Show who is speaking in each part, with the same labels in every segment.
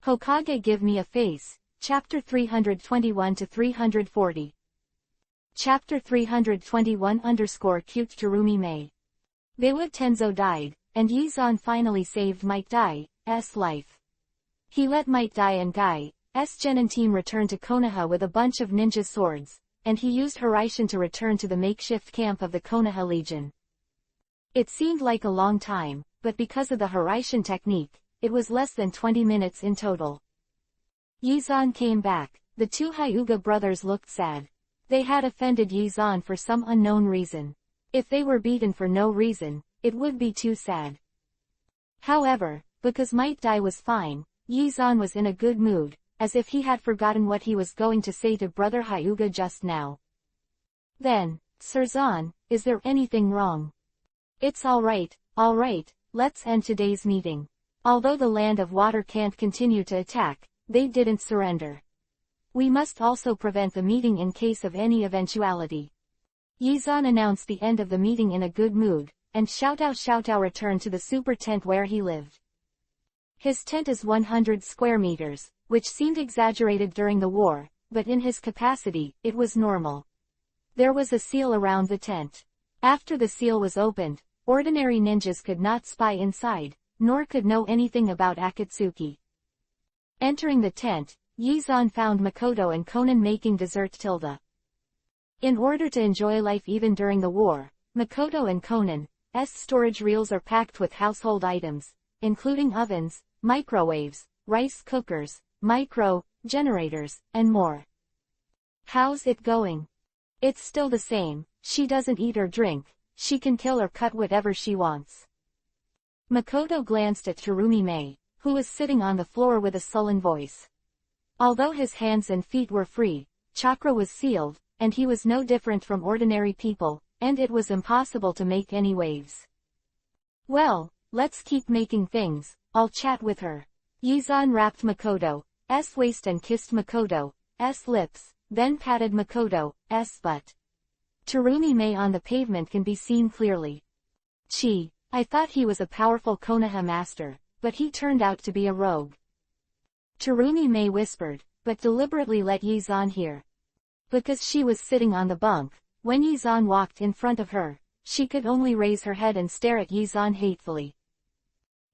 Speaker 1: Hokage give me a face, Chapter 321-340. Chapter 321-Cute Terumi Mei. Biwa Tenzo died, and Yizan finally saved Might Dai's life. He let Might Dai and Gai's genin team return to Konoha with a bunch of ninja swords, and he used Hiraishin to return to the makeshift camp of the Konoha Legion. It seemed like a long time, but because of the Hiraishin technique, it was less than 20 minutes in total. Yizan came back. The two Hyuga brothers looked sad. They had offended Yizan for some unknown reason. If they were beaten for no reason, it would be too sad. However, because Might Dai was fine, Yizan was in a good mood, as if he had forgotten what he was going to say to brother Hyuga just now. Then, Sir Zan, is there anything wrong? It's alright, let's end today's meeting. Although the Land of Water can't continue to attack, they didn't surrender. We must also prevent the meeting in case of any eventuality. Yizan announced the end of the meeting in a good mood, and Xiaotao returned to the super tent where he lived. His tent is 100 square meters, which seemed exaggerated during the war, but in his capacity, it was normal. There was a seal around the tent. After the seal was opened, ordinary ninjas could not spy inside, nor could know anything about Akatsuki. Entering the tent, Yizan found Makoto and Konan making dessert. In order to enjoy life even during the war, Makoto and Konan's storage reels are packed with household items, including ovens, microwaves, rice cookers, micro-generators, and more. How's it going? It's still the same. She doesn't eat or drink. She can kill or cut whatever she wants. Makoto glanced at Terumi Mei, who was sitting on the floor with a sullen voice. Although his hands and feet were free, chakra was sealed, and he was no different from ordinary people, and it was impossible to make any waves. Well, let's keep making things. I'll chat with her. Yizan wrapped Makoto's waist and kissed Makoto's lips, then patted Makoto's butt. Terumi Mei on the pavement can be seen clearly. Chi, I thought he was a powerful Konoha master, but he turned out to be a rogue. Terumi Mei whispered, but deliberately let Yizan hear. Because she was sitting on the bunk, when Yizan walked in front of her, she could only raise her head and stare at Yizan hatefully.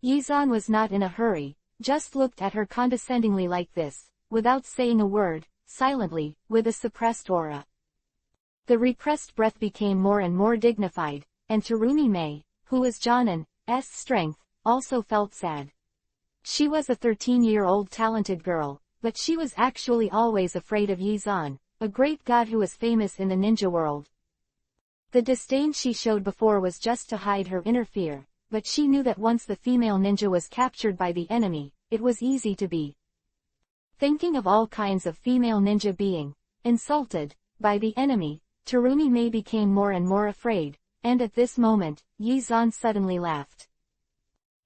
Speaker 1: Yizan was not in a hurry, just looked at her condescendingly like this, without saying a word, silently, with a suppressed aura. The repressed breath became more and more dignified, and Terumi Mei, who was Jonin's strength, also felt sad. She was a 13-year-old talented girl, but she was actually always afraid of Yizan, a great god who was famous in the ninja world. The disdain she showed before was just to hide her inner fear, but she knew that once the female ninja was captured by the enemy, it was easy to be. Thinking of all kinds of female ninja being insulted by the enemy, Terumi Mei became more and more afraid, and at this moment, Yizan suddenly laughed.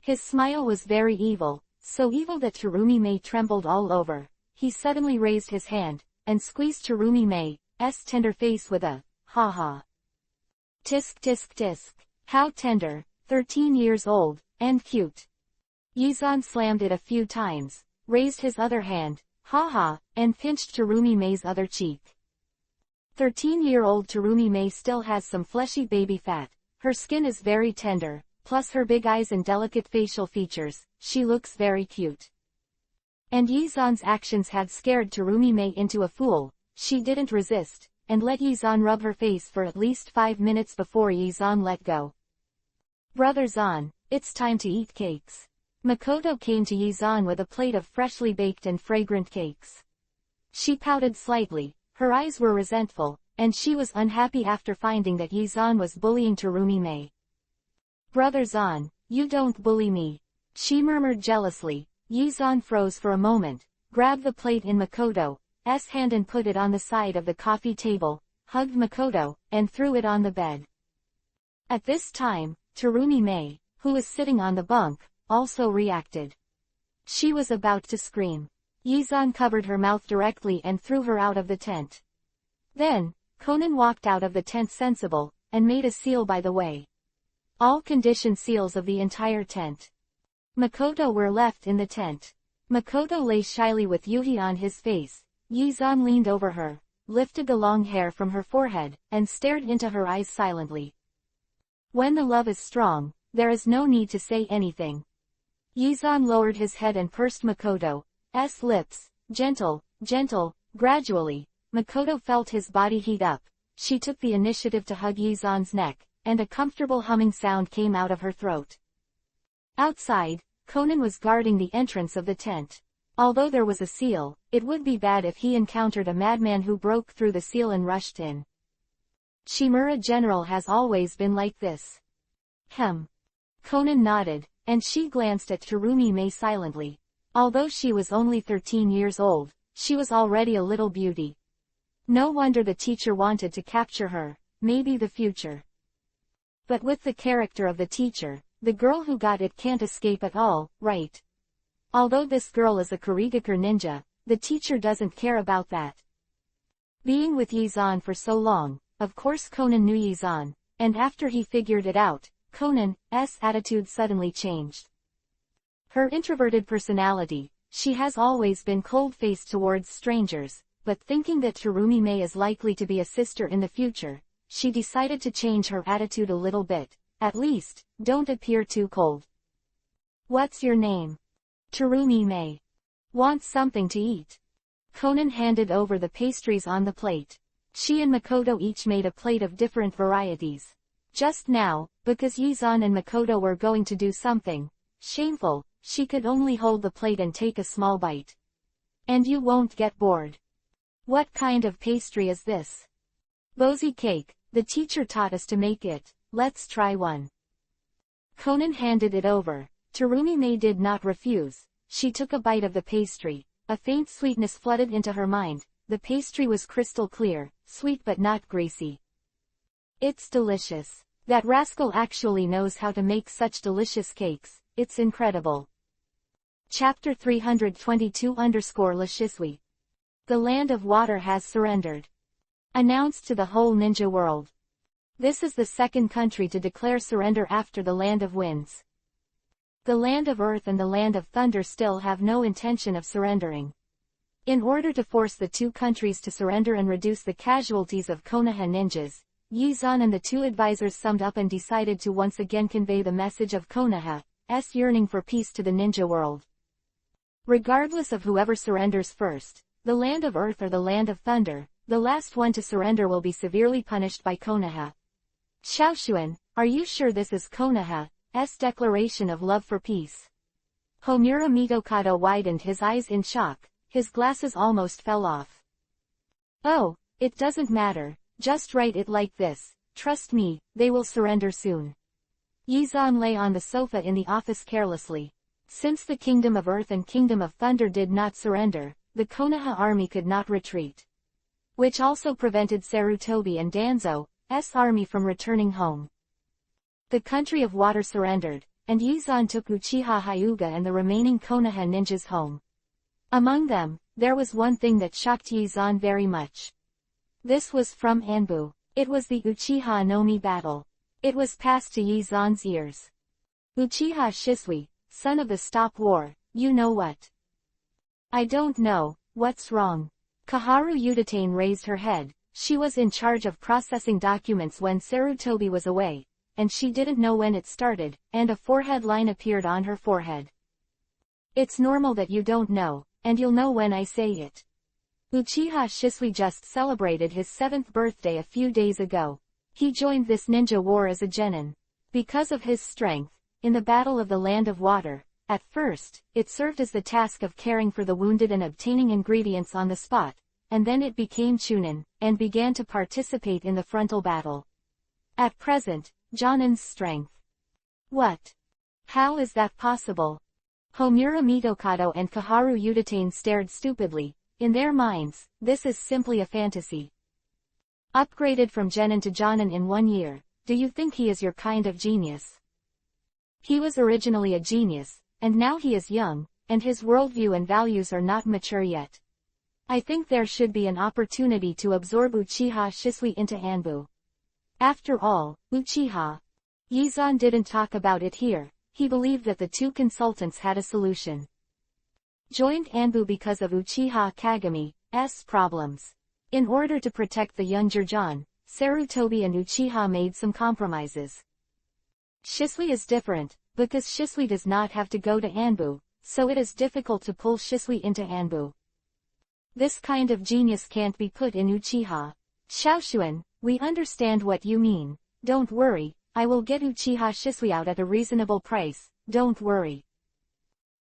Speaker 1: His smile was very evil, so evil that Terumi Mei trembled all over. He suddenly raised his hand, and squeezed Terumi Mei's tender face with a, ha ha. Tisk tisk tisk. How tender, 13 years old, and cute. Yizan slammed it a few times, raised his other hand, ha ha, and pinched Terumi Mei's other cheek. 13-year-old Terumi Mei still has some fleshy baby fat. Her skin is very tender, plus her big eyes and delicate facial features. She looks very cute. And Yizan's actions had scared Terumi Mei into a fool. She didn't resist, and let Yizan rub her face for at least 5 minutes before Yizan let go. Brother Zan, it's time to eat cakes. Makoto came to Yizan with a plate of freshly baked and fragrant cakes. She pouted slightly. Her eyes were resentful, and she was unhappy after finding that Yizan was bullying Terumi Mei. Brother Zan, you don't bully me. She murmured jealously. Yizan froze for a moment, grabbed the plate in Makoto's hand and put it on the side of the coffee table, hugged Makoto, and threw it on the bed. At this time, Terumi Mei, who was sitting on the bunk, also reacted. She was about to scream. Yizan covered her mouth directly and threw her out of the tent. Then, Konan walked out of the tent sensible, and made a seal by the way. All condition seals of the entire tent. Makoto were left in the tent. Makoto lay shyly with Yuhi on his face. Yizan leaned over her, lifted the long hair from her forehead, and stared into her eyes silently. When the love is strong, there is no need to say anything. Yizan lowered his head and pursed Makoto's lips. Gentle, gradually, Makoto felt his body heat up. She took the initiative to hug Yizan's neck, and a comfortable humming sound came out of her throat. Outside, Conan was guarding the entrance of the tent. Although there was a seal, it would be bad if he encountered a madman who broke through the seal and rushed in. Shimura General has always been like this. Conan nodded, and she glanced at Terumi-Mei silently. Although she was only 13 years old, she was already a little beauty. No wonder the teacher wanted to capture her, maybe the future. But with the character of the teacher, the girl who got it can't escape at all, right? Although this girl is a Kurigakur ninja, the teacher doesn't care about that. Being with Yizan for so long, of course Conan knew Yizan, and after he figured it out, Conan's attitude suddenly changed. Her introverted personality, she has always been cold-faced towards strangers, but thinking that Terumi-Mei is likely to be a sister in the future, she decided to change her attitude a little bit. At least, don't appear too cold. What's your name? Terumi-Mei. Want something to eat? Conan handed over the pastries on the plate. She and Makoto each made a plate of different varieties. Just now, because Yizan and Makoto were going to do something shameful, she could only hold the plate and take a small bite. And you won't get bored. What kind of pastry is this? Bozy cake, the teacher taught us to make it, let's try one. Conan handed it over. Terumi-Mei did not refuse. She took a bite of the pastry. A faint sweetness flooded into her mind. The pastry was crystal clear, sweet but not greasy. It's delicious. That rascal actually knows how to make such delicious cakes, it's incredible. Chapter 322-340. The Land of Water has surrendered. Announced to the whole ninja world. This is the second country to declare surrender after the Land of Winds. The Land of Earth and the Land of Thunder still have no intention of surrendering. In order to force the two countries to surrender and reduce the casualties of Konoha ninjas, Yizan and the two advisors summed up and decided to once again convey the message of Konoha's yearning for peace to the ninja world. Regardless of whoever surrenders first, the Land of Earth or the Land of Thunder, the last one to surrender will be severely punished by Konoha. Xiaoshuan, are you sure this is Konoha's declaration of love for peace? Homura Mitokado widened his eyes in shock, his glasses almost fell off. Oh, it doesn't matter, just write it like this, trust me, they will surrender soon. Yizan lay on the sofa in the office carelessly. Since the Kingdom of Earth and Kingdom of Thunder did not surrender, the Konoha army could not retreat. Which also prevented Sarutobi and Danzo's army from returning home. The country of water surrendered, and Yizan took Uchiha Hyuga and the remaining Konoha ninjas home. Among them, there was one thing that shocked Yizan very much. This was from Anbu. It was the Uchiha Nomi battle. It was passed to Yizan's ears. Uchiha Shisui, son of the Stop War, you know what? I don't know, what's wrong? Kaharu Udatane raised her head. She was in charge of processing documents when Sarutobi was away, and she didn't know when it started, and a forehead line appeared on her forehead. It's normal that you don't know, and you'll know when I say it. Uchiha Shisui just celebrated his 7th birthday a few days ago. He joined this ninja war as a genin. Because of his strength, in the Battle of the Land of Water, at first, it served as the task of caring for the wounded and obtaining ingredients on the spot, and then it became Chunin, and began to participate in the frontal battle. At present, Jonin's strength. What? How is that possible? Homura Mitokado and Kaharu Udatane stared stupidly. In their minds, this is simply a fantasy. Upgraded from genin to Jonin in 1 year, do you think he is your kind of genius? He was originally a genius, and now he is young, and his worldview and values are not mature yet. I think there should be an opportunity to absorb Uchiha Shisui into Anbu. After all, Uchiha Yizan didn't talk about it here. He believed that the two consultants had a solution. joined Anbu because of Uchiha Kagame's problems. In order to protect the younger John, Sarutobi and Uchiha made some compromises. Shisui is different, because Shisui does not have to go to Anbu, so it is difficult to pull Shisui into Anbu. This kind of genius can't be put in Uchiha. Xiaoshuan, we understand what you mean. Don't worry, I will get Uchiha Shisui out at a reasonable price, don't worry.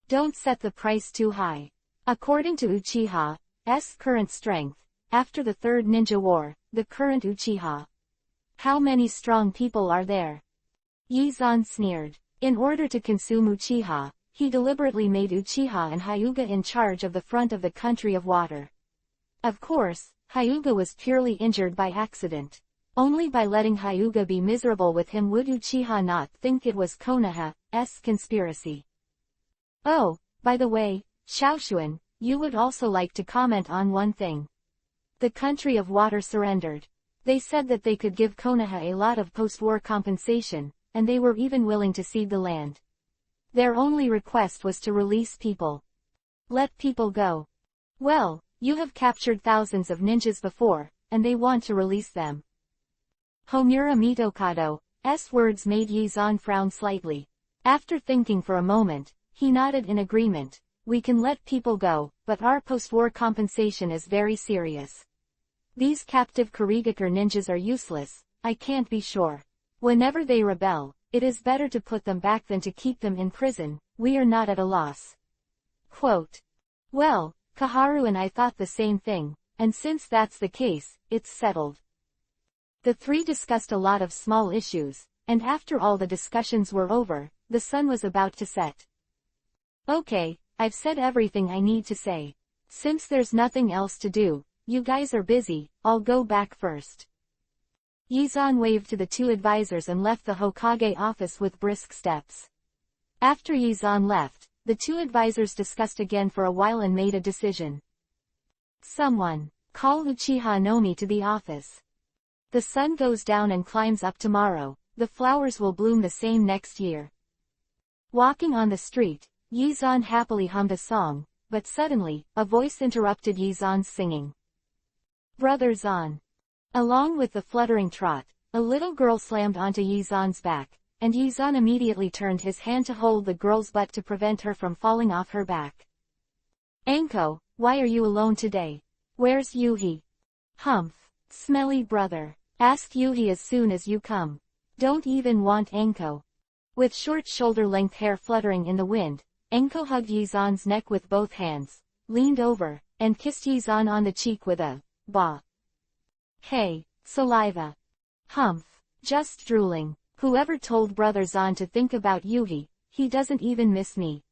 Speaker 1: Don't set the price too high. According to Uchiha's current strength, after the Third Ninja War, the current Uchiha. How many strong people are there? Yizan sneered. In order to consume Uchiha, he deliberately made Uchiha and Hyuga in charge of the front of the country of water. Of course, Hyuga was purely injured by accident. Only by letting Hyuga be miserable with him would Uchiha not think it was Konoha's conspiracy. Oh, by the way, Xiaoshuan, you would also like to comment on one thing. The country of water surrendered. They said that they could give Konoha a lot of post-war compensation, and they were even willing to cede the land. Their only request was to release people. Let people go. Well, you have captured thousands of ninjas before, and they want to release them. Homura Mitokado's words made Yizan frown slightly. After thinking for a moment, he nodded in agreement. We can let people go, but our post-war compensation is very serious. These captive Kurigakure ninjas are useless, I can't be sure. Whenever they rebel, it is better to put them back than to keep them in prison, we are not at a loss. Quote. Well, Kaharu and I thought the same thing, and since that's the case, it's settled. The three discussed a lot of small issues, and after all the discussions were over, the sun was about to set. Okay, I've said everything I need to say. Since there's nothing else to do, you guys are busy, I'll go back first. Yizan waved to the two advisors and left the Hokage office with brisk steps. After Yizan left, the two advisors discussed again for a while and made a decision. Someone, call Uchiha Nomi to the office. The sun goes down and climbs up tomorrow, the flowers will bloom the same next year. Walking on the street, Yizan happily hummed a song, but suddenly, a voice interrupted Yizan's singing. Brother Zan. Along with the fluttering trot, a little girl slammed onto Yizan's back, and Yizan immediately turned his hand to hold the girl's butt to prevent her from falling off her back. Anko, why are you alone today? Where's Yuhi? Humph. Smelly brother. Ask Yuhi as soon as you come. Don't even want Anko. With short shoulder-length hair fluttering in the wind, Anko hugged Yizan's neck with both hands, leaned over, and kissed Yizan on the cheek with a ba. Hey, saliva. Humph. Just drooling. Whoever told Brother Zan to think about Yuhi, he doesn't even miss me.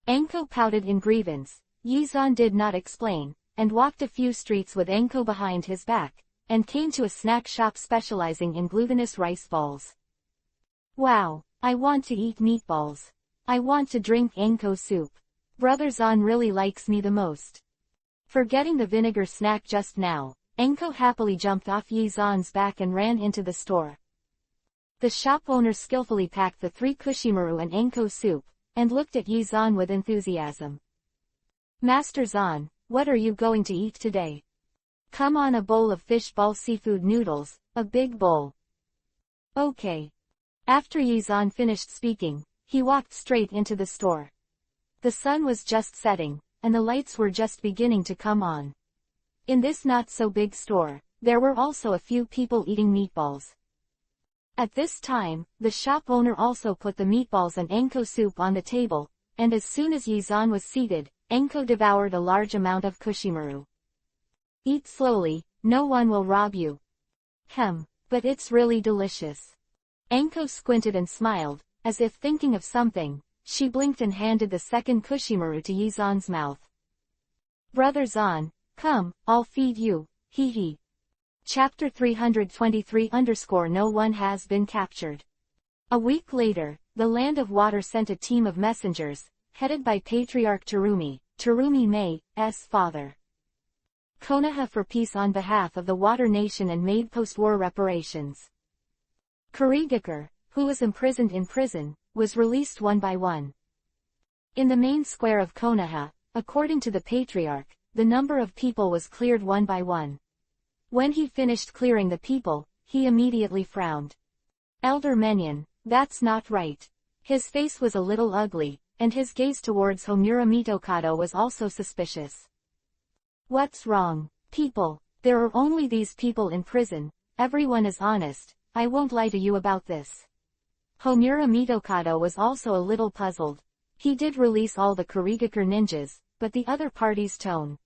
Speaker 1: Anko pouted in grievance. Yizan did not explain, and walked a few streets with Anko behind his back, and came to a snack shop specializing in glutinous rice balls. Wow, I want to eat meatballs. I want to drink Anko soup. Brother Zan really likes me the most. Forgetting the vinegar snack just now, Anko happily jumped off Yizan's back and ran into the store. The shop owner skillfully packed the 3 kushimaru and Anko soup, and looked at Yizan with enthusiasm. Master Zan, what are you going to eat today? Come on, a bowl of fish ball seafood noodles, a big bowl. Okay. After Yizan finished speaking, he walked straight into the store. The sun was just setting, and the lights were just beginning to come on. In this not-so-big store, there were also a few people eating meatballs. At this time, the shop owner also put the meatballs and Anko soup on the table, and as soon as Yizan was seated, Anko devoured a large amount of kushimaru. Eat slowly, no one will rob you. But it's really delicious. Anko squinted and smiled, as if thinking of something. She blinked and handed the second kushimaru to Yizan's mouth. Brother Zan, come, I'll feed you, hee hee. Chapter 323-No one has been captured. A week later, the Land of Water sent a team of messengers, headed by Patriarch Terumi Mei's father. Konoha for peace on behalf of the Water Nation and made post-war reparations. Kurigakure, who was imprisoned in prison, was released one by one. In the main square of Konoha, according to the patriarch, the number of people was cleared one by one. When he finished clearing the people, he immediately frowned. Elder Menion, that's not right. His face was a little ugly, and his gaze towards Homura Mitokado was also suspicious. What's wrong? People. There are only these people in prison. Everyone is honest. I won't lie to you about this. Homura Mitokado was also a little puzzled. He did release all the Kurigakur ninjas, but the other party's tone.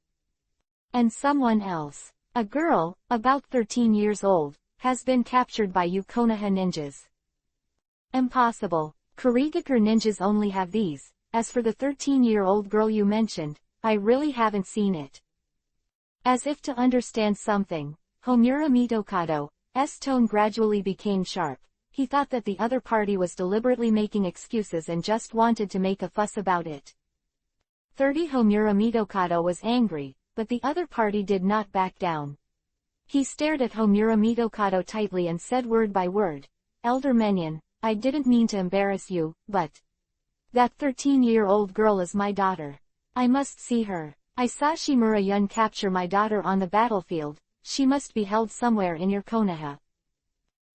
Speaker 1: And someone else. A girl, about 13 years old, has been captured by you Konoha ninjas. Impossible. Kurigakur ninjas only have these. As for the 13-year-old girl you mentioned, I really haven't seen it. As if to understand something, Homura Mitokado's tone gradually became sharp. He thought that the other party was deliberately making excuses and just wanted to make a fuss about it. 30 Homura Mitokado was angry, but the other party did not back down. He stared at Homura Mitokado tightly and said word by word, Elder Menion, I didn't mean to embarrass you, but that 13-year-old girl is my daughter. I must see her. I saw Shimura Yun capture my daughter on the battlefield. She must be held somewhere in your Konoha.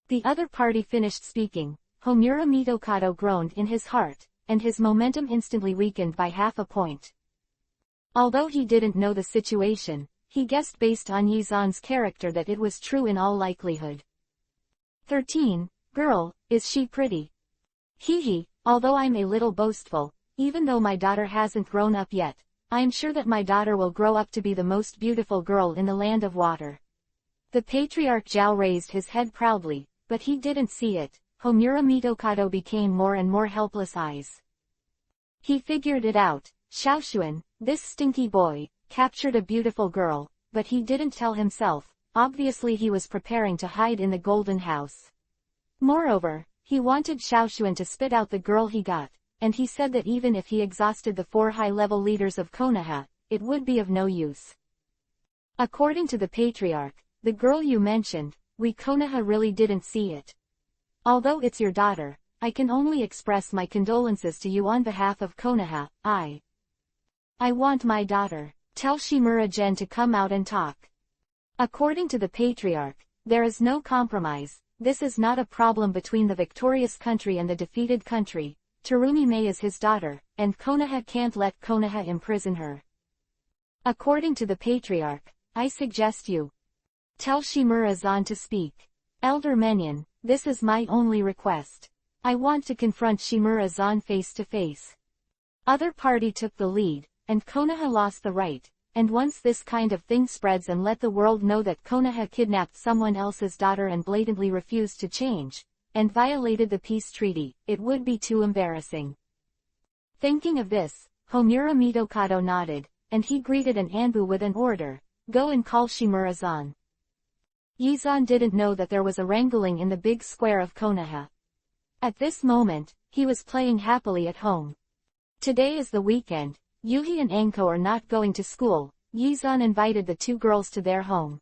Speaker 1: The other party finished speaking. Homura Mitokado groaned in his heart, and his momentum instantly weakened by half a point. Although he didn't know the situation, he guessed based on Yizan's character that it was true in all likelihood. 13. Girl, is she pretty? Hee, although I'm a little boastful, even though my daughter hasn't grown up yet, I'm sure that my daughter will grow up to be the most beautiful girl in the land of water. The patriarch Zhao raised his head proudly, but he didn't see it. Homura Mitokado became more and more helpless eyes. He figured it out. Xiaoshuan, this stinky boy, captured a beautiful girl, but he didn't tell himself. Obviously he was preparing to hide in the golden house. Moreover, he wanted Xiaoshuan to spit out the girl he got, and he said that even if he exhausted the 4 high-level leaders of Konoha, it would be of no use. According to the patriarch, the girl you mentioned, we Konoha really didn't see it. Although it's your daughter, I can only express my condolences to you on behalf of Konoha. I want my daughter. Tell Shimura-gen to come out and talk. According to the patriarch, there is no compromise. This is not a problem between the victorious country and the defeated country. Terumi Mei is his daughter, and Konoha can't let Konoha imprison her. According to the patriarch, I suggest you tell Shimura-zan to speak. Elder Menion, this is my only request. I want to confront Shimura-zan face to face. Other party took the lead, and Konoha lost the right, and once this kind of thing spreads and let the world know that Konoha kidnapped someone else's daughter and blatantly refused to change, and violated the peace treaty, it would be too embarrassing. Thinking of this, Homura Mitokado nodded, and he greeted an Anbu with an order, go and call Shimura-zan. Yizan didn't know that there was a wrangling in the big square of Konoha. At this moment, he was playing happily at home. Today is the weekend. Yuhi and Anko are not going to school. Yizan invited the 2 girls to their home.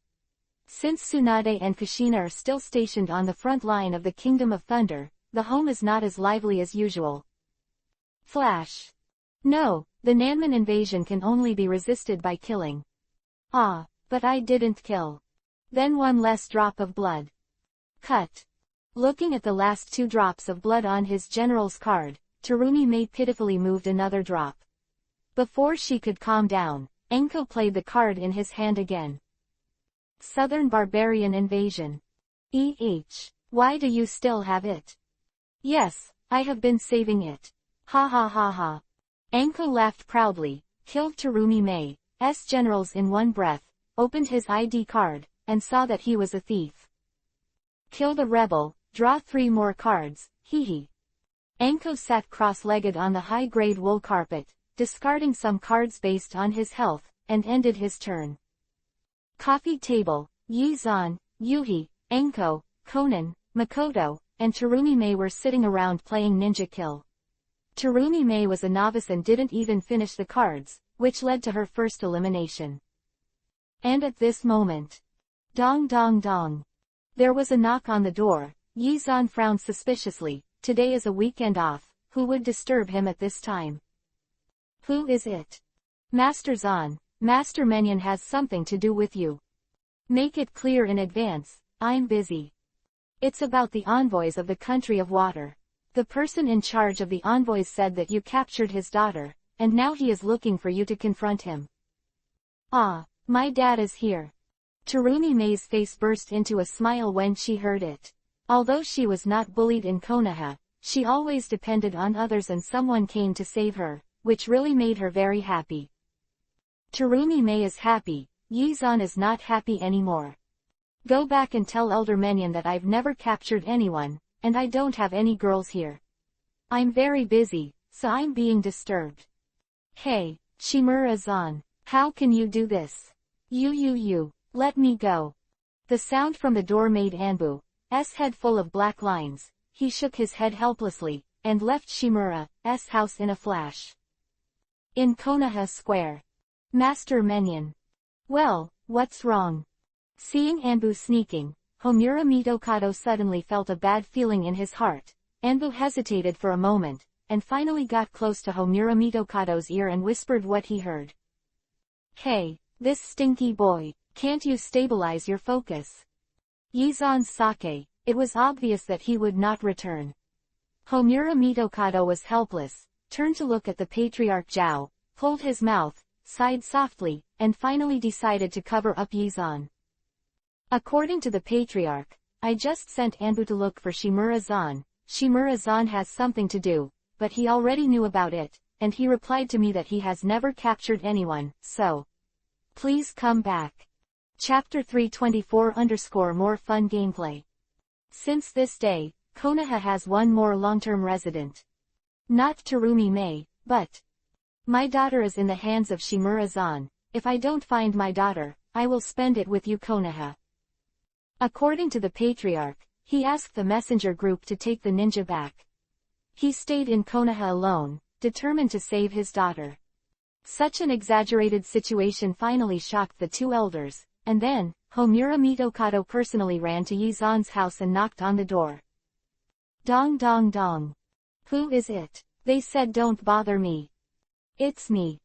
Speaker 1: Since Tsunade and Kushina are still stationed on the front line of the Kingdom of Thunder, the home is not as lively as usual. Flash. No, the Nanman invasion can only be resisted by killing. But I didn't kill. Then one less drop of blood. Cut. Looking at the last 2 drops of blood on his general's card, Terumi Mei pitifully moved another drop. Before she could calm down, Enko played the card in his hand again. Southern Barbarian Invasion. Why do you still have it? Yes, I have been saving it. Ha ha ha ha. Enko laughed proudly, killed Terumi Mei's generals in one breath, opened his ID card, and saw that he was a thief. Killed a rebel, draw 3 more cards, hee. Enko sat cross-legged on the high-grade wool carpet, discarding some cards based on his health, and ended his turn. Coffee table. Yizan, Yuhi, Enko, Konan, Makoto, and Terumi Mei were sitting around playing Ninja Kill. Terumi Mei was a novice and didn't even finish the cards, which led to her first elimination. And at this moment, dong dong dong. There was a knock on the door. Yizan frowned suspiciously. Today is a weekend off. Who would disturb him at this time? Who is it? Master Zan. Master Menyon has something to do with you. Make it clear in advance, I'm busy. It's about the envoys of the country of water. The person in charge of the envoys said that you captured his daughter, and now he is looking for you to confront him. Ah, my dad is here. Terumi Mei's face burst into a smile when she heard it. Although she was not bullied in Konoha, she always depended on others and someone came to save her, which really made her very happy. Terumi Mei is happy, Yi-zan is not happy anymore. Go back and tell Elder Menyon that I've never captured anyone, and I don't have any girls here. I'm very busy, so I'm being disturbed. Hey, Shimura-zan, how can you do this? You, let me go. The sound from the door made Anbu's head full of black lines. He shook his head helplessly, and left Shimura's house in a flash. In Konoha Square. Master Menyon. Well, what's wrong? Seeing Anbu sneaking, Homura Mitokado suddenly felt a bad feeling in his heart. Anbu hesitated for a moment, and finally got close to Homura Mitokado's ear and whispered what he heard. Hey, this stinky boy, can't you stabilize your focus? Yi-zan's sake, it was obvious that he would not return. Homura Mitokado was helpless, turned to look at the patriarch Zhao, pulled his mouth, sighed softly, and finally decided to cover up Yi-zan. According to the patriarch, I just sent Anbu to look for Shimura-zan. Shimura-zan has something to do, but he already knew about it, and he replied to me that he has never captured anyone, so please come back. Chapter 324-more fun gameplay. Since this day, Konoha has one more long-term resident. Not Terumi Mei, but my daughter is in the hands of Shimura-zan. If I don't find my daughter, I will spend it with you Konoha. According to the patriarch, he asked the messenger group to take the ninja back. He stayed in Konoha alone, determined to save his daughter. Such an exaggerated situation finally shocked the two elders, and then, Homura Mitokado personally ran to Yi-zan's house and knocked on the door. Dong dong dong. Who is it? They said don't bother me. It's me.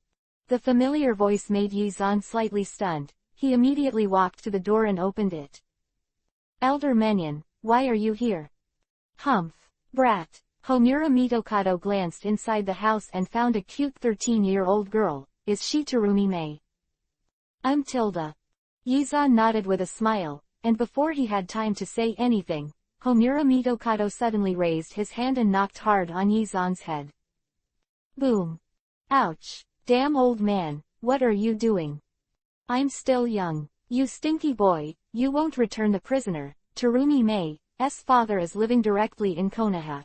Speaker 1: The familiar voice made Yi-zan slightly stunned. He immediately walked to the door and opened it. Elder Menyon, why are you here? Humph. Brat. Homura Mitokado glanced inside the house and found a cute 13-year-old girl. Is she Terumi Mei? I'm Tilda. Yi-zan nodded with a smile, and before he had time to say anything, Homura Mitokado suddenly raised his hand and knocked hard on Yi-zan's head. Boom. Ouch. Damn old man, what are you doing? I'm still young. You stinky boy, you won't return the prisoner. Terumi Mei's father is living directly in Konoha.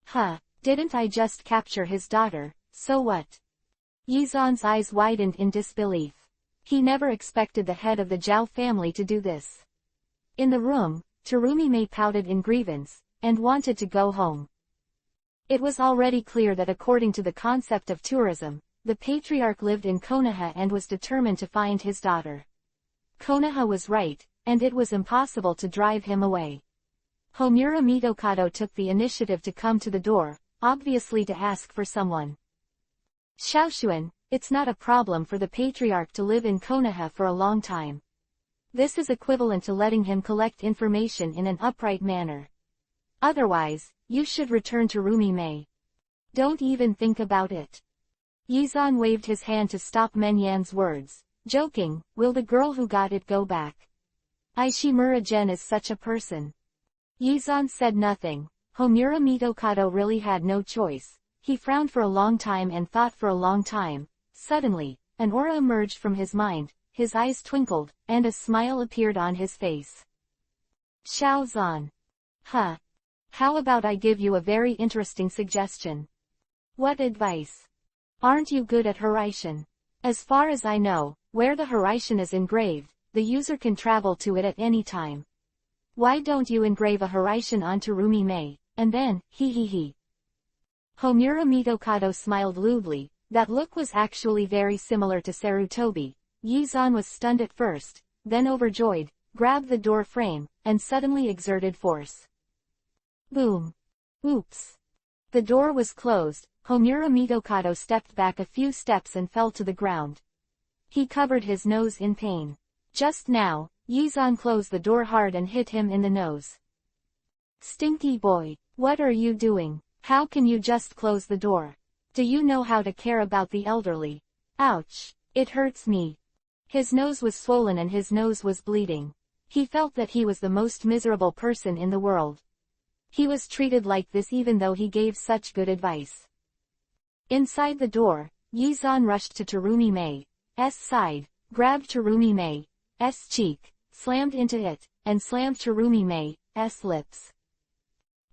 Speaker 1: Huh, didn't I just capture his daughter, so what? Yi-zan's eyes widened in disbelief. He never expected the head of the Zhao family to do this. In the room, Terumi Mei pouted in grievance, and wanted to go home. It was already clear that according to the concept of tourism, the patriarch lived in Konoha and was determined to find his daughter. Konoha was right, and it was impossible to drive him away. Homura Mitokado took the initiative to come to the door, obviously to ask for someone. Xiaoshuan, it's not a problem for the patriarch to live in Konoha for a long time. This is equivalent to letting him collect information in an upright manner. Otherwise, you should return to Terumi Mei. Don't even think about it. Yi-zan waved his hand to stop Menyan's words, joking, will the girl who got it go back? Shimura-gen is such a person. Yi-zan said nothing. Homura Mitokado really had no choice. He frowned for a long time and thought for a long time. Suddenly, an aura emerged from his mind, his eyes twinkled, and a smile appeared on his face. Xiao-zan. Huh. How about I give you a very interesting suggestion? What advice? Aren't you good at Horaishin? As far as I know, where the Horaishin is engraved, the user can travel to it at any time. Why don't you engrave a Horaishin onto Terumi Mei, and then, he. Homura Mitokado smiled lewdly. That look was actually very similar to Sarutobi. Yi-zan was stunned at first, then overjoyed, grabbed the door frame, and suddenly exerted force. Boom. Oops. The door was closed, Homura Mitokado stepped back a few steps and fell to the ground. He covered his nose in pain. Just now, Yizan closed the door hard and hit him in the nose. Stinky boy, what are you doing? How can you just close the door? Do you know how to care about the elderly? Ouch, it hurts me. His nose was swollen and his nose was bleeding. He felt that he was the most miserable person in the world. He was treated like this even though he gave such good advice. Inside the door, Yizan rushed to Terumi Mei's side, grabbed Terumi Mei's cheek, slammed into it, and slammed Terumi Mei's lips.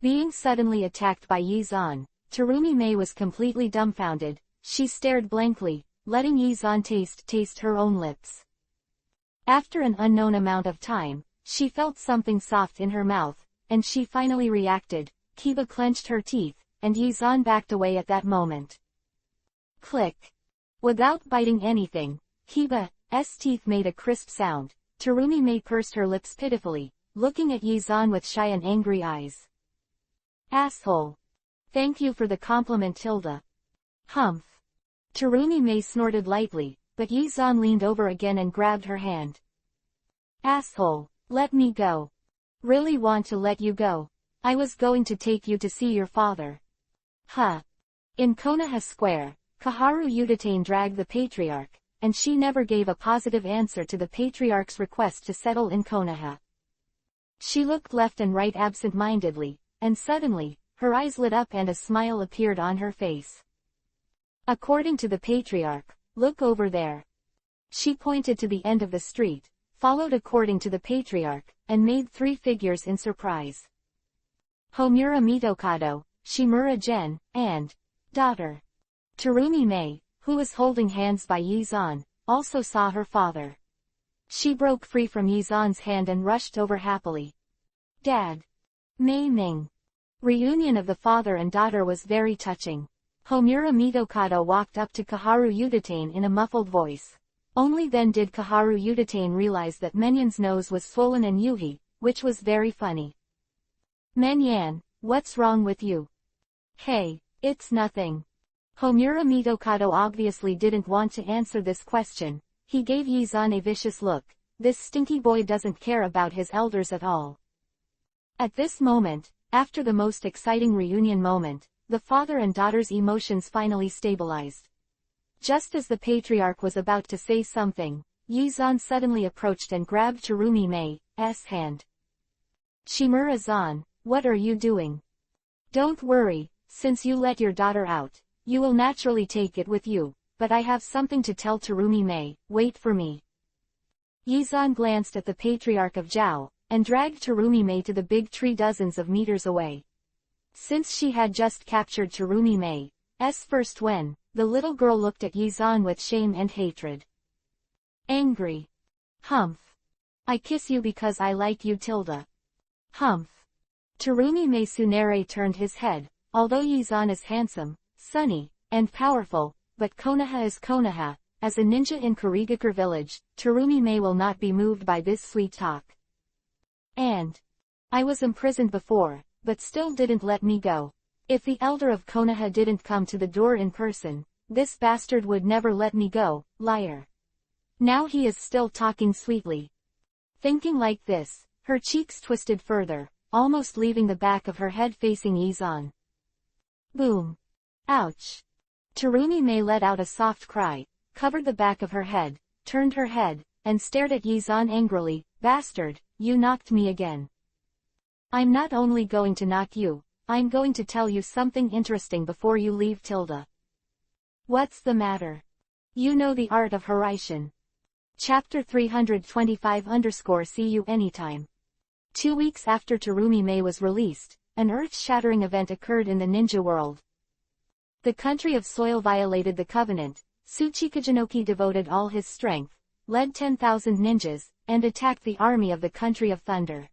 Speaker 1: Being suddenly attacked by Yizan, Terumi Mei was completely dumbfounded. She stared blankly, letting Yizan taste her own lips. After an unknown amount of time, she felt something soft in her mouth, and she finally reacted. Kiba clenched her teeth, and Yizan backed away at that moment. Click. Without biting anything, Kiba's teeth made a crisp sound. Terumi Mei pursed her lips pitifully, looking at Yizan with shy and angry eyes. Asshole. Thank you for the compliment, Tilda. Humph. Terumi Mei snorted lightly, but Yizan leaned over again and grabbed her hand. Asshole, let me go. Really want to let you go. I was going to take you to see your father. Huh. In Konoha Square, Kaharu Udatane dragged the Patriarch, and she never gave a positive answer to the Patriarch's request to settle in Konoha. She looked left and right absent-mindedly, and suddenly, her eyes lit up and a smile appeared on her face. According to the Patriarch, look over there. She pointed to the end of the street, followed according to the Patriarch, and made 3 figures in surprise. Homura Mitokado, Shimura Gen, and daughter. Terumi Mei, who was holding hands by Yizan, also saw her father. She broke free from Yizan's hand and rushed over happily. Dad. Mei Ming. Reunion of the father and daughter was very touching. Homura Mitokado walked up to Kaharu Udatane in a muffled voice. Only then did Kaharu Udatane realize that Menyan's nose was swollen and Yuhi, which was very funny. Menyan, what's wrong with you? Hey, it's nothing. Homura Mitokado obviously didn't want to answer this question. He gave Yizan a vicious look. This stinky boy doesn't care about his elders at all. At this moment, after the most exciting reunion moment, the father and daughter's emotions finally stabilized. Just as the Patriarch was about to say something, Yizan suddenly approached and grabbed Terumi Mei's hand. Shimura-san, what are you doing? Don't worry, since you let your daughter out, you will naturally take it with you, but I have something to tell Terumi Mei, wait for me. Yizan glanced at the Patriarch of Zhao, and dragged Terumi Mei to the big tree dozens of meters away. Since she had just captured Terumi Mei's first when, the little girl looked at Yizan with shame and hatred. Angry. Humph. I kiss you because I like you, Tilda. Humph. Terumi Mei Tsunere turned his head. Although Yizan is handsome, sunny, and powerful, but Konoha is Konoha. As a ninja in Kurigakure village, Terumi Mei will not be moved by this sweet talk. And I was imprisoned before, but still didn't let me go. If the elder of Konoha didn't come to the door in person, this bastard would never let me go, liar. Now he is still talking sweetly. Thinking like this, her cheeks twisted further, almost leaving the back of her head facing Yizan. Boom. Ouch. Terumi Mei let out a soft cry, covered the back of her head, turned her head, and stared at Yizan angrily. Bastard, you knocked me again. I'm not only going to knock you, I'm going to tell you something interesting before you leave, Tilda. What's the matter? You know the art of Horaishin. Chapter 325 see you anytime. 2 weeks after Terumi Mei was released, an earth-shattering event occurred in the ninja world. The country of soil violated the covenant. Tsuchikajinoki devoted all his strength, led 10,000 ninjas, and attacked the army of the country of thunder.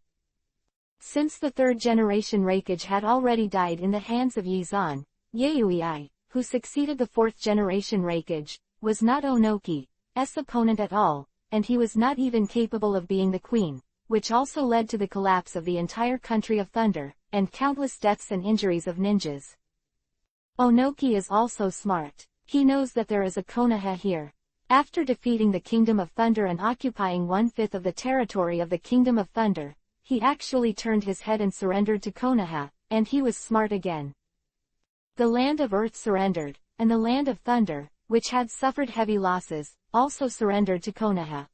Speaker 1: Since the 3rd generation Raikage had already died in the hands of Yizan, Yayui, who succeeded the 4th generation Raikage, was not Onoki's opponent at all, and he was not even capable of being the queen, which also led to the collapse of the entire country of thunder, and countless deaths and injuries of ninjas. Onoki is also smart. He knows that there is a Konoha here. After defeating the Kingdom of Thunder and occupying 1/5 of the territory of the Kingdom of Thunder, he actually turned his head and surrendered to Konoha, and he was smart again. The Land of Earth surrendered, and the Land of Thunder, which had suffered heavy losses, also surrendered to Konoha.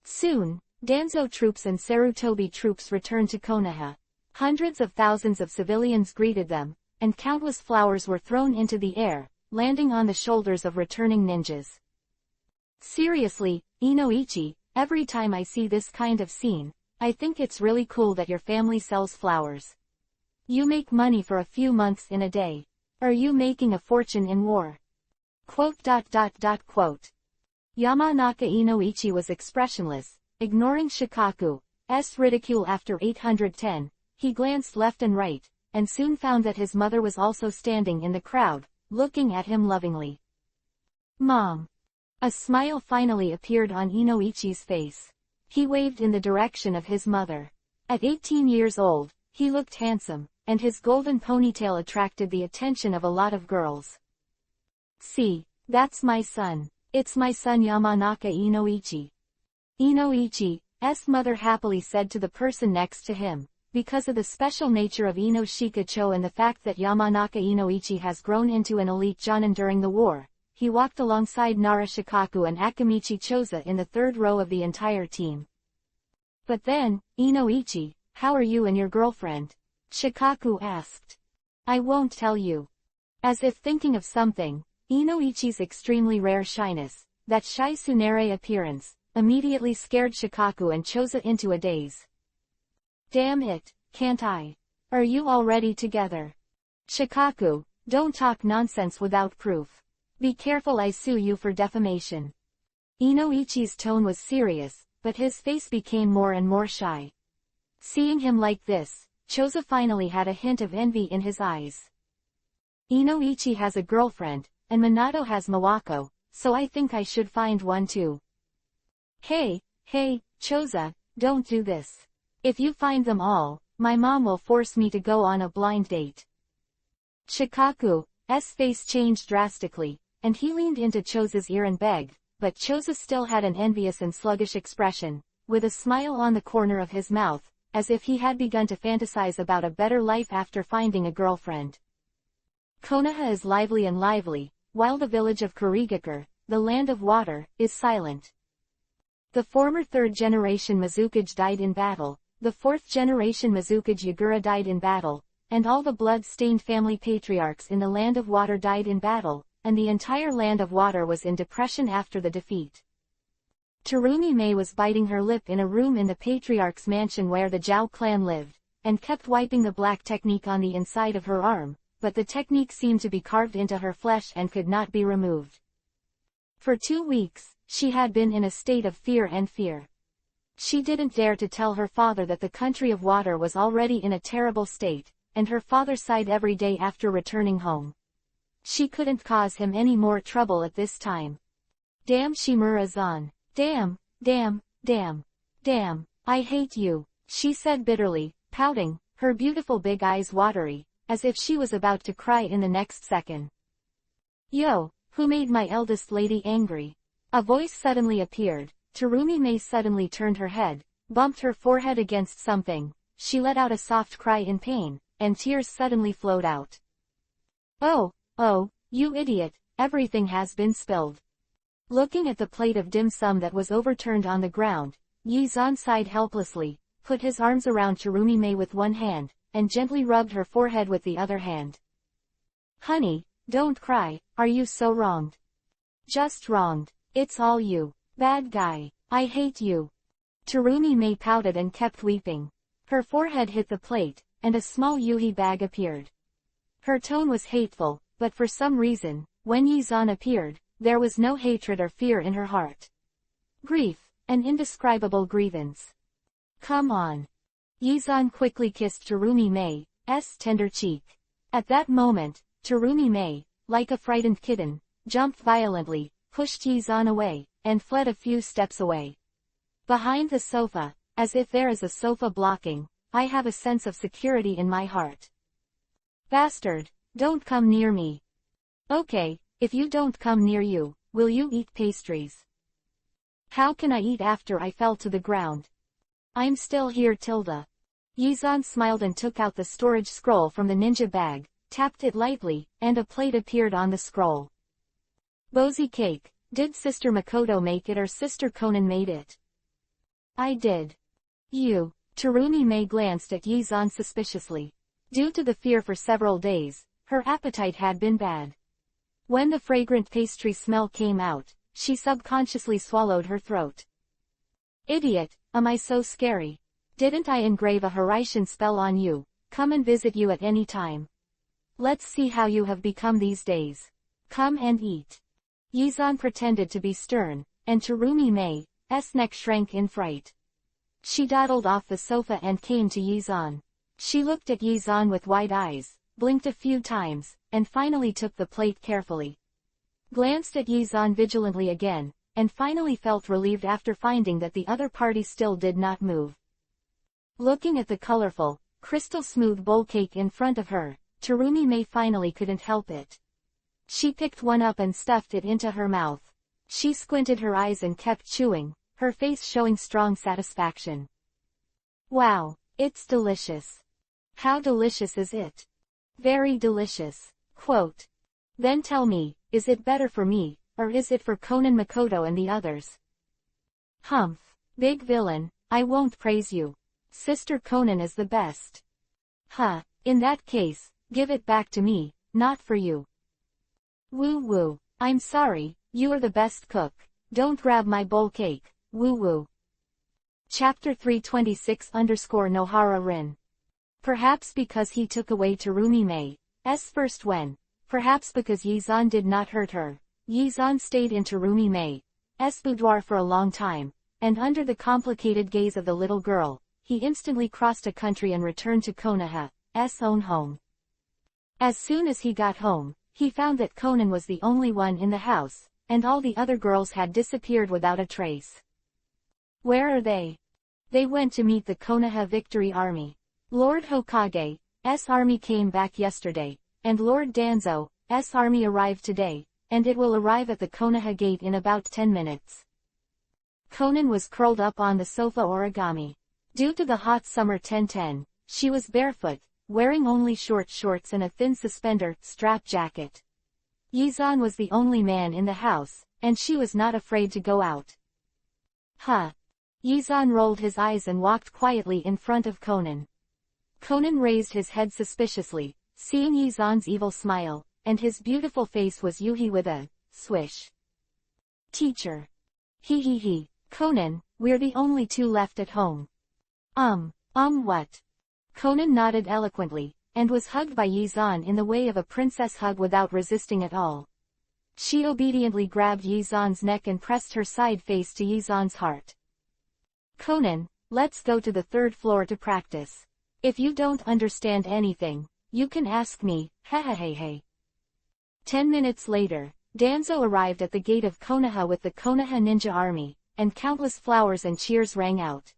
Speaker 1: Soon, Danzo troops and Sarutobi troops returned to Konoha. Hundreds of thousands of civilians greeted them, and countless flowers were thrown into the air, landing on the shoulders of returning ninjas. Seriously, Inoichi, every time I see this kind of scene, I think it's really cool that your family sells flowers. You make money for a few months in a day. Are you making a fortune in war? Quote. Yamanaka Inoichi was expressionless, ignoring Shikaku's ridicule. After 810, he glanced left and right, and soon found that his mother was also standing in the crowd, looking at him lovingly. Mom! A smile finally appeared on Inoichi's face. He waved in the direction of his mother. At 18 years old, he looked handsome, and his golden ponytail attracted the attention of a lot of girls. See, that's my son. It's my son Yamanaka Inoichi. Inoichi's mother happily said to the person next to him. Because of the special nature of Ino Shikacho and the fact that Yamanaka Inoichi has grown into an elite jonin during the war, he walked alongside Nara Shikaku and Akamichi Choza in the third row of the entire team. But then, Inoichi, how are you and your girlfriend? Shikaku asked. I won't tell you. As if thinking of something, Inoichi's extremely rare shyness, that shy tsundere appearance, immediately scared Shikaku and Choza into a daze. Damn it, can't I? Are you already together? Shikaku, don't talk nonsense without proof. Be careful, I sue you for defamation. Inoichi's tone was serious, but his face became more and more shy. Seeing him like this, Choza finally had a hint of envy in his eyes. Inoichi has a girlfriend, and Minato has Mawako, so I think I should find one too. Hey, Choza, don't do this. If you find them all, my mom will force me to go on a blind date. Shikaku's face changed drastically, and he leaned into Choza's ear and begged, but Choza still had an envious and sluggish expression, with a smile on the corner of his mouth, as if he had begun to fantasize about a better life after finding a girlfriend. Konoha is lively and lively, while the village of Kurigakure, the land of water, is silent. The former third-generation Mizukage died in battle, the fourth-generation Mizukage Yagura died in battle, and all the blood-stained family patriarchs in the land of water died in battle, and the entire land of water was in depression after the defeat. Terumi Mei was biting her lip in a room in the patriarch's mansion where the Zhao clan lived, and kept wiping the black technique on the inside of her arm, but the technique seemed to be carved into her flesh and could not be removed. For 2 weeks, she had been in a state of fear. She didn't dare to tell her father that the country of water was already in a terrible state, and her father sighed every day after returning home. She couldn't cause him any more trouble at this time. Damn Shimura-san. Damn, I hate you, she said bitterly, pouting, her beautiful big eyes watery, as if she was about to cry in the next second. Yo, who made my eldest lady angry? A voice suddenly appeared. Terumi Mei suddenly turned her head, bumped her forehead against something, she let out a soft cry in pain, and tears suddenly flowed out. Oh, you idiot, everything has been spilled. Looking at the plate of dim sum that was overturned on the ground, Yi-zan sighed helplessly, put his arms around Terumi Mei with one hand, and gently rubbed her forehead with the other hand. Honey, don't cry, are you so wronged? Just wronged, it's all you. Bad guy, I hate you. Terumi Mei pouted and kept weeping. Her forehead hit the plate, and a small yuhi bag appeared. Her tone was hateful, but for some reason, when Yi-zan appeared, there was no hatred or fear in her heart. Grief, an indescribable grievance. Come on. Yi-zan quickly kissed Terumi Mei's tender cheek. At that moment, Terumi Mei, like a frightened kitten, jumped violently, pushed Yi-zan away, and fled a few steps away. Behind the sofa, as if there is a sofa blocking, I have a sense of security in my heart. Bastard, don't come near me. Okay, if you don't come near you, will you eat pastries? How can I eat after I fell to the ground? I'm still here, Tilda. Yizan smiled and took out the storage scroll from the ninja bag, tapped it lightly, and a plate appeared on the scroll. Bozy cake. Did Sister Makoto make it or Sister Conan made it? I did. You. Terumi May glanced at Yizan suspiciously. Due to the fear for several days, her appetite had been bad. When the fragrant pastry smell came out, she subconsciously swallowed her throat. Idiot, am I so scary? Didn't I engrave a Hiraishin spell on you? Come and visit you at any time. Let's see how you have become these days. Come and eat. Yizan pretended to be stern, and Terumi May's neck shrank in fright. She dawdled off the sofa and came to Yizan. She looked at Yizan with wide eyes, blinked a few times, and finally took the plate carefully. Glanced at Yizan vigilantly again, and finally felt relieved after finding that the other party still did not move. Looking at the colorful, crystal-smooth bowl cake in front of her, Terumi May finally couldn't help it. She picked one up and stuffed it into her mouth. She squinted her eyes and kept chewing, her face showing strong satisfaction. Wow, it's delicious. How delicious is it? Very delicious. Quote. Then tell me, is it better for me, or is it for Conan Makoto and the others? Humph. Big villain, I won't praise you. Sister Conan is the best. Huh, in that case, give it back to me, not for you. Woo woo, I'm sorry, you are the best cook, don't grab my bowl cake, woo woo. Chapter 326-Nohara Rin. Perhaps because he took away Terumi May's first when, perhaps because Yizan did not hurt her, Yizan stayed in Terumi May's boudoir for a long time, and under the complicated gaze of the little girl, he instantly crossed a country and returned to Konoha's own home. As soon as he got home, he found that Conan was the only one in the house, and all the other girls had disappeared without a trace. Where are they? They went to meet the Konoha Victory Army. Lord Hokage's army came back yesterday, and Lord Danzo's army arrived today, and it will arrive at the Konoha gate in about 10 minutes. Conan was curled up on the sofa origami. Due to the hot summer 1010, she was barefoot, wearing only short shorts and a thin suspender strap jacket. Yizan was the only man in the house, and she was not afraid to go out. Huh. Yizan rolled his eyes and walked quietly in front of Conan. Conan raised his head suspiciously, seeing Yizan's evil smile, and his beautiful face was Yuhi with a swish. Teacher. He. Conan, we're the only two left at home. What? Conan nodded eloquently, and was hugged by Yizan in the way of a princess hug without resisting at all. She obediently grabbed Yizan's neck and pressed her side face to Yizan's heart. Conan, let's go to the 3rd floor to practice. If you don't understand anything, you can ask me, hey. 10 minutes later, Danzo arrived at the gate of Konoha with the Konoha ninja army, and countless flowers and cheers rang out.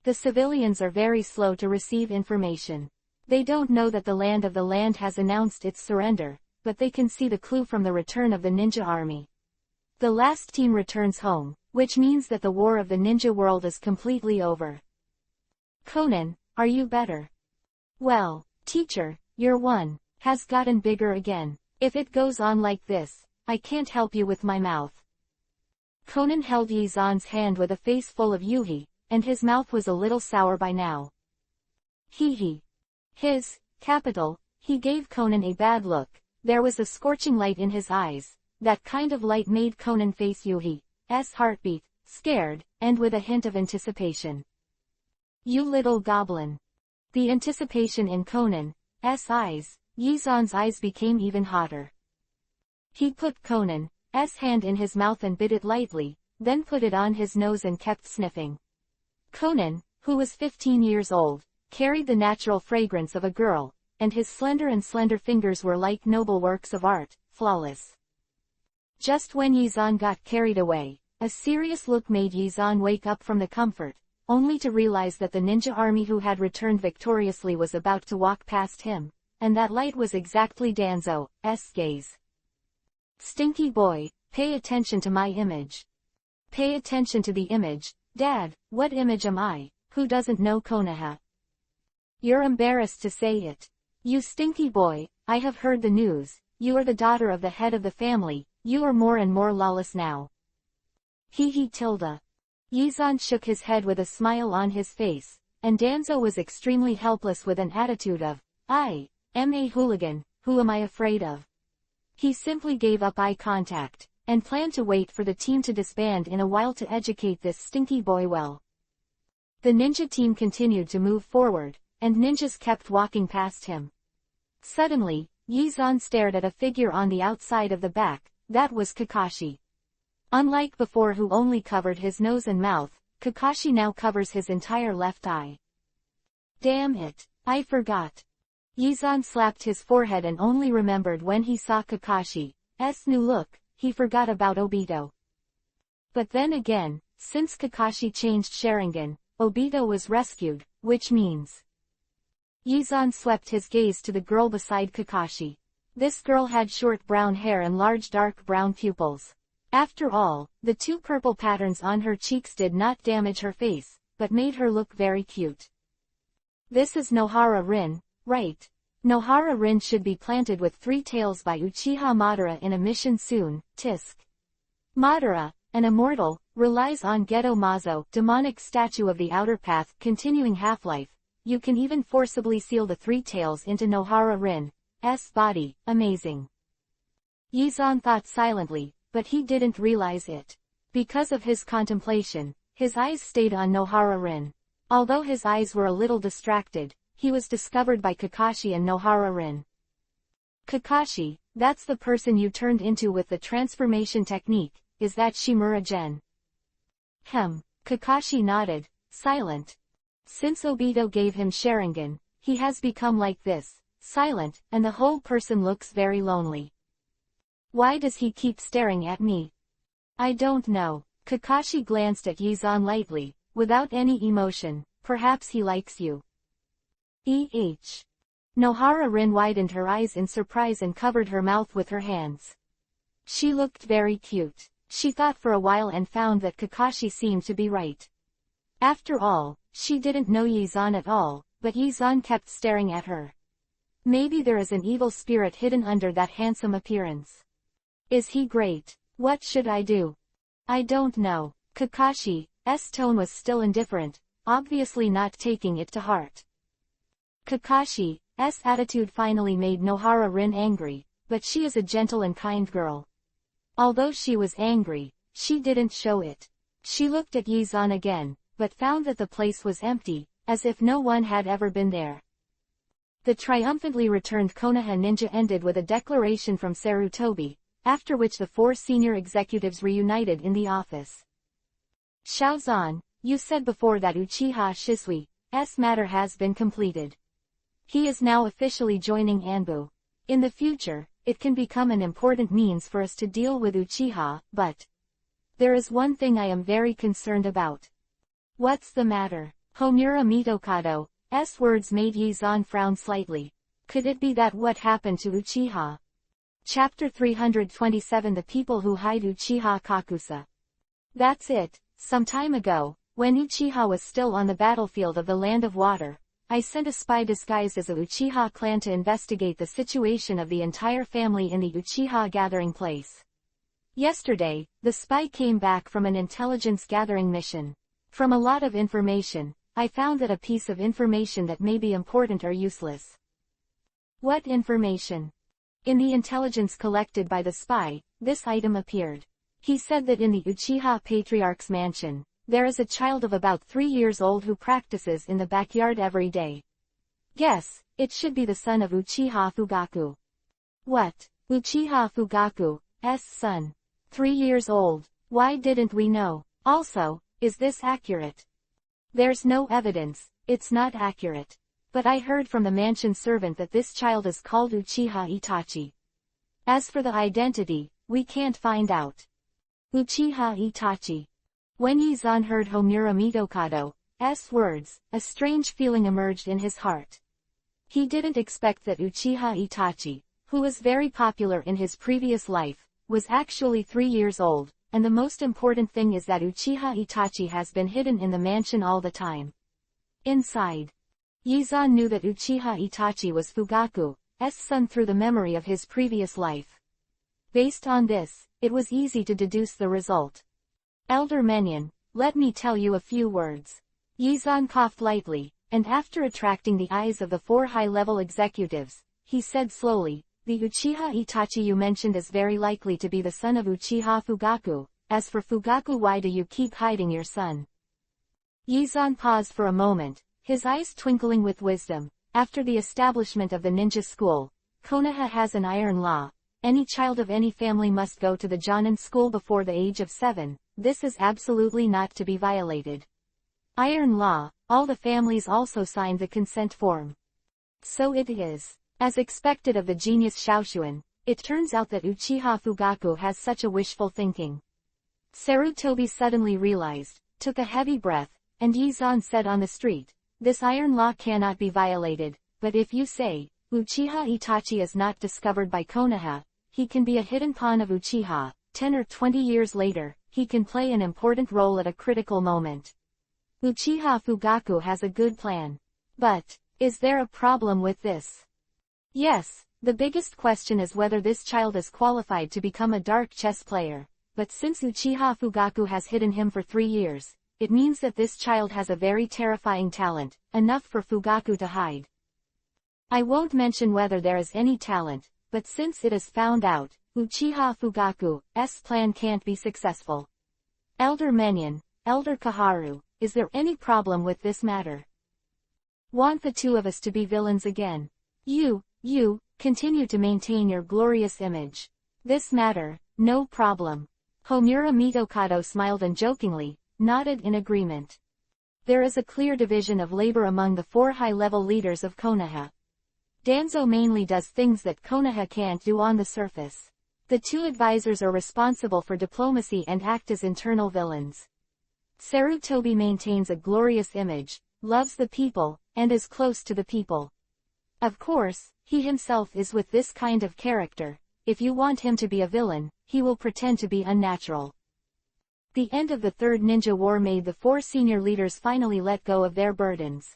Speaker 1: The civilians are very slow to receive information. They don't know that the land has announced its surrender, but they can see the clue from the return of the ninja army. The last team returns home, which means that the war of the ninja world is completely over. Conan, are you better? Well, teacher, your one has gotten bigger again. If it goes on like this, I can't help you with my mouth. Conan held Yizan's hand with a face full of yuhi, and his mouth was a little sour by now. His capital, he gave Conan a bad look. There was a scorching light in his eyes. That kind of light made Conan face Yuhi's heartbeat, scared, and with a hint of anticipation. You little goblin. The anticipation in Conan's eyes, Yizan's eyes became even hotter. He put Conan's hand in his mouth and bit it lightly, then put it on his nose and kept sniffing. Conan, who was 15 years old, carried the natural fragrance of a girl, and his slender fingers were like noble works of art, flawless. Just when Yizan got carried away, a serious look made Yizan wake up from the comfort, only to realize that the ninja army who had returned victoriously was about to walk past him, and that light was exactly Danzo's gaze. Stinky boy, pay attention to my image. Pay attention to the image. Dad, what image am I? Who doesn't know Konoha? You're embarrassed to say it. You stinky boy, I have heard the news. You are the daughter of the head of the family. You are more and more lawless now. Hee tilde. Yizan shook his head with a smile on his face, and Danzo was extremely helpless with an attitude of, I am a hooligan, who am I afraid of? He simply gave up eye contact, and planned to wait for the team to disband in a while to educate this stinky boy well. The ninja team continued to move forward, and ninjas kept walking past him. Suddenly, Yizan stared at a figure on the outside of the back. That was Kakashi. Unlike before, who only covered his nose and mouth, Kakashi now covers his entire left eye. Damn it, I forgot. Yizan slapped his forehead and only remembered when he saw Kakashi's new look. He forgot about Obito. But then again, since Kakashi changed Sharingan, Obito was rescued, which means... Yizan swept his gaze to the girl beside Kakashi. This girl had short brown hair and large dark brown pupils. After all, the two purple patterns on her cheeks did not damage her face, but made her look very cute. This is Nohara Rin, right? Nohara Rin should be planted with 3 tails by Uchiha Madara in a mission soon. Tisk. Madara, an immortal, relies on Geto Mazo, demonic statue of the outer path, continuing half-life. You can even forcibly seal the 3 tails into Nohara Rin's body. Amazing. Yizan thought silently, but he didn't realize it. Because of his contemplation, his eyes stayed on Nohara Rin. Although his eyes were a little distracted, he was discovered by Kakashi and Nohara Rin. Kakashi, that's the person you turned into with the transformation technique, is that Shimura-gen? Kakashi nodded, silent. Since Obito gave him Sharingan, he has become like this, silent, and the whole person looks very lonely. Why does he keep staring at me? I don't know. Kakashi glanced at Yizan lightly, without any emotion. Perhaps he likes you. Nohara Rin widened her eyes in surprise and covered her mouth with her hands. She looked very cute. She thought for a while and found that Kakashi seemed to be right. After all, she didn't know Yizan at all, but Yizan kept staring at her. Maybe there is an evil spirit hidden under that handsome appearance. Is he great? What should I do? I don't know. Kakashi's tone was still indifferent, obviously not taking it to heart. Kakashi's attitude finally made Nohara Rin angry, but she is a gentle and kind girl. Although she was angry, she didn't show it. She looked at Yizan again, but found that the place was empty, as if no one had ever been there. The triumphantly returned Konoha ninja ended with a declaration from Sarutobi, after which the 4 senior executives reunited in the office. Shaozan, you said before that Uchiha Shisui's matter has been completed. He is now officially joining Anbu. In the future, it can become an important means for us to deal with Uchiha, but there is one thing I am very concerned about. What's the matter? Homura Mitokado's words made Yizan frown slightly. Could it be that what happened to Uchiha? Chapter 327 The People Who Hide Uchiha Kakusa. That's it. Some time ago, when Uchiha was still on the battlefield of the Land of Water, I sent a spy disguised as a Uchiha clan to investigate the situation of the entire family in the Uchiha gathering place. Yesterday, the spy came back from an intelligence gathering mission. From a lot of information, I found that a piece of information that may be important or useless. What information? In the intelligence collected by the spy, this item appeared. He said that in the Uchiha Patriarch's mansion, there is a child of about 3 years old who practices in the backyard every day. Guess, it should be the son of Uchiha Fugaku. What? Uchiha Fugaku's son? 3 years old. Why didn't we know? Also, is this accurate? There's no evidence, it's not accurate. But I heard from the mansion servant that this child is called Uchiha Itachi. As for the identity, we can't find out. Uchiha Itachi. When Yizan heard Homura Mitokado's words, a strange feeling emerged in his heart. He didn't expect that Uchiha Itachi, who was very popular in his previous life, was actually 3 years old, and the most important thing is that Uchiha Itachi has been hidden in the mansion all the time. Inside, Yizan knew that Uchiha Itachi was Fugaku's son through the memory of his previous life. Based on this, it was easy to deduce the result. Elder Menyon, let me tell you a few words. Yizan coughed lightly, and after attracting the eyes of the 4 high-level executives, he said slowly, the Uchiha Itachi you mentioned is very likely to be the son of Uchiha Fugaku. As for Fugaku, why do you keep hiding your son? Yizan paused for a moment, his eyes twinkling with wisdom. After the establishment of the ninja school, Konoha has an iron law. Any child of any family must go to the Jonin school before the age of 7. This is absolutely not to be violated. Iron law, all the families also signed the consent form. So it is. As expected of the genius Xiaoshuan, it turns out that Uchiha Fugaku has such a wishful thinking. Sarutobi suddenly realized, took a heavy breath, and Yizan said on the street, this iron law cannot be violated, but if you say, Uchiha Itachi is not discovered by Konoha, he can be a hidden pawn of Uchiha. 10 or 20 years later, he can play an important role at a critical moment. Uchiha Fugaku has a good plan. But, is there a problem with this? Yes, the biggest question is whether this child is qualified to become a dark chess player, but since Uchiha Fugaku has hidden him for 3 years, it means that this child has a very terrifying talent, enough for Fugaku to hide. I won't mention whether there is any talent, but since it is found out, Uchiha Fugaku's plan can't be successful. Elder Menyon, Elder Kaharu, is there any problem with this matter? Want the 2 of us to be villains again? You, continue to maintain your glorious image. This matter, no problem. Homura Mitokado smiled and jokingly nodded in agreement. There is a clear division of labor among the 4 high-level leaders of Konoha. Danzo mainly does things that Konoha can't do on the surface. The 2 advisors are responsible for diplomacy and act as internal villains. Sarutobi maintains a glorious image, loves the people, and is close to the people. Of course, he himself is with this kind of character. If you want him to be a villain, he will pretend to be unnatural. The end of the Third Ninja War made the 4 senior leaders finally let go of their burdens.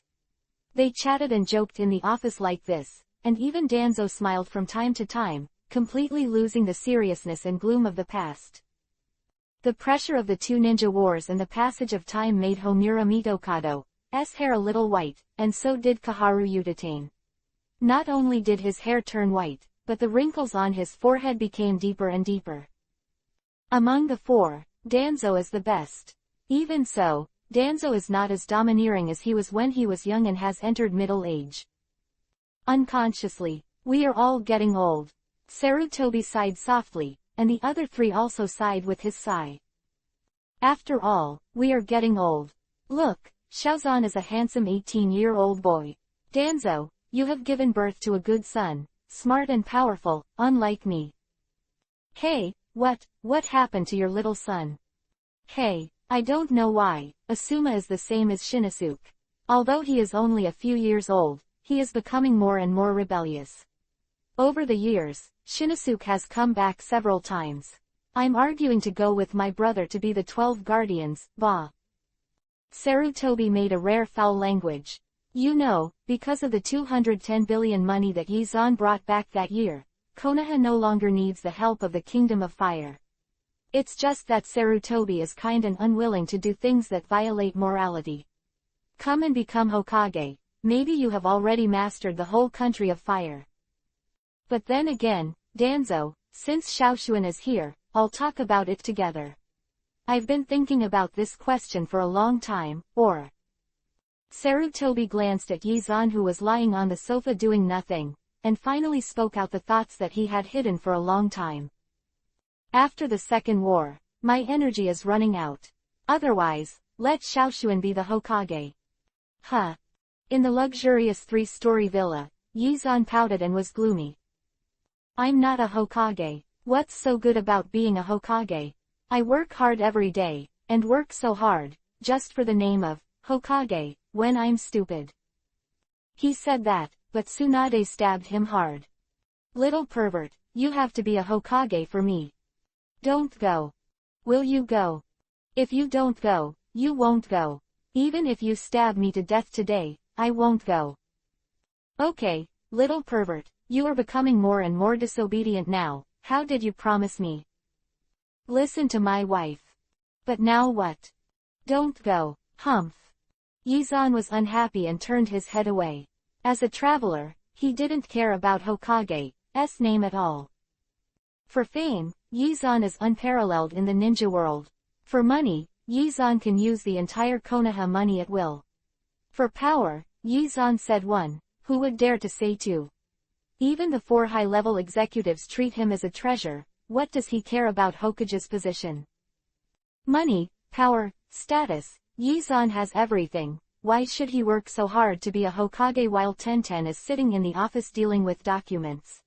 Speaker 1: They chatted and joked in the office like this, and even Danzo smiled from time to time, completely losing the seriousness and gloom of the past. The pressure of the 2 ninja wars and the passage of time made Homura Mitokado's hair a little white, and so did Kaharu Utatane. Not only did his hair turn white, but the wrinkles on his forehead became deeper and deeper. Among the 4, Danzo is the best. Even so, Danzo is not as domineering as he was when he was young and has entered middle age. Unconsciously, we are all getting old. Sarutobi sighed softly, and the other 3 also sighed with his sigh. After all, we are getting old. Look, Xiaozan is a handsome 18-year-old boy. Danzo, you have given birth to a good son, smart and powerful, unlike me. Hey, what happened to your little son? Hey, I don't know why, Asuma is the same as Shinosuke. Although he is only a few years old, he is becoming more and more rebellious. Over the years, Shinosuke has come back several times. I'm arguing to go with my brother to be the 12 guardians, bah. Sarutobi made a rare foul language. You know, because of the 210 billion money that Yizan brought back that year, Konoha no longer needs the help of the Kingdom of Fire. It's just that Sarutobi is kind and unwilling to do things that violate morality. Come and become Hokage, maybe you have already mastered the whole country of fire. But then again, Danzo, since Xiaoshuan is here, I'll talk about it together. I've been thinking about this question for a long time, or... Sarutobi glanced at Yizan who was lying on the sofa doing nothing, and finally spoke out the thoughts that he had hidden for a long time. After the Second War, my energy is running out. Otherwise, let Xiaoshuan be the Hokage. Huh. In the luxurious 3-story villa, Yizan pouted and was gloomy. I'm not a Hokage. What's so good about being a Hokage? I work hard every day, and work so hard, just for the name of Hokage, when I'm stupid. He said that, but Tsunade stabbed him hard. Little pervert, you have to be a Hokage for me. Don't go. Will you go? If you don't go, you won't go. Even if you stab me to death today, I won't go. Okay, little pervert, you are becoming more and more disobedient now. How did you promise me? Listen to my wife. But now what? Don't go. Humph. Yizan was unhappy and turned his head away. As a traveler, he didn't care about Hokage's name at all. For fame, Yizan is unparalleled in the ninja world. For money, Yizan can use the entire Konoha money at will. For power, Yizan said one, who would dare to say two? Even the 4 high-level executives treat him as a treasure. What does he care about Hokage's position? Money, power, status. Yizan has everything. Why should he work so hard to be a Hokage while Tenten is sitting in the office dealing with documents?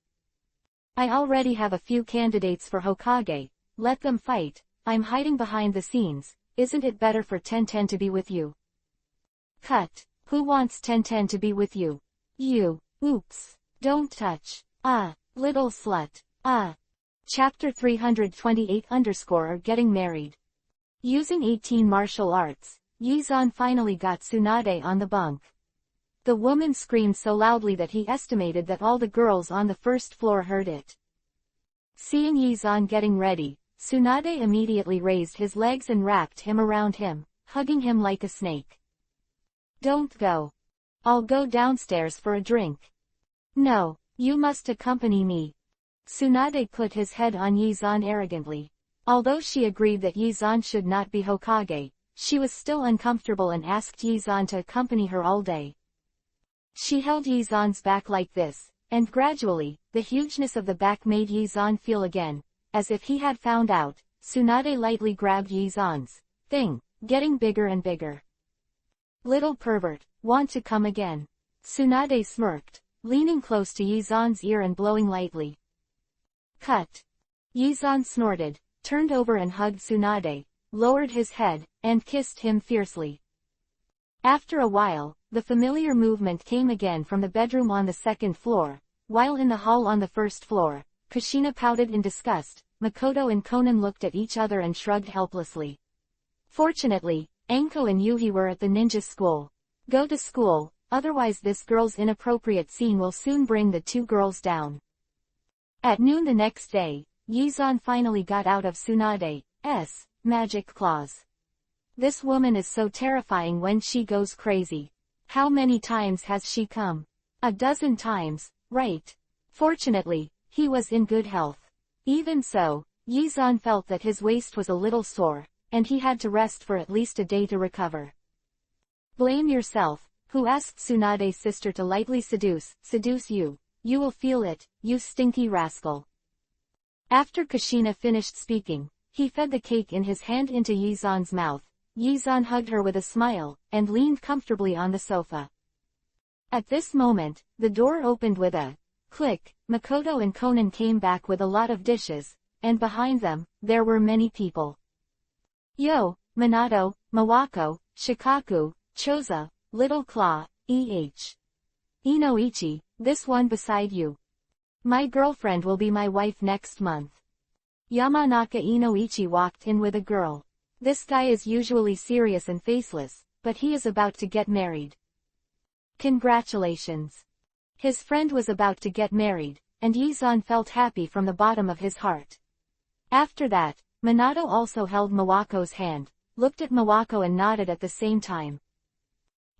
Speaker 1: I already have a few candidates for Hokage. Let them fight. I'm hiding behind the scenes. Isn't it better for Tenten to be with you? Cut. Who wants Tenten to be with you? You. Oops. Don't touch. Ah, little slut. Ah. Chapter 328 are getting married. Using 18 martial arts, Yizan finally got Tsunade on the bunk. The woman screamed so loudly that he estimated that all the girls on the first floor heard it. Seeing Yizan getting ready, Tsunade immediately raised his legs and wrapped him around him, hugging him like a snake. Don't go. I'll go downstairs for a drink. No, you must accompany me. Tsunade put his head on Yizan arrogantly. Although she agreed that Yizan should not be Hokage, she was still uncomfortable and asked Yizan to accompany her all day. She held Yizan's back like this, and gradually, the hugeness of the back made Yizan feel again, as if he had found out. Tsunade lightly grabbed Yizan's thing, getting bigger and bigger. Little pervert, want to come again? Tsunade smirked, leaning close to Yizan's ear and blowing lightly. Cut. Yizan snorted, turned over and hugged Tsunade, lowered his head, and kissed him fiercely. After a while, the familiar movement came again from the bedroom on the second floor, while in the hall on the first floor, Kushina pouted in disgust. Makoto and Konan looked at each other and shrugged helplessly. Fortunately, Anko and Yuhi were at the ninja school. Go to school, otherwise this girl's inappropriate scene will soon bring the two girls down. At noon the next day, Yizan finally got out of Tsunade's magic claws. This woman is so terrifying when she goes crazy. How many times has she come? A dozen times, right? Fortunately, he was in good health. Even so, Yizan felt that his waist was a little sore, and he had to rest for at least a day to recover. Blame yourself. Who asked Tsunade's sister to lightly seduce you? You will feel it, you stinky rascal. After Kushina finished speaking, he fed the cake in his hand into Yizan's mouth. Yizan hugged her with a smile, and leaned comfortably on the sofa. At this moment, the door opened with a click. Makoto and Konan came back with a lot of dishes, and behind them, there were many people. Yo, Minato, Mawako, Shikaku, Choza, Little Claw, Inoichi, this one beside you. My girlfriend will be my wife next month. Yamanaka Inoichi walked in with a girl. This guy is usually serious and faceless, but he is about to get married. Congratulations. His friend was about to get married, and Yizan felt happy from the bottom of his heart. After that, Minato also held Mawako's hand, looked at Mawako and nodded at the same time.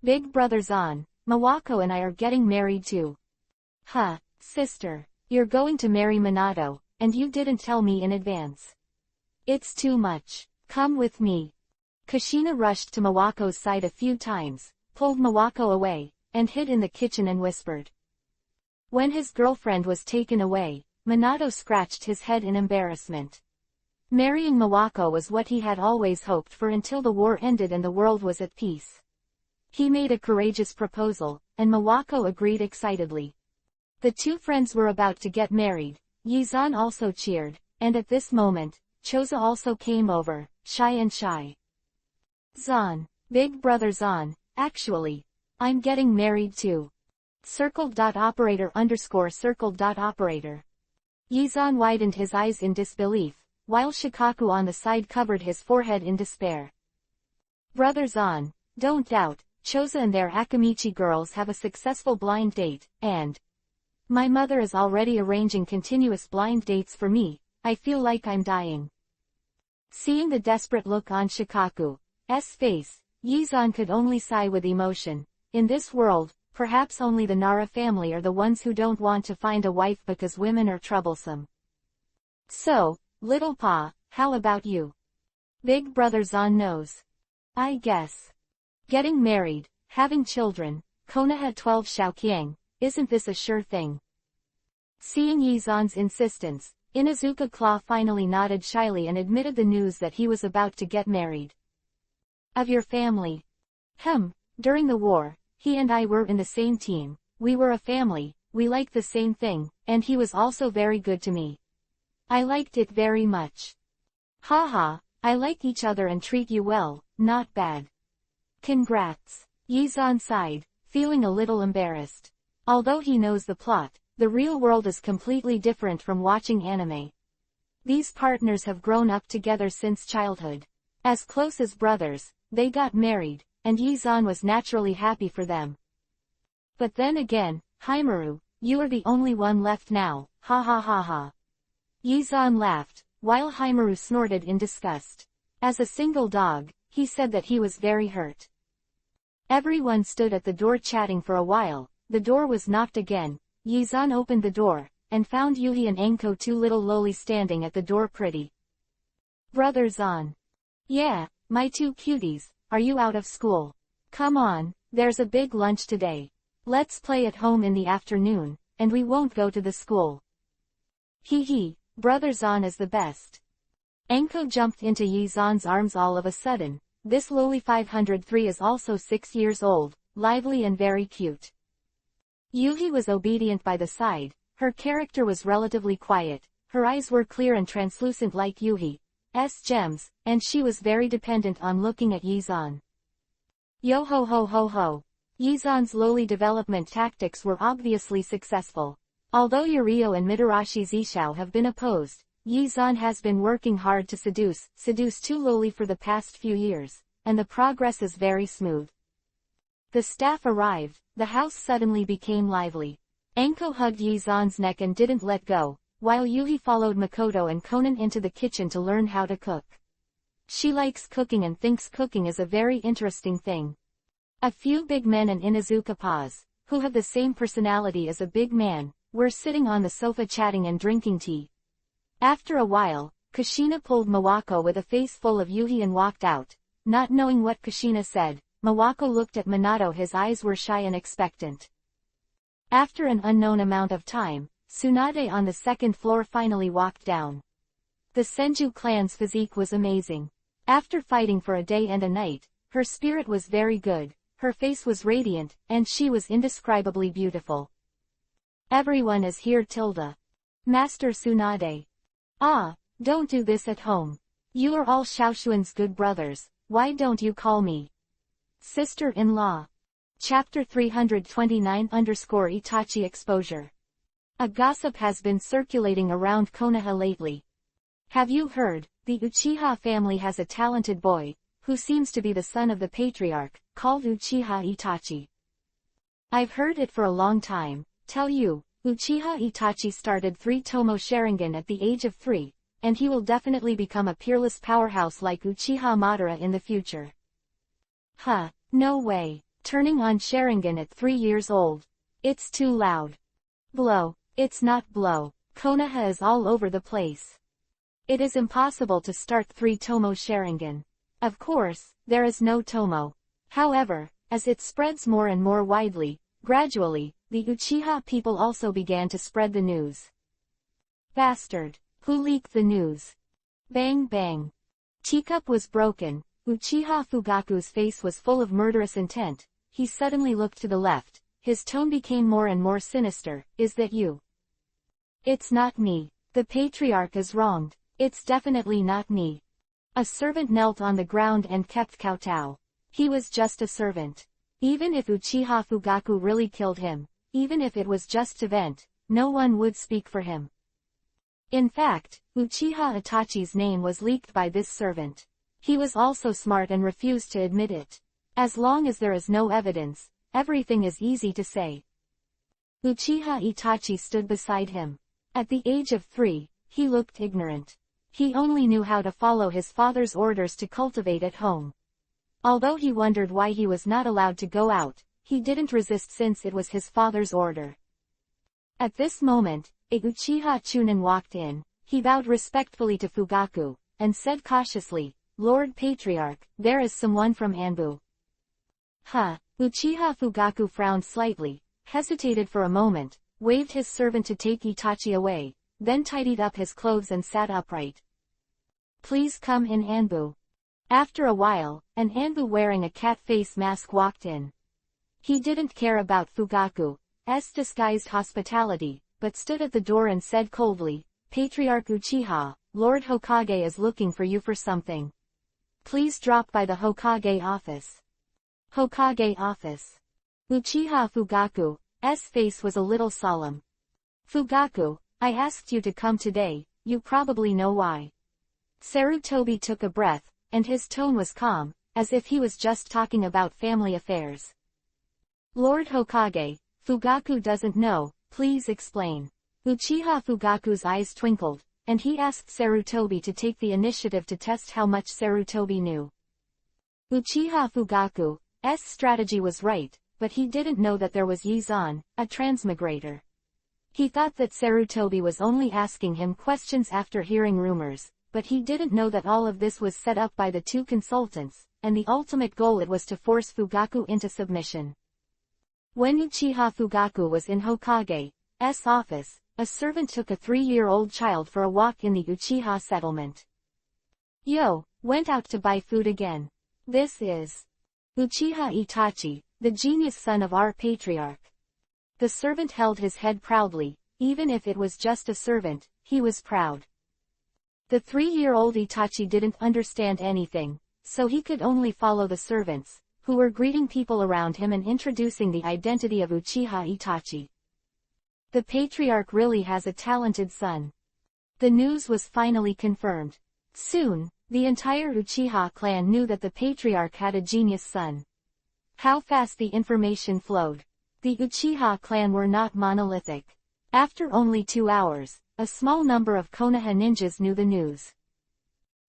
Speaker 1: Big brother Zan, Mawako and I are getting married too. Huh, sister, you're going to marry Minato, and you didn't tell me in advance. It's too much. Come with me. Kushina rushed to Mawako's side a few times, pulled Mawako away, and hid in the kitchen and whispered. When his girlfriend was taken away, Minato scratched his head in embarrassment. Marrying Mawako was what he had always hoped for until the war ended and the world was at peace. He made a courageous proposal, and Mawako agreed excitedly. The two friends were about to get married. Yizan also cheered, and at this moment, Choza also came over, shy. Zan, big brother Zan, actually, I'm getting married too. Operator_. Yizan widened his eyes in disbelief, while Shikaku on the side covered his forehead in despair. Brothers on, don't doubt, Choza and their Akamichi girls have a successful blind date, and my mother is already arranging continuous blind dates for me. I feel like I'm dying. Seeing the desperate look on Shikaku's face, Yizan could only sigh with emotion. In this world, perhaps only the Nara family are the ones who don't want to find a wife because women are troublesome. So, little Pa, how about you? Big brother Zan knows. I guess. Getting married, having children, Konoha 12 Shaoqiang, isn't this a sure thing? Seeing Yizan's insistence, Inuzuka Claw finally nodded shyly and admitted the news that he was about to get married. Of your family? During the war, he and I were in the same team, we were a family, we liked the same thing, and he was also very good to me. I liked it very much. Haha, I like each other and treat you well, not bad. Congrats. Yizan sighed, feeling a little embarrassed. Although he knows the plot, the real world is completely different from watching anime. These partners have grown up together since childhood. As close as brothers, they got married, and Yizan was naturally happy for them. But then again, Haimaru, you are the only one left now, ha ha ha ha. Yizan laughed, while Haimaru snorted in disgust. As a single dog, he said that he was very hurt. Everyone stood at the door chatting for a while. The door was knocked again. Yizan opened the door, and found Yuhi and Enko two little loli standing at the door. Pretty brothers on. Yeah, my two cuties, are you out of school? Come on, there's a big lunch today. Let's play at home in the afternoon, and we won't go to the school. Hee, brothers on is the best. Enko jumped into Yizan's arms all of a sudden. This loli 503 is also 6 years old, lively and very cute. Yuhi was obedient by the side. Her character was relatively quiet, her eyes were clear and translucent like Yuhi's gems, and she was very dependent on looking at Yizan. Yo ho ho ho ho. Yizan's loli development tactics were obviously successful. Although Yurio and Mitarashi Zishao have been opposed, Yizan has been working hard to seduce two loli for the past few years, and the progress is very smooth. The staff arrived, the house suddenly became lively. Enko hugged Yizan's neck and didn't let go, while Yuhi followed Makoto and Conan into the kitchen to learn how to cook. She likes cooking and thinks cooking is a very interesting thing. A few big men and Inuzuka Paz, who have the same personality as a big man, were sitting on the sofa chatting and drinking tea. After a while, Kushina pulled Mawako with a face full of Yuhi and walked out. Not knowing what Kushina said, Mawako looked at Minato. His eyes were shy and expectant. After an unknown amount of time, Tsunade on the second floor finally walked down. The Senju clan's physique was amazing. After fighting for a day and a night, her spirit was very good, her face was radiant, and she was indescribably beautiful. Everyone is here. Master Tsunade. Ah, don't do this at home. You are all Xiaoshuan's good brothers, why don't you call me sister-in-law? Chapter 329-Itachi exposure. A gossip has been circulating around Konoha lately. Have you heard? The Uchiha family has a talented boy, who seems to be the son of the patriarch, called Uchiha Itachi. I've heard it for a long time. Tell you, Uchiha Itachi started 3-tomo Sharingan at the age of 3, and he will definitely become a peerless powerhouse like Uchiha Madara in the future. Huh, no way. Turning on Sharingan at 3 years old. It's too loud. Blow. It's not blow. Konoha is all over the place. It is impossible to start 3-tomo Sharingan. Of course, there is no tomo. However, as it spreads more and more widely, gradually, the Uchiha people also began to spread the news. Bastard. Who leaked the news? Bang bang. Teacup was broken. Uchiha Fugaku's face was full of murderous intent. He suddenly looked to the left. His tone became more and more sinister. Is that you? It's not me. The patriarch is wronged. It's definitely not me. A servant knelt on the ground and kept kowtow. He was just a servant. Even if Uchiha Fugaku really killed him, even if it was just to vent, no one would speak for him. In fact, Uchiha Itachi's name was leaked by this servant. He was also smart and refused to admit it. As long as there is no evidence, everything is easy to say. Uchiha Itachi stood beside him. At the age of 3, he looked ignorant. He only knew how to follow his father's orders to cultivate at home. Although he wondered why he was not allowed to go out, he didn't resist since it was his father's order. At this moment, a Uchiha Chunin walked in. He bowed respectfully to Fugaku, and said cautiously, "Lord Patriarch, there is someone from Anbu." Huh. Uchiha Fugaku frowned slightly, hesitated for a moment, waved his servant to take Itachi away, then tidied up his clothes and sat upright. "Please come in, Anbu." After a while, an Anbu wearing a cat face mask walked in. He didn't care about Fugaku's disguised hospitality, but stood at the door and said coldly, "Patriarch Uchiha, Lord Hokage is looking for you for something. Please drop by the Hokage office." Hokage office. Uchiha Fugaku's face was a little solemn. "Fugaku, I asked you to come today, you probably know why." Sarutobi took a breath, and his tone was calm, as if he was just talking about family affairs. "Lord Hokage, Fugaku doesn't know, please explain." Uchiha Fugaku's eyes twinkled, and he asked Sarutobi to take the initiative to test how much Sarutobi knew. Uchiha Fugaku's strategy was right, but he didn't know that there was Yizan, a transmigrator. He thought that Sarutobi was only asking him questions after hearing rumors, but he didn't know that all of this was set up by the two consultants, and the ultimate goal it was to force Fugaku into submission. When Uchiha Fugaku was in Hokage's office, a servant took a 3-year-old child for a walk in the Uchiha settlement. "Yo, went out to buy food again. This is Uchiha Itachi, the genius son of our patriarch." The servant held his head proudly. Even if it was just a servant, he was proud. The 3-year-old Itachi didn't understand anything, so he could only follow the servants, who were greeting people around him and introducing the identity of Uchiha Itachi. The patriarch really has a talented son. The news was finally confirmed. Soon, the entire Uchiha clan knew that the patriarch had a genius son. How fast the information flowed. The Uchiha clan were not monolithic. After only 2 hours, a small number of Konoha ninjas knew the news.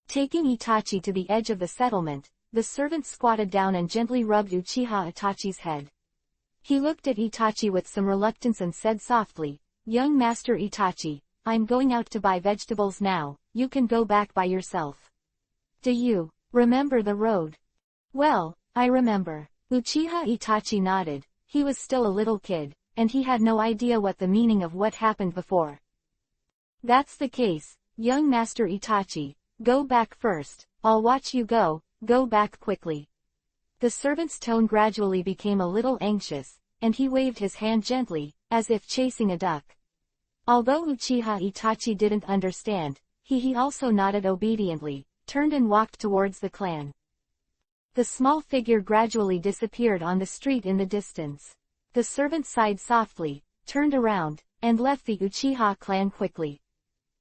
Speaker 1: Taking Itachi to the edge of the settlement, the servant squatted down and gently rubbed Uchiha Itachi's head. He looked at Itachi with some reluctance and said softly, "Young Master Itachi, I'm going out to buy vegetables now, you can go back by yourself. Do you remember the road?" "Well, I remember." Uchiha Itachi nodded. He was still a little kid, and he had no idea what the meaning of what happened before. "That's the case, young Master Itachi, go back first, I'll watch you go back quickly." The servant's tone gradually became a little anxious, and he waved his hand gently, as if chasing a duck. Although Uchiha Itachi didn't understand, he also nodded obediently, turned and walked towards the clan. The small figure gradually disappeared on the street in the distance. The servant sighed softly, turned around, and left the Uchiha clan quickly.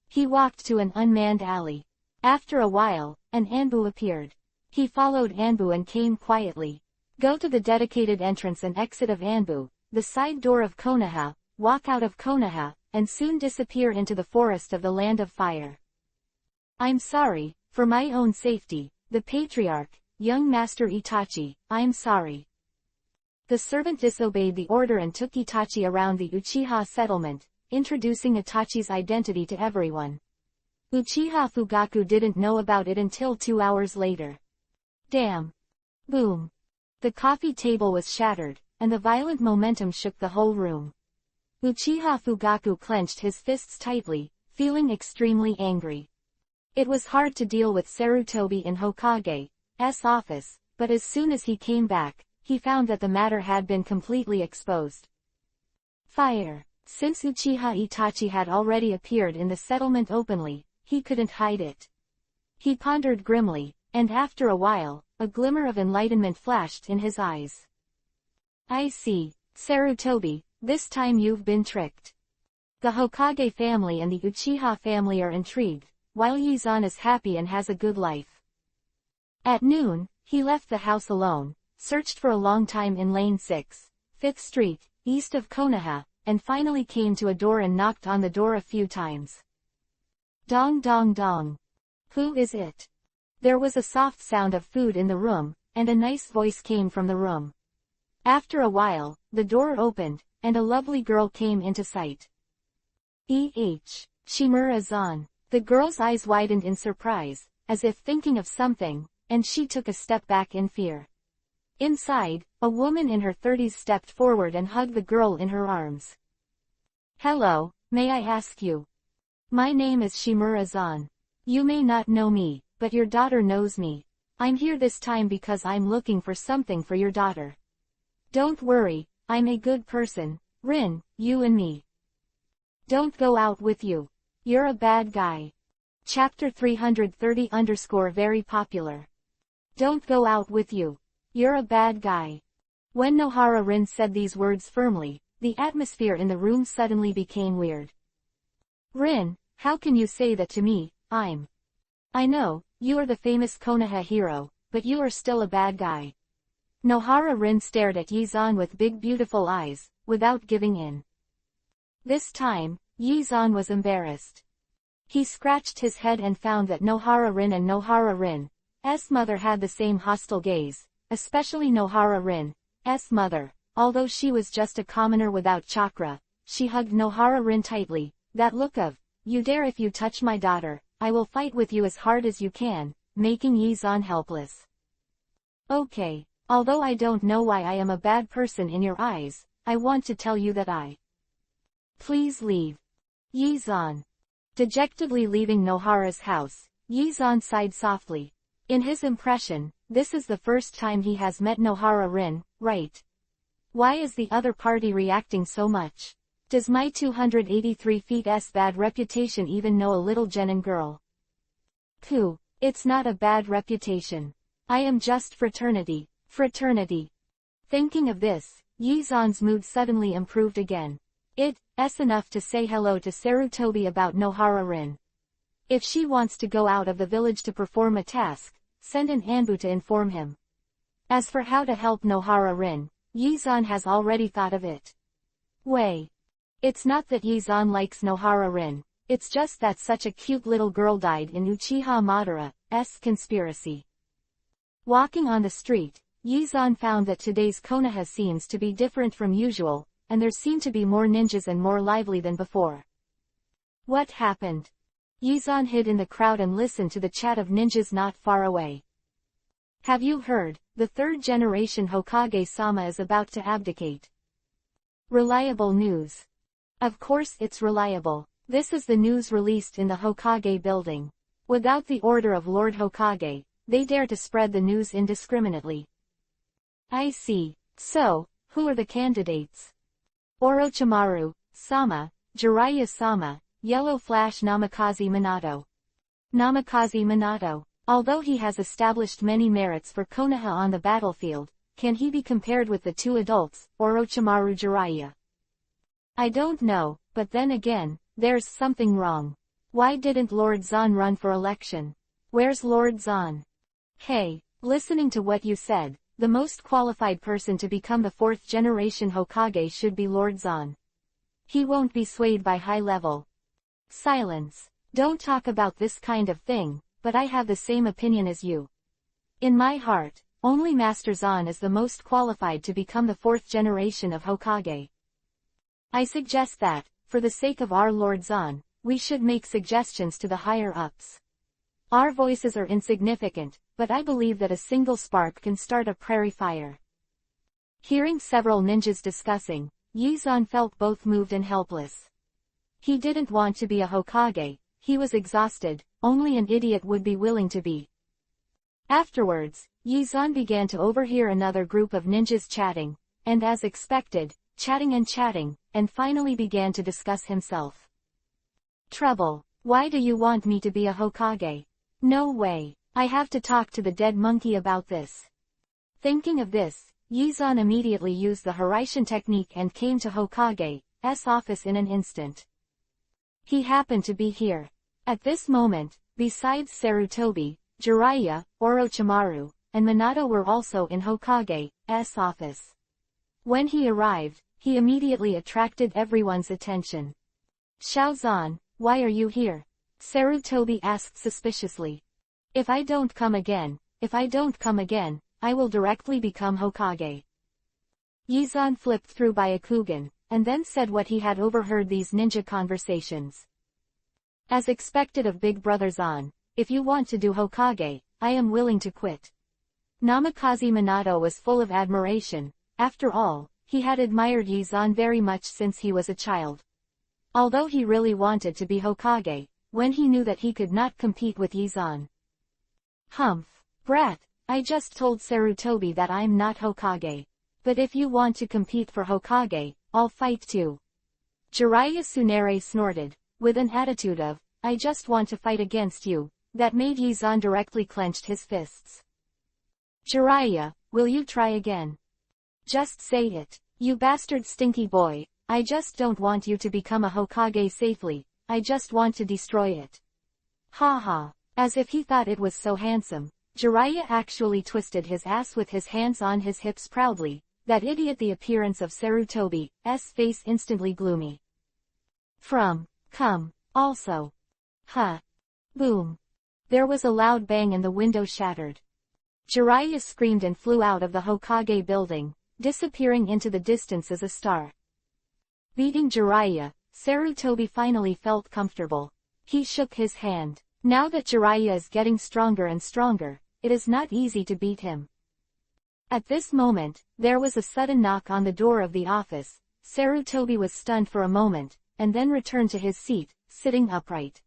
Speaker 1: He walked to an unmanned alley. After a while, an Anbu appeared. He followed Anbu and came quietly. Go to the dedicated entrance and exit of Anbu, the side door of Konoha, walk out of Konoha, and soon disappear into the forest of the Land of Fire. "I'm sorry, for my own safety, the patriarch, young Master Itachi, I'm sorry." The servant disobeyed the order and took Itachi around the Uchiha settlement, introducing Itachi's identity to everyone. Uchiha Fugaku didn't know about it until 2 hours later. Damn. Boom. The coffee table was shattered, and the violent momentum shook the whole room. Uchiha Fugaku clenched his fists tightly, feeling extremely angry. It was hard to deal with Sarutobi in Hokage's office, but as soon as he came back, he found that the matter had been completely exposed. Fire. Since Uchiha Itachi had already appeared in the settlement openly, he couldn't hide it. He pondered grimly, and after a while, a glimmer of enlightenment flashed in his eyes. "I see, Sarutobi, this time you've been tricked." The Hokage family and the Uchiha family are intrigued, while Yizan is happy and has a good life. At noon, he left the house alone, searched for a long time in Lane 6, 5th Street, east of Konoha, and finally came to a door and knocked on the door a few times. Dong dong dong. Who is it? There was a soft sound of food in the room, and a nice voice came from the room. After a while, the door opened, and a lovely girl came into sight. Shimura-san. The girl's eyes widened in surprise, as if thinking of something, and she took a step back in fear. Inside, a woman in her 30s stepped forward and hugged the girl in her arms. Hello, may I ask you? My name is Shimura-san. You may not know me, but your daughter knows me. I'm here this time because I'm looking for something for your daughter. Don't worry, I'm a good person, Rin, you and me. Don't go out with you. You're a bad guy. Chapter 330_very popular. Don't go out with you. You're a bad guy. When Nohara Rin said these words firmly, the atmosphere in the room suddenly became weird. Rin, how can you say that to me? I know, you are the famous Konoha hero, but you are still a bad guy. Nohara Rin stared at Yizan with big beautiful eyes, without giving in. This time, Yizan was embarrassed. He scratched his head and found that Nohara Rin and Nohara Rin's mother had the same hostile gaze, especially Nohara Rin's mother. Although she was just a commoner without chakra, she hugged Nohara Rin tightly. That look of, you dare if you touch my daughter, I will fight with you as hard as you can, making Yizan helpless. Okay, although I don't know why I am a bad person in your eyes, I want to tell you that Please leave. Yizan. Dejectedly leaving Nohara's house, Yizan sighed softly. In his impression, this is the first time he has met Nohara Rin, right? Why is the other party reacting so much? Does my 283 feet's bad reputation even know a little genin girl? Pooh, it's not a bad reputation. I am just fraternity. Thinking of this, Yizan's mood suddenly improved again. It's enough to say hello to Sarutobi about Nohara Rin. If she wants to go out of the village to perform a task, send an Anbu to inform him. As for how to help Nohara Rin, Yizan has already thought of it. It's not that Yizan likes Nohara Rin, it's just that such a cute little girl died in Uchiha Madara's conspiracy. Walking on the street, Yizan found that today's Konoha seems to be different from usual, and there seem to be more ninjas and more lively than before. What happened? Yizan hid in the crowd and listened to the chat of ninjas not far away. Have you heard, the third generation Hokage-sama is about to abdicate? Reliable news. Of course it's reliable. This is the news released in the Hokage building. Without the order of Lord Hokage, they dare to spread the news indiscriminately. I see. So, who are the candidates? Orochimaru, Sama, Jiraiya Sama, Yellow Flash Namikaze Minato. Although he has established many merits for Konoha on the battlefield, can he be compared with the two adults, Orochimaru Jiraiya? I don't know, but then again, there's something wrong. Why didn't Lord Zan run for election? Where's Lord Zan? Hey, listening to what you said, the most qualified person to become the fourth generation Hokage should be Lord Zan. He won't be swayed by high level. Silence. Don't talk about this kind of thing, but I have the same opinion as you. In my heart, only Master Zan is the most qualified to become the fourth generation of Hokage. I suggest that, for the sake of our Lord Zan, we should make suggestions to the higher-ups. Our voices are insignificant, but I believe that a single spark can start a prairie fire. Hearing several ninjas discussing, Yizan felt both moved and helpless. He didn't want to be a Hokage, he was exhausted, only an idiot would be willing to be. Afterwards, Yizan began to overhear another group of ninjas chatting, and as expected, chatting, and finally began to discuss himself. Trouble. Why do you want me to be a Hokage? No way. I have to talk to the dead monkey about this. Thinking of this, Yizan immediately used the Hiraishin technique and came to Hokage's office in an instant. He happened to be here. At this moment, besides Sarutobi, Jiraiya, Orochimaru, and Minato were also in Hokage's office. When he arrived, he immediately attracted everyone's attention. "Shaozan, why are you here?" Sarutobi asked suspiciously. If I don't come again, I will directly become Hokage." Yizan flipped through Byakugan, and then said what he had overheard these ninja conversations. "As expected of Big Brother Zan, if you want to do Hokage, I am willing to quit." Namikaze Minato was full of admiration. After all, he had admired Yizan very much since he was a child. Although he really wanted to be Hokage, when he knew that he could not compete with Yizan. "Humph, brat, I just told Sarutobi that I'm not Hokage. But if you want to compete for Hokage, I'll fight too." Jiraiya Tsunere snorted, with an attitude of, "I just want to fight against you," that made Yizan directly clenched his fists. "Jiraiya, will you try again? Just say it, you bastard stinky boy, I just don't want you to become a Hokage safely, I just want to destroy it." Ha ha, as if he thought it was so handsome, Jiraiya actually twisted his ass with his hands on his hips proudly, that idiot. The appearance of Sarutobi's face instantly gloomy. Come, also. Huh. Boom. There was a loud bang and the window shattered. Jiraiya screamed and flew out of the Hokage building, disappearing into the distance as a star. Beating Jiraiya, Sarutobi finally felt comfortable. He shook his hand. Now that Jiraiya is getting stronger and stronger, it is not easy to beat him. At this moment, there was a sudden knock on the door of the office. Sarutobi was stunned for a moment, and then returned to his seat, sitting upright.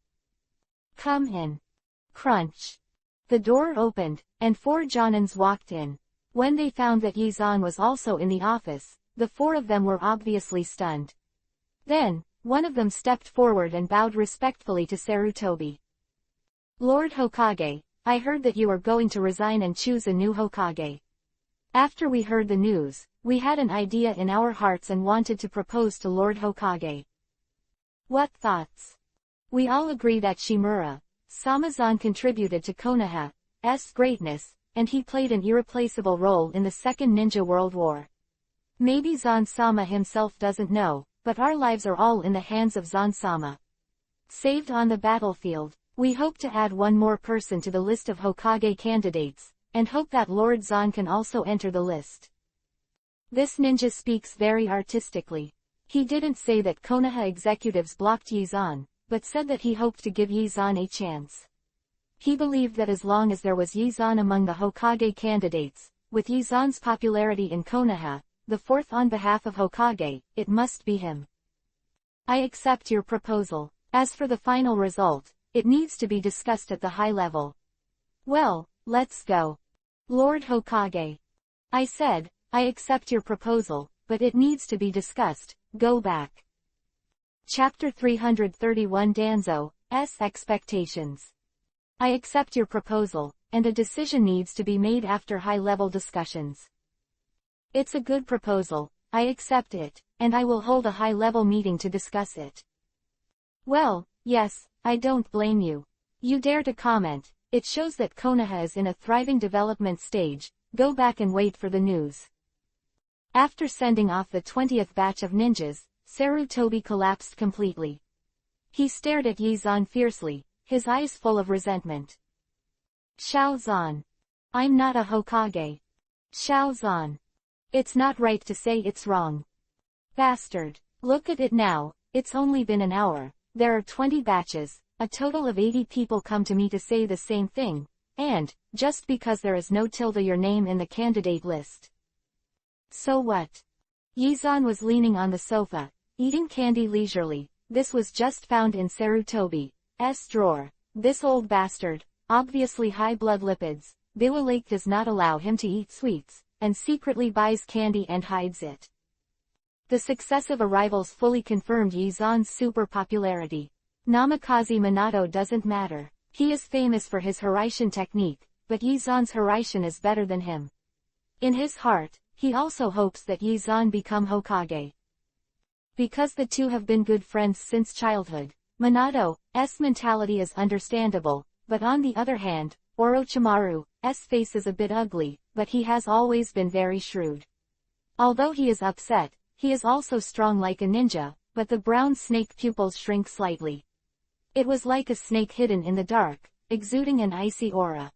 Speaker 1: "Come in." Crunch. The door opened, and 4 Jonins walked in. When they found that Yizan was also in the office, the 4 of them were obviously stunned. Then, one of them stepped forward and bowed respectfully to Sarutobi. "Lord Hokage, I heard that you are going to resign and choose a new Hokage. After we heard the news, we had an idea in our hearts and wanted to propose to Lord Hokage." "What thoughts?" "We all agree that Shimura Samazan contributed to Konoha's greatness, and he played an irreplaceable role in the Second Ninja World War. Maybe Zan-sama himself doesn't know, but our lives are all in the hands of Zan-sama. Saved on the battlefield. We hope to add one more person to the list of Hokage candidates, and hope that Lord Zan can also enter the list." This ninja speaks very artistically. He didn't say that Konoha executives blocked Yizan, but said that he hoped to give Yizan a chance. He believed that as long as there was Yizan among the Hokage candidates, with Yizan's popularity in Konoha, the 4th on behalf of Hokage, it must be him. "I accept your proposal. As for the final result, it needs to be discussed at the high level." "Well, let's go." "Lord Hokage. I said, I accept your proposal, but it needs to be discussed, go back." Chapter 331 Danzo's Expectations. "I accept your proposal, and a decision needs to be made after high-level discussions." "It's a good proposal, I accept it, and I will hold a high-level meeting to discuss it." "Well, yes, I don't blame you. You dare to comment, it shows that Konoha is in a thriving development stage, go back and wait for the news." After sending off the 20th batch of ninjas, Sarutobi collapsed completely. He stared at Yizan fiercely, his eyes full of resentment. "Shaozan. I'm not a Hokage. Shaozan. It's not right to say it's wrong. Bastard. Look at it now, it's only been an hour, there are 20 batches, a total of 80 people come to me to say the same thing, and, just because there is no tilde your name in the candidate list. So what?" Yizan was leaning on the sofa, eating candy leisurely. This was just found in Sarutobi's drawer. This old bastard, obviously high blood lipids, Biwalake does not allow him to eat sweets, and secretly buys candy and hides it. The successive arrivals fully confirmed Yizan's super popularity. Namikaze Minato doesn't matter. He is famous for his Hiraishin technique, but Yizan's Hiraishin is better than him. In his heart, he also hopes that Yizan become Hokage. Because the two have been good friends since childhood, Minato's mentality is understandable, but on the other hand, Orochimaru's face is a bit ugly, but he has always been very shrewd. Although he is upset, he is also strong like a ninja, but the brown snake pupils shrink slightly. It was like a snake hidden in the dark, exuding an icy aura.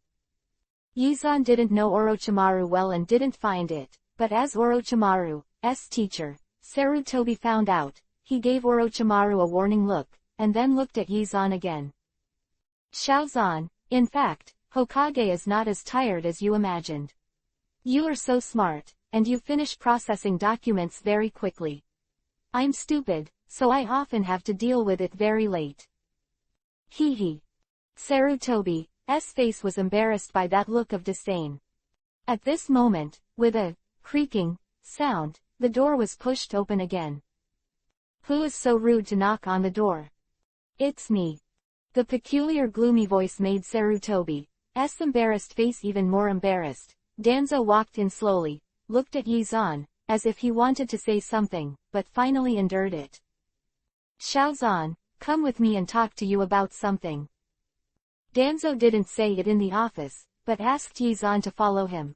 Speaker 1: Yizan didn't know Orochimaru well and didn't find it, but as Orochimaru's teacher, Sarutobi found out, he gave Orochimaru a warning look, and then looked at Yizan again. Shaozan, in fact, Hokage is not as tired as you imagined. You are so smart, and you finish processing documents very quickly. I'm stupid, so I often have to deal with it very late. Hee hee. Sarutobi's face was embarrassed by that look of disdain. At this moment, with a creaking sound, the door was pushed open again. Who is so rude to knock on the door? It's me. The peculiar gloomy voice made Sarutobi's embarrassed face even more embarrassed. Danzo walked in slowly, looked at Yizan, as if he wanted to say something, but finally endured it. Shaozan, come with me and talk to you about something. Danzo didn't say it in the office, but asked Yizan to follow him.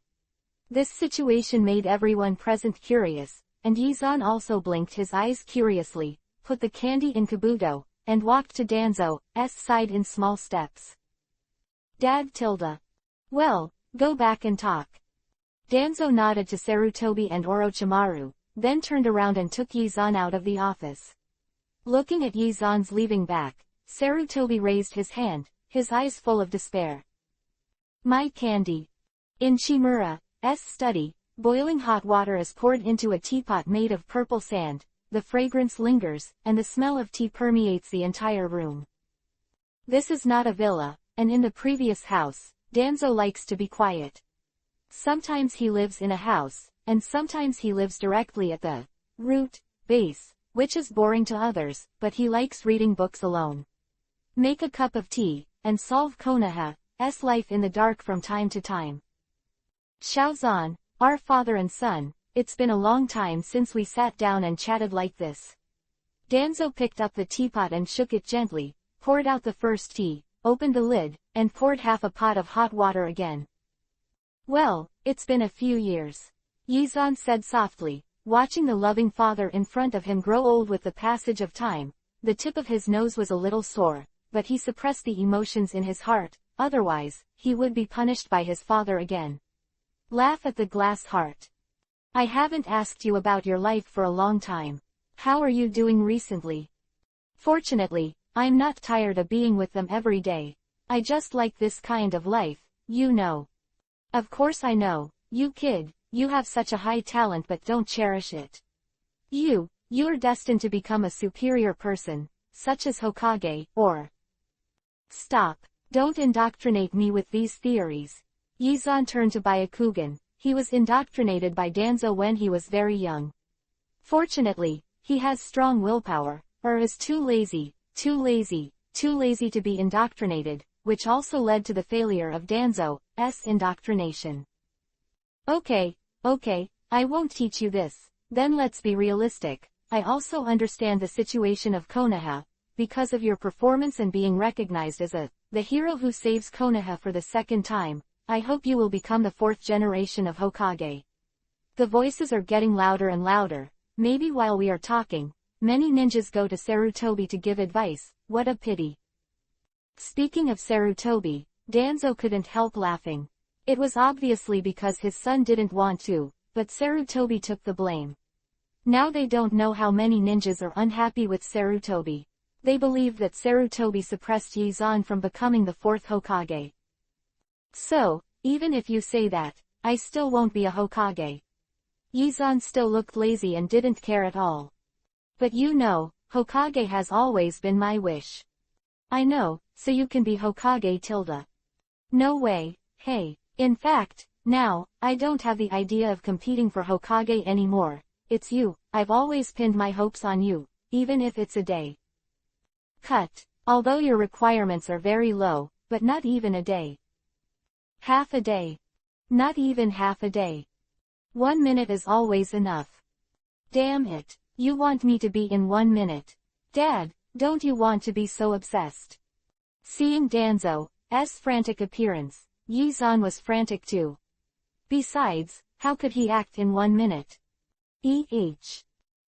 Speaker 1: This situation made everyone present curious, and Yizan also blinked his eyes curiously, put the candy in Kabuto, and walked to Danzo's side in small steps. Dad. Well, go back and talk. Danzo nodded to Sarutobi and Orochimaru, then turned around and took Yizan out of the office. Looking at Yizan's leaving back, Sarutobi raised his hand, his eyes full of despair. My candy. In Chimura's study, boiling hot water is poured into a teapot made of purple sand, the fragrance lingers, and the smell of tea permeates the entire room. This is not a villa, and in the previous house, Danzo likes to be quiet. Sometimes he lives in a house, and sometimes he lives directly at the root base, which is boring to others, but he likes reading books alone. Make a cup of tea, and solve Konoha's life in the dark from time to time. Shaozan, our father and son, it's been a long time since we sat down and chatted like this. Danzo picked up the teapot and shook it gently, poured out the first tea, opened the lid, and poured half a pot of hot water again. Well, it's been a few years. Yizan said softly, watching the loving father in front of him grow old with the passage of time. The tip of his nose was a little sore, but he suppressed the emotions in his heart, otherwise, he would be punished by his father again. Laugh at the glass heart. I haven't asked you about your life for a long time. How are you doing recently? Fortunately, I'm not tired of being with them every day. I just like this kind of life, you know. Of course I know, you kid, you have such a high talent but don't cherish it. You're destined to become a superior person, such as Hokage, or... Stop, don't indoctrinate me with these theories. Yizan turned to Byakugan. He was indoctrinated by Danzo when he was very young. Fortunately, he has strong willpower, or is too lazy to be indoctrinated, which also led to the failure of Danzo's indoctrination. Okay, I won't teach you this. Then let's be realistic. I also understand the situation of Konoha. Because of your performance and being recognized as the hero who saves Konoha for the second time, I hope you will become the fourth generation of Hokage. The voices are getting louder and louder. Maybe while we are talking, many ninjas go to Sarutobi to give advice. What a pity. Speaking of Sarutobi, Danzo couldn't help laughing. It was obviously because his son didn't want to, but Sarutobi took the blame. Now they don't know how many ninjas are unhappy with Sarutobi. They believe that Sarutobi suppressed Yizan from becoming the fourth Hokage. So, even if you say that, I still won't be a Hokage. Yizan still looked lazy and didn't care at all. But you know, Hokage has always been my wish. I know, so you can be Hokage. No way, hey. In fact, now, I don't have the idea of competing for Hokage anymore. It's you. I've always pinned my hopes on you, even if it's a day. Cut. Although your requirements are very low, but not even a day. Half a day. Not even half a day. 1 minute is always enough. Damn it. You want me to be in 1 minute. Dad, don't you want to be so obsessed? Seeing Danzo's frantic appearance, Yi-zan was frantic too. Besides, how could he act in 1 minute?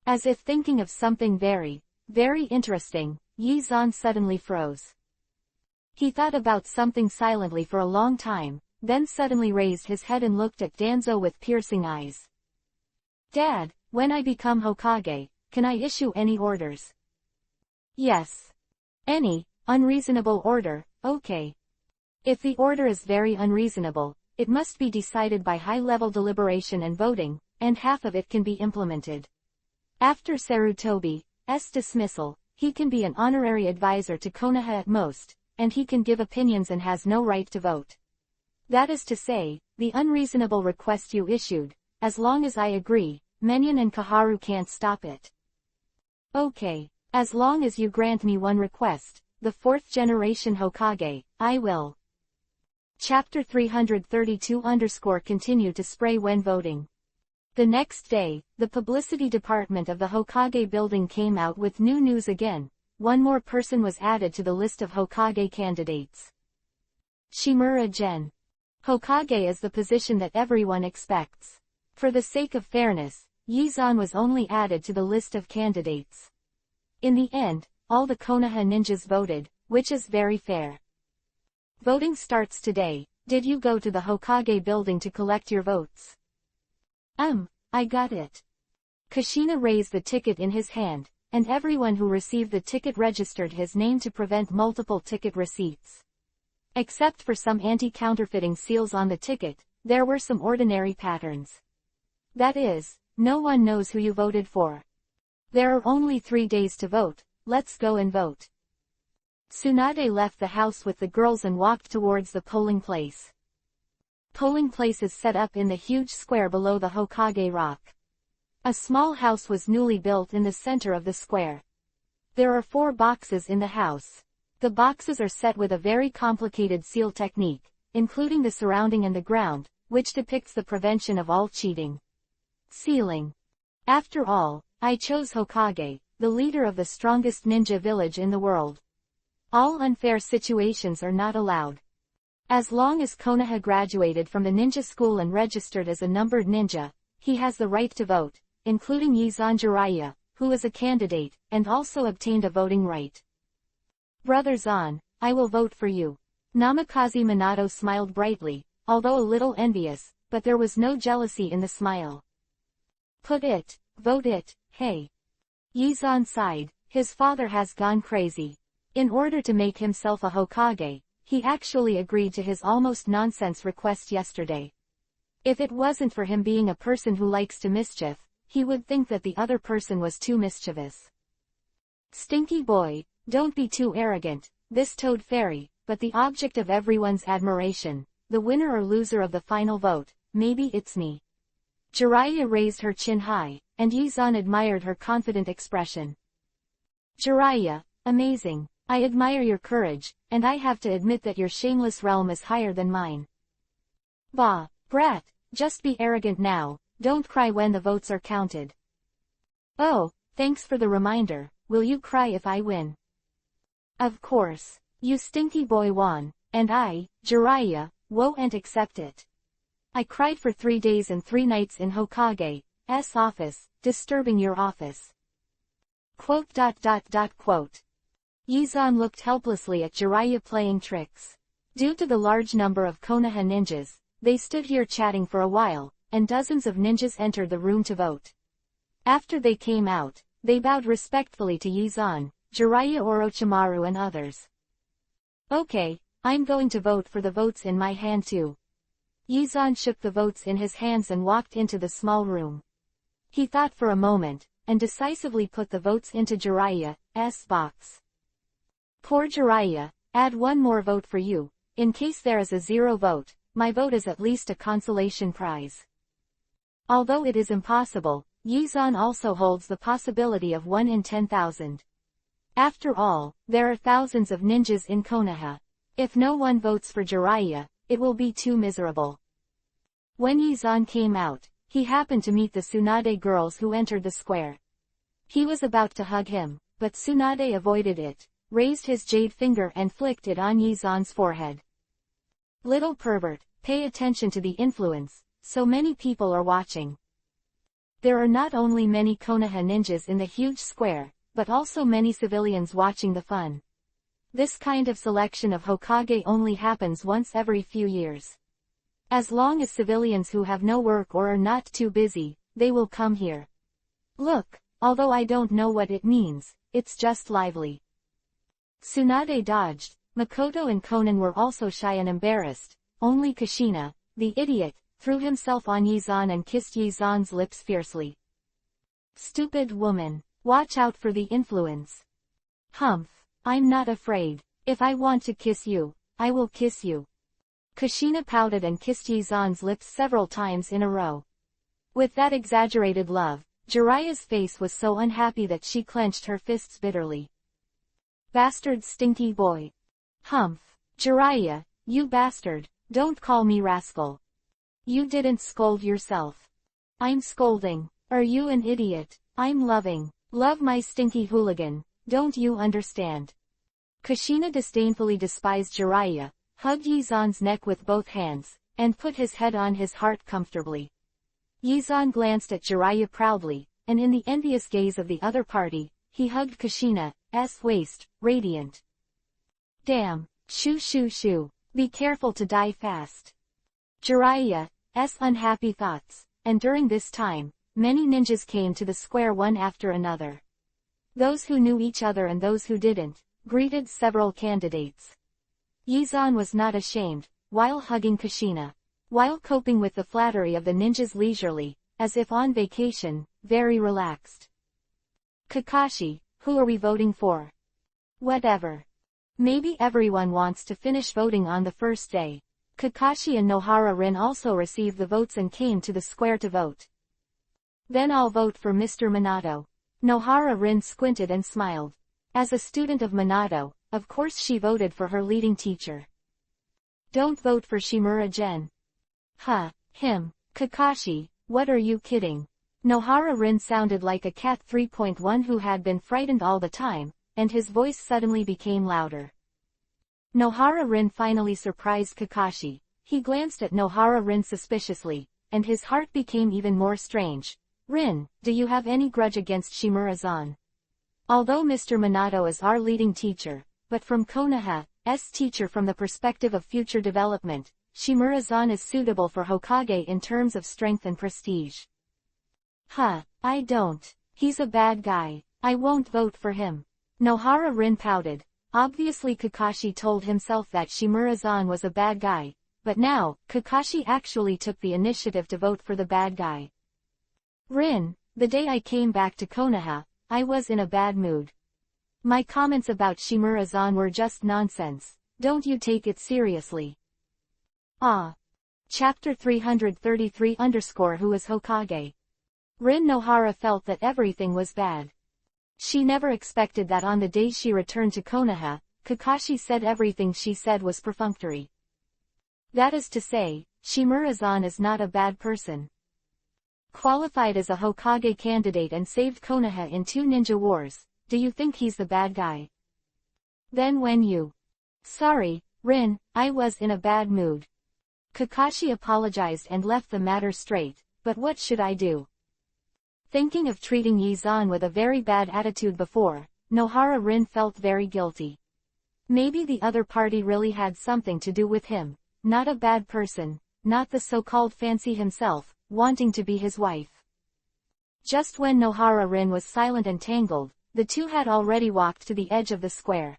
Speaker 1: As if thinking of something very, very interesting, Yi-zan suddenly froze. He thought about something silently for a long time, then suddenly raised his head and looked at Danzo with piercing eyes. Dad, when I become Hokage, can I issue any orders? Yes. Any unreasonable order, okay. If the order is very unreasonable, it must be decided by high-level deliberation and voting, and half of it can be implemented. After Sarutobi's dismissal, he can be an honorary advisor to Konoha at most, and he can give opinions and has no right to vote. That is to say, the unreasonable request you issued, as long as I agree, Menyon and Kaharu can't stop it. Okay, as long as you grant me one request, the 4th generation Hokage, I will. Chapter 332 continue to spray when voting. The next day, the publicity department of the Hokage building came out with new news again. One more person was added to the list of Hokage candidates. Shimura Gen. Hokage is the position that everyone expects. For the sake of fairness, Yi-zan was only added to the list of candidates. In the end, all the Konoha ninjas voted, which is very fair. Voting starts today. Did you go to the Hokage building to collect your votes? I got it. Kushina raised the ticket in his hand, and everyone who received the ticket registered his name to prevent multiple ticket receipts. Except for some anti-counterfeiting seals on the ticket, there were some ordinary patterns. That is, no one knows who you voted for. There are only 3 days to vote, let's go and vote. Tsunade left the house with the girls and walked towards the polling place. Polling place is set up in the huge square below the Hokage rock. A small house was newly built in the center of the square. There are 4 boxes in the house. The boxes are set with a very complicated seal technique, including the surrounding and the ground, which depicts the prevention of all cheating. Sealing. After all, I chose Hokage, the leader of the strongest ninja village in the world. All unfair situations are not allowed. As long as Konoha graduated from the ninja school and registered as a numbered ninja, he has the right to vote, including Yi-zan Jiraiya, who is a candidate, and also obtained a voting right. Brother Zan, I will vote for you. Namikaze Minato smiled brightly, although a little envious, but there was no jealousy in the smile. Vote it, hey. Yi-zan sighed, his father has gone crazy. In order to make himself a Hokage, he actually agreed to his almost nonsense request yesterday. If it wasn't for him being a person who likes to mischief, he would think that the other person was too mischievous. Stinky boy, don't be too arrogant, this Toad Fairy, but the object of everyone's admiration, the winner or loser of the final vote, maybe it's me. Jiraiya raised her chin high, and Yi-zan admired her confident expression. Jiraiya, amazing. I admire your courage, and I have to admit that your shameless realm is higher than mine. Bah, brat, just be arrogant now, don't cry when the votes are counted. Oh, thanks for the reminder, will you cry if I win? Of course, you stinky boy won, and I, Jiraiya, won't accept it. I cried for 3 days and 3 nights in Hokage's office, disturbing your office. Quote. Yi-zan looked helplessly at Jiraiya playing tricks. Due to the large number of Konoha ninjas, they stood here chatting for a while, and dozens of ninjas entered the room to vote. After they came out, they bowed respectfully to Yi-zan, Jiraiya Orochimaru and others. Okay, I'm going to vote for the votes in my hand too. Yi-zan shook the votes in his hands and walked into the small room. He thought for a moment, and decisively put the votes into Jiraiya's box. Poor Jiraiya, add 1 more vote for you, in case there is a 0 vote, my vote is at least a consolation prize. Although it is impossible, Yi-zan also holds the possibility of 1 in 10,000. After all, there are thousands of ninjas in Konoha. If no one votes for Jiraiya, it will be too miserable. When Yi-zan came out, he happened to meet the Tsunade girls who entered the square. He was about to hug him, but Tsunade avoided it, raised his jade finger and flicked it on Yizan's forehead. Little pervert, pay attention to the influence, so many people are watching. There are not only many Konoha ninjas in the huge square, but also many civilians watching the fun. This kind of selection of Hokage only happens once every few years. As long as civilians who have no work or are not too busy, they will come here. Look, although I don't know what it means, it's just lively. Tsunade dodged. Makoto and Konan were also shy and embarrassed. Only Kushina, the idiot, threw himself on Yizan and kissed Yizan's lips fiercely. Stupid woman, watch out for the influence. Humph, I'm not afraid. If I want to kiss you, I will kiss you. Kushina pouted and kissed Yizan's lips several times in a row. With that exaggerated love, Jiraiya's face was so unhappy that she clenched her fists bitterly. Bastard stinky boy. Humph, Jiraiya, you bastard, don't call me rascal. You didn't scold yourself. I'm scolding. Are you an idiot? I'm loving. Love my stinky hooligan, don't you understand? Kushina disdainfully despised Jiraiya, hugged Yizan's neck with both hands, and put his head on his heart comfortably. Yizan glanced at Jiraiya proudly, and in the envious gaze of the other party, he hugged Kushina's waist, radiant. Damn, shoo shoo shoo, be careful to die fast. Jiraiya's unhappy thoughts, and during this time, many ninjas came to the square one after another. Those who knew each other and those who didn't, greeted several candidates. Yizan was not ashamed, while hugging Kushina, while coping with the flattery of the ninjas leisurely, as if on vacation, very relaxed. Kakashi, who are we voting for? Whatever. Maybe everyone wants to finish voting on the first day. Kakashi and Nohara Rin also received the votes and came to the square to vote. Then I'll vote for Mr. Minato. Nohara Rin squinted and smiled. As a student of Minato, of course she voted for her leading teacher. Don't vote for Shimura-gen. Him. Kakashi, what are you kidding? Nohara Rin sounded like a cat 3.1 who had been frightened all the time, and his voice suddenly became louder. Nohara Rin finally surprised Kakashi. He glanced at Nohara Rin suspiciously, and his heart became even more strange. Rin, do you have any grudge against Shimura-san? Although Mr. Minato is our leading teacher, but from Konoha's teacher from the perspective of future development, Shimura-san is suitable for Hokage in terms of strength and prestige. I don't. He's a bad guy. I won't vote for him. Nohara Rin pouted. Obviously Kakashi told himself that Shimura-san was a bad guy, but now, Kakashi actually took the initiative to vote for the bad guy. Rin, the day I came back to Konoha, I was in a bad mood. My comments about Shimura-san were just nonsense. Don't you take it seriously. Chapter 333 Who is Hokage? Rin Nohara felt that everything was bad. She never expected that on the day she returned to Konoha, Kakashi said everything she said was perfunctory. That is to say, Shimura-san is not a bad person. Qualified as a Hokage candidate and saved Konoha in 2 ninja wars, do you think he's the bad guy? Then when you... Sorry, Rin, I was in a bad mood. Kakashi apologized and left the matter straight, but what should I do? Thinking of treating Yizan with a very bad attitude before, Nohara Rin felt very guilty. Maybe the other party really had something to do with him, not a bad person, not the so-called fancy himself, wanting to be his wife. Just when Nohara Rin was silent and tangled, the two had already walked to the edge of the square.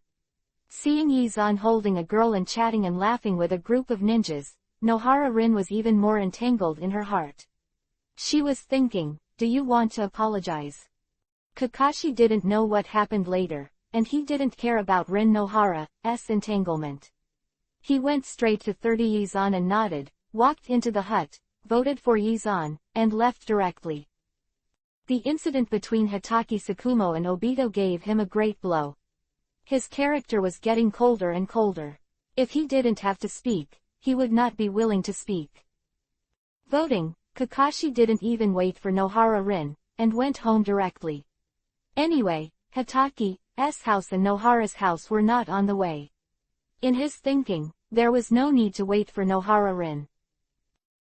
Speaker 1: Seeing Yizan holding a girl and chatting and laughing with a group of ninjas, Nohara Rin was even more entangled in her heart. She was thinking, do you want to apologize? Kakashi didn't know what happened later, and he didn't care about Rin Nohara's entanglement. He went straight to 30 Yizan and nodded, walked into the hut, voted for Yizan, and left directly. The incident between Hitaki Tsukumo and Obito gave him a great blow. His character was getting colder and colder. If he didn't have to speak, he would not be willing to speak. Voting, Kakashi didn't even wait for Nohara Rin, and went home directly. Anyway, Hitachi's house and Nohara's house were not on the way. In his thinking, there was no need to wait for Nohara-rin.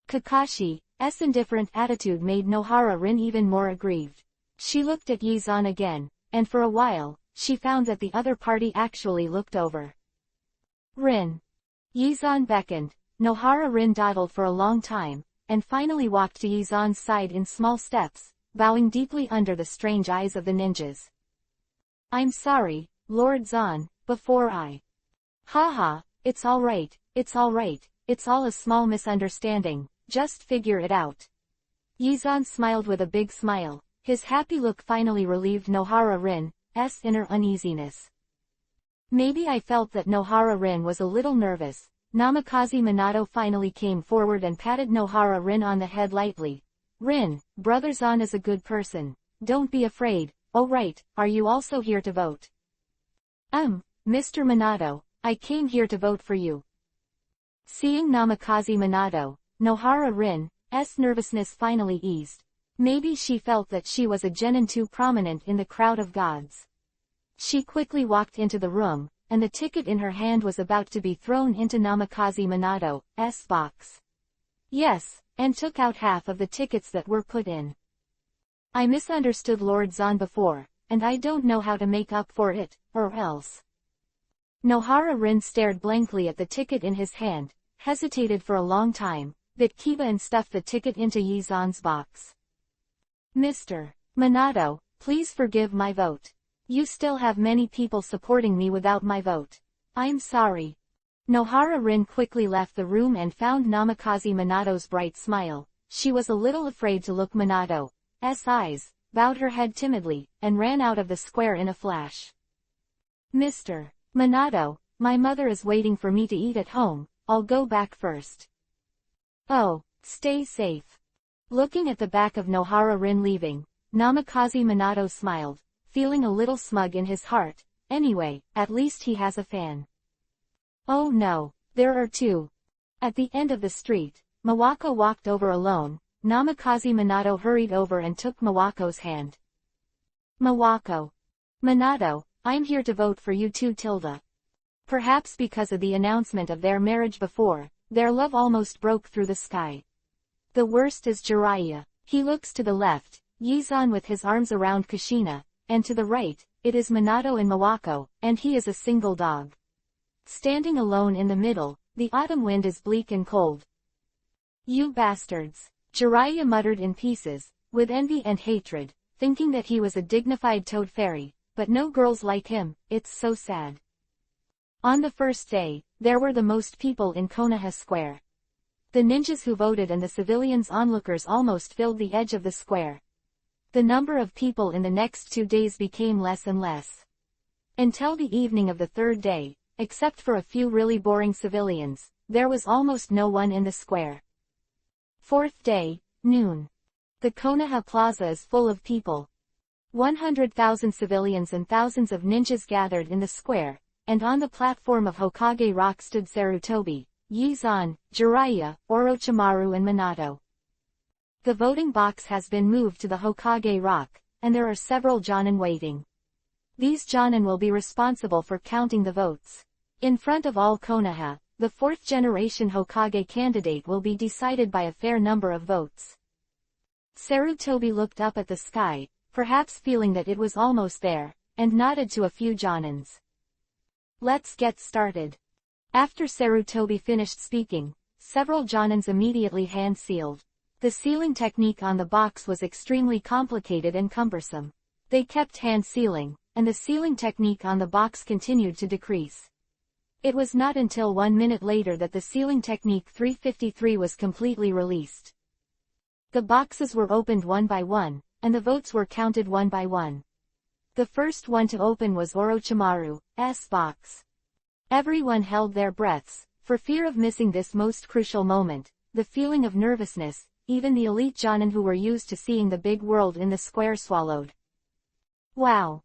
Speaker 1: Kakashi's indifferent attitude made Nohara-rin even more aggrieved. She looked at Yizan again, and for a while, she found that the other party actually looked over. Rin. Yizan beckoned. Nohara-rin dawdled for a long time, and finally walked to Yizan's side in small steps, bowing deeply under the strange eyes of the ninjas. I'm sorry, Lord Zan, before I. Haha, it's alright, it's alright, it's all a small misunderstanding, just figure it out. Yizan smiled with a big smile. His happy look finally relieved Nohara-rin's inner uneasiness. Maybe I felt that Nohara-rin was a little nervous. Namikaze Minato finally came forward and patted Nohara-rin on the head lightly. Rin, Brother Zan is a good person. Don't be afraid. Oh right, are you also here to vote? Mr. Minato, I came here to vote for you. Seeing Namikaze Minato, Nohara-rin's nervousness finally eased. Maybe she felt that she was a genin too prominent in the crowd of gods. She quickly walked into the room, and the ticket in her hand was about to be thrown into Namikaze Minato's box. Yes, and took out half of the tickets that were put in. I misunderstood Lord Zan before, and I don't know how to make up for it, or else. Nohara-rin stared blankly at the ticket in his hand, hesitated for a long time, bit Kiba and stuffed the ticket into Yizan's box. Mr. Minato, please forgive my vote. You still have many people supporting me without my vote. I'm sorry. Nohara-rin quickly left the room and found Namikaze Minato's bright smile. She was a little afraid to look Minato's eyes, bowed her head timidly, and ran out of the square in a flash. Mr. Minato, my mother is waiting for me to eat at home. I'll go back first. Oh, stay safe. Looking at the back of Nohara-rin leaving, Namikaze Minato smiled, feeling a little smug in his heart. Anyway, at least he has a fan. Oh no, there are two. At the end of the street, Mawako walked over alone. Namikaze Minato hurried over and took Mawako's hand. Mawako. Minato, I'm here to vote for you too. Perhaps because of the announcement of their marriage before, their love almost broke through the sky. The worst is Jiraiya. He looks to the left, Yizan with his arms around Kushina, and to the right, it is Minato and Mawako, and he is a single dog. Standing alone in the middle, the autumn wind is bleak and cold. You bastards! Jiraiya muttered in pieces, with envy and hatred, thinking that he was a dignified toad fairy, but no girls like him. It's so sad. On the first day, there were the most people in Konoha Square. The ninjas who voted and the civilians onlookers almost filled the edge of the square. The number of people in the next 2 days became less and less. Until the evening of the third day, except for a few really boring civilians, there was almost no one in the square. Fourth day, noon. The Konoha Plaza is full of people. 100,000 civilians and thousands of ninjas gathered in the square, and on the platform of Hokage Rock stood Sarutobi, Yizan, Jiraiya, Orochimaru and Minato. The voting box has been moved to the Hokage Rock, and there are several Jonin waiting. These Jonin will be responsible for counting the votes. In front of all Konoha, the fourth-generation Hokage candidate will be decided by a fair number of votes. Sarutobi looked up at the sky, perhaps feeling that it was almost there, and nodded to a few Jonins. Let's get started. After Sarutobi finished speaking, several Jonins immediately hand-sealed. The sealing technique on the box was extremely complicated and cumbersome. They kept hand-sealing, and the sealing technique on the box continued to decrease. It was not until 1 minute later that the sealing technique 353 was completely released. The boxes were opened one by one, and the votes were counted one by one. The first one to open was Orochimaru's box. Everyone held their breaths, for fear of missing this most crucial moment. The feeling of nervousness, even the elite Jonin who were used to seeing the big world in the square swallowed. Wow!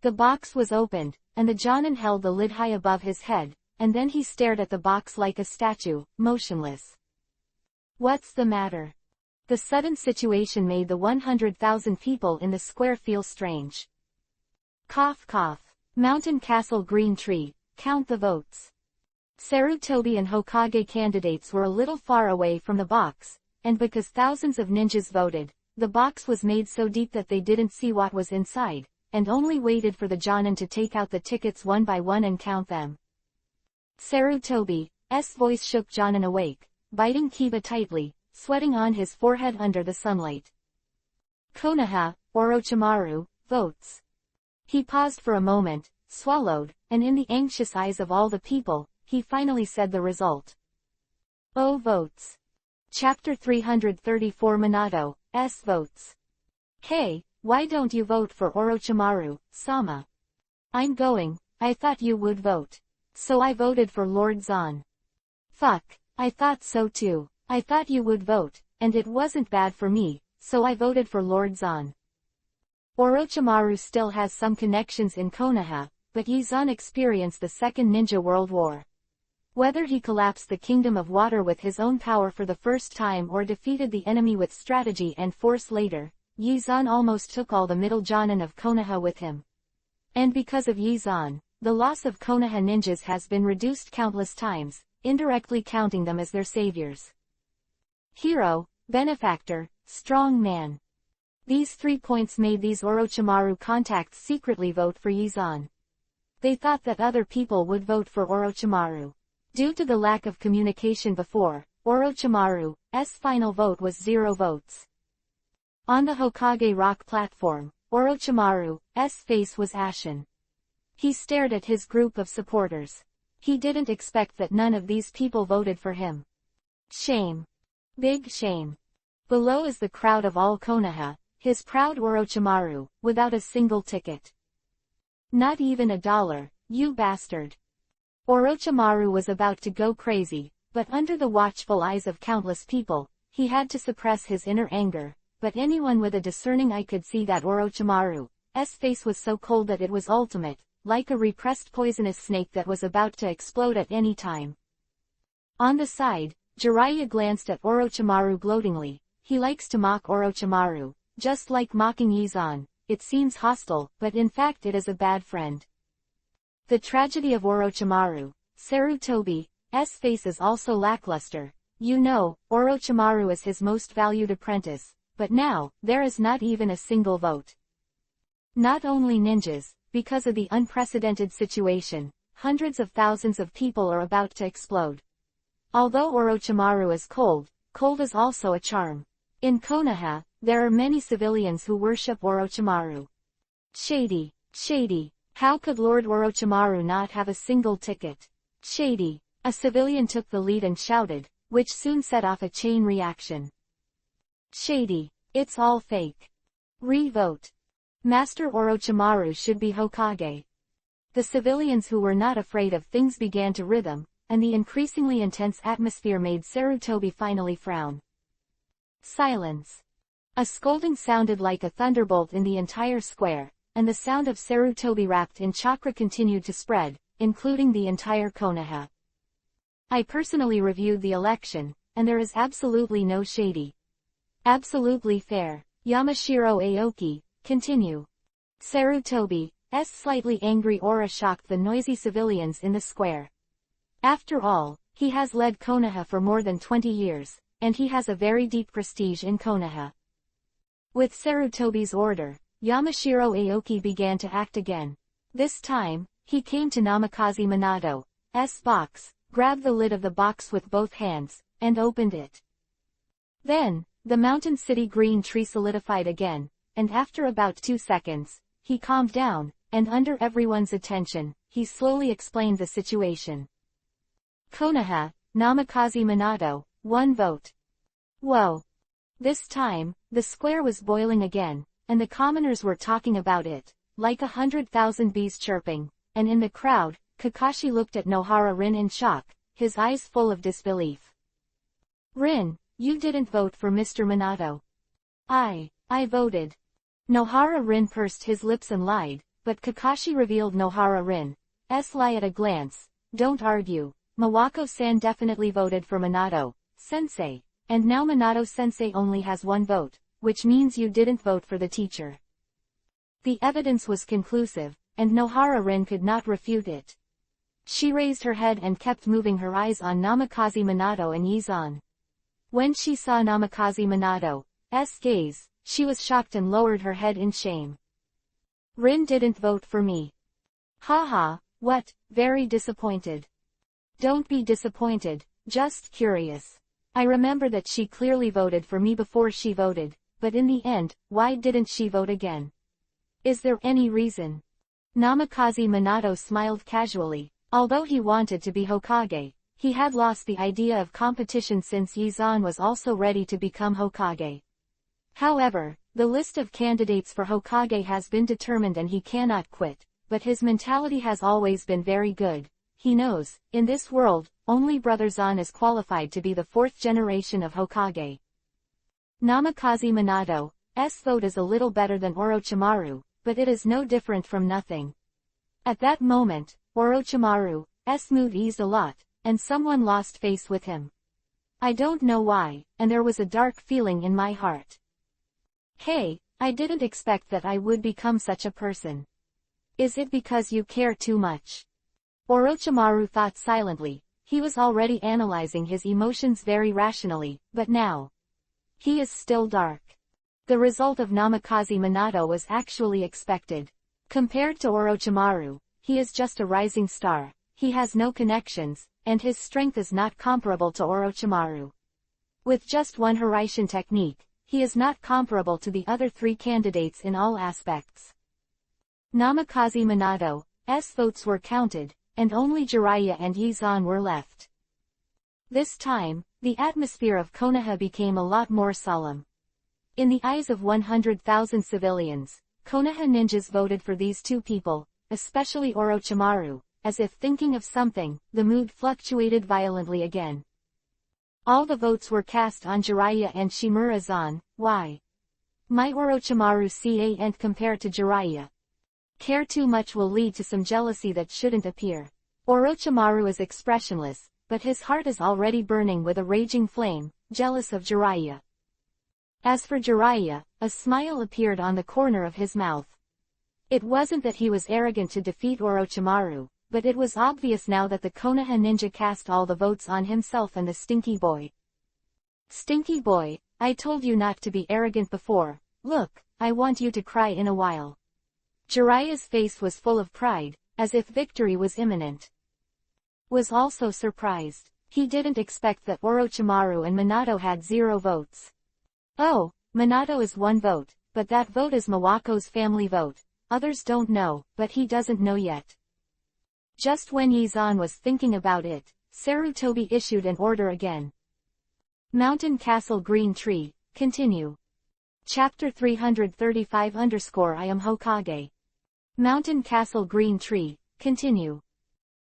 Speaker 1: The box was opened, and the Jonin held the lid high above his head, and then he stared at the box like a statue, motionless. What's the matter? The sudden situation made the 100,000 people in the square feel strange. Cough cough. Mountain Castle Green Tree, count the votes. Sarutobi and Hokage candidates were a little far away from the box, and because thousands of ninjas voted, the box was made so deep that they didn't see what was inside, and only waited for the Jonin to take out the tickets one by one and count them. Sarutobi's voice shook Jonin awake, biting Kiba tightly, sweating on his forehead under the sunlight. Konoha, Orochimaru, votes. He paused for a moment, swallowed, and in the anxious eyes of all the people, he finally said the result. O votes. Chapter 334 Minato's votes. Hey, why don't you vote for Orochimaru, Sama? I'm going, I thought you would vote. So I voted for Lord Zan. Fuck, I thought so too. I thought you would vote, and it wasn't bad for me, so I voted for Lord Zan. Orochimaru still has some connections in Konoha, but Yizan experienced the Second Ninja World War. Whether he collapsed the Kingdom of Water with his own power for the first time or defeated the enemy with strategy and force later, Yizan almost took all the middle Jonin of Konoha with him. And because of Yizan, the loss of Konoha ninjas has been reduced countless times, indirectly counting them as their saviors. Hero, benefactor, strong man. These 3 points made these Orochimaru contacts secretly vote for Yizan. They thought that other people would vote for Orochimaru. Due to the lack of communication before, Orochimaru's final vote was 0 votes. On the Hokage rock platform, Orochimaru's face was ashen. He stared at his group of supporters. He didn't expect that none of these people voted for him. Shame. Big shame. Below is the crowd of all Konoha, his proud Orochimaru, without a single ticket. Not even $1, you bastard. Orochimaru was about to go crazy, but under the watchful eyes of countless people, he had to suppress his inner anger, but anyone with a discerning eye could see that Orochimaru's face was so cold that it was ultimate, like a repressed poisonous snake that was about to explode at any time. On the side, Jiraiya glanced at Orochimaru gloatingly. He likes to mock Orochimaru, just like mocking Yizan. It seems hostile, but in fact it is a bad friend. The tragedy of Orochimaru. Sarutobi's face is also lackluster. You know, Orochimaru is his most valued apprentice, but now, there is not even a single vote. Not only ninjas, because of the unprecedented situation, hundreds of thousands of people are about to explode. Although Orochimaru is cold, cold is also a charm. In Konoha, there are many civilians who worship Orochimaru. Shady, shady. How could Lord Orochimaru not have a single ticket? Shady. A civilian took the lead and shouted, which soon set off a chain reaction. Shady. It's all fake. Re-vote. Master Orochimaru should be Hokage. The civilians who were not afraid of things began to rhythm, and the increasingly intense atmosphere made Sarutobi finally frown. Silence. A scolding sounded like a thunderbolt in the entire square, and the sound of Sarutobi wrapped in chakra continued to spread, including the entire Konoha. I personally reviewed the election, and there is absolutely no shady. Absolutely fair. Yamashiro Aoki, continue. Sarutobi's slightly angry aura shocked the noisy civilians in the square. After all, he has led Konoha for more than 20 years, and he has a very deep prestige in Konoha. With Sarutobi's order, Yamashiro Aoki began to act again. This time, he came to Namikaze Minato's box, grabbed the lid of the box with both hands, and opened it. Then, the Mountain City green tree solidified again, and after about 2 seconds, he calmed down, and under everyone's attention, he slowly explained the situation. Konoha, Namikaze Minato, 1 vote. Whoa. This time, the square was boiling again, and the commoners were talking about it, like 100,000 bees chirping, and in the crowd, Kakashi looked at Nohara Rin in shock, his eyes full of disbelief. Rin, you didn't vote for Mr. Minato. I voted. Nohara Rin pursed his lips and lied, but Kakashi revealed Nohara Rin's lie at a glance. Don't argue. Mawako-san definitely voted for Minato-sensei, and now Minato-sensei only has 1 vote, which means you didn't vote for the teacher. The evidence was conclusive, and Nohara-rin could not refute it. She raised her head and kept moving her eyes on Namikaze Minato and Yizan. When she saw Namikaze Minato's gaze, she was shocked and lowered her head in shame. Rin didn't vote for me. Haha, what, very disappointed. Don't be disappointed, just curious. I remember that she clearly voted for me before she voted, but in the end, why didn't she vote again? Is there any reason? Namikaze Minato smiled casually. Although he wanted to be Hokage, he had lost the idea of competition since Yizan was also ready to become Hokage. However, the list of candidates for Hokage has been determined and he cannot quit, but his mentality has always been very good. He knows, in this world, only Brother Zan is qualified to be the fourth generation of Hokage. Namikaze Minato's vote is a little better than Orochimaru, but it is no different from nothing. At that moment, Orochimaru's mood eased a lot, and someone lost face with him. I don't know why, and there was a dark feeling in my heart. Hey, I didn't expect that I would become such a person. Is it because you care too much? Orochimaru thought silently. He was already analyzing his emotions very rationally, but now he is still dark. The result of Namikaze Minato was actually expected. Compared to Orochimaru, he is just a rising star, he has no connections, and his strength is not comparable to Orochimaru. With just one Hiraishin technique, he is not comparable to the other three candidates in all aspects. Namikaze Minato's votes were counted, and only Jiraiya and Yizan were left. This time, the atmosphere of Konoha became a lot more solemn. In the eyes of 100,000 civilians, Konoha ninjas voted for these two people, especially Orochimaru. As if thinking of something, the mood fluctuated violently again. All the votes were cast on Jiraiya and Shimura-zan. Why? My Orochimaru can't compare to Jiraiya. Care too much will lead to some jealousy that shouldn't appear. Orochimaru is expressionless, but his heart is already burning with a raging flame, jealous of Jiraiya. As for Jiraiya, a smile appeared on the corner of his mouth. It wasn't that he was arrogant to defeat Orochimaru, but it was obvious now that the Konoha ninja cast all the votes on himself and the Stinky Boy. Stinky Boy, I told you not to be arrogant before. Look, I want you to cry in a while. Jiraiya's face was full of pride, as if victory was imminent. Was also surprised. He didn't expect that Orochimaru and Minato had 0 votes. Oh, Minato is 1 vote, but that vote is Miwako's family vote. Others don't know, but he doesn't know yet. Just when Yizan was thinking about it, Sarutobi issued an order again. Mountain Castle Green Tree, continue. Chapter 335 I am Hokage. Mountain Castle Green Tree, continue.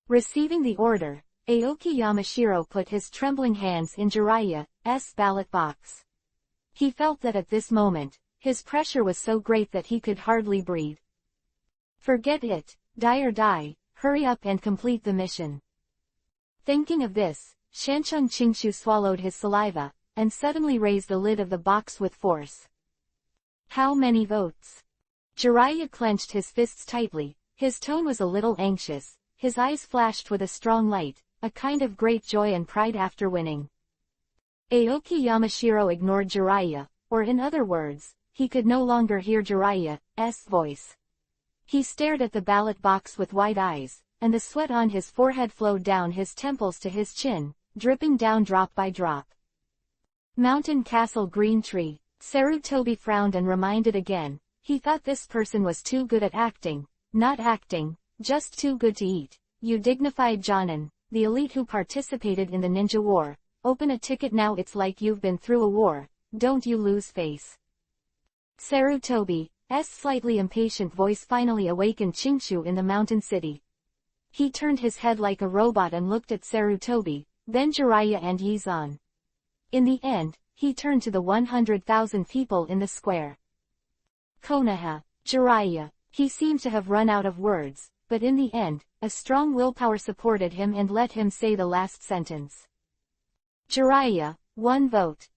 Speaker 1: Receiving the order, Aoki Yamashiro put his trembling hands in Jiraiya's ballot box. He felt that at this moment, his pressure was so great that he could hardly breathe. Forget it, die or die. Hurry up and complete the mission. Thinking of this, Shancheng Qingshu swallowed his saliva, and suddenly raised the lid of the box with force. How many votes? Jiraiya clenched his fists tightly, his tone was a little anxious, his eyes flashed with a strong light, a kind of great joy and pride after winning. Aoki Yamashiro ignored Jiraiya, or in other words, he could no longer hear Jiraiya's voice. He stared at the ballot box with wide eyes, and the sweat on his forehead flowed down his temples to his chin, dripping down drop by drop. Mountain Castle Green Tree. Sarutobi frowned and reminded again. He thought this person was too good at acting. Not acting, just too good to eat. You dignified Jonin, the elite who participated in the ninja war. Open a ticket now, it's like you've been through a war. Don't you lose face. Sarutobi's slightly impatient voice finally awakened Qingshu in the mountain city. He turned his head like a robot and looked at Sarutobi, then Jiraiya and Yizan. In the end, he turned to the 100,000 people in the square. Konoha, Jiraiya. He seemed to have run out of words, but in the end, a strong willpower supported him and let him say the last sentence. Jiraiya, 1 vote.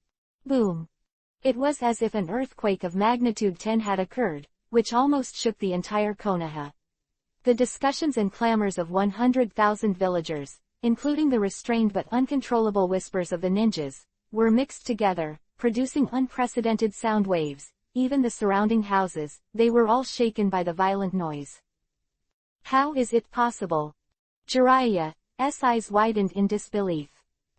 Speaker 1: Boom. It was as if an earthquake of magnitude 10 had occurred, which almost shook the entire Konoha. The discussions and clamors of 100,000 villagers, including the restrained but uncontrollable whispers of the ninjas, were mixed together, producing unprecedented sound waves. Even the surrounding houses, they were all shaken by the violent noise. How is it possible? Jiraiya's eyes widened in disbelief.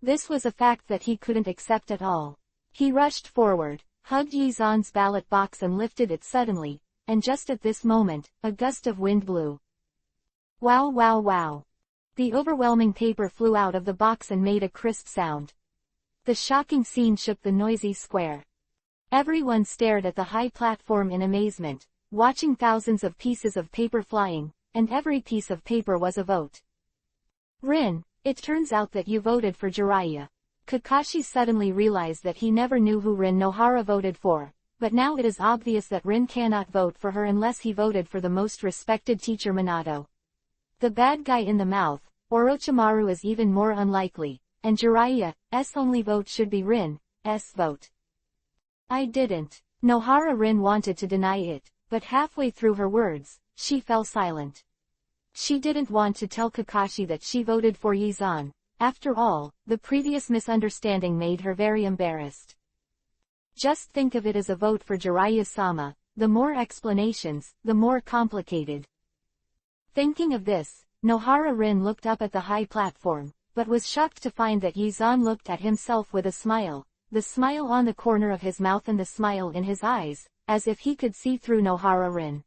Speaker 1: This was a fact that he couldn't accept at all. He rushed forward, hugged Yizan's ballot box and lifted it suddenly, and just at this moment, a gust of wind blew. Wow wow wow. The overwhelming paper flew out of the box and made a crisp sound. The shocking scene shook the noisy square. Everyone stared at the high platform in amazement, watching thousands of pieces of paper flying, and every piece of paper was a vote. Rin, it turns out that you voted for Jiraiya. Kakashi suddenly realized that he never knew who Rin Nohara voted for, but now it is obvious that Rin cannot vote for her unless he voted for the most respected teacher Minato. The bad guy in the mouth, Orochimaru, is even more unlikely, and Jiraiya's only vote should be Rin's vote. I didn't. Nohara. Rin wanted to deny it, but halfway through her words, she fell silent. She didn't want to tell Kakashi that she voted for Yizan. After all, the previous misunderstanding made her very embarrassed. Just think of it as a vote for Jiraiya-sama. The more explanations, the more complicated. Thinking of this, Nohara Rin looked up at the high platform, but was shocked to find that Yizan looked at himself with a smile, the smile on the corner of his mouth and the smile in his eyes, as if he could see through Nohara Rin.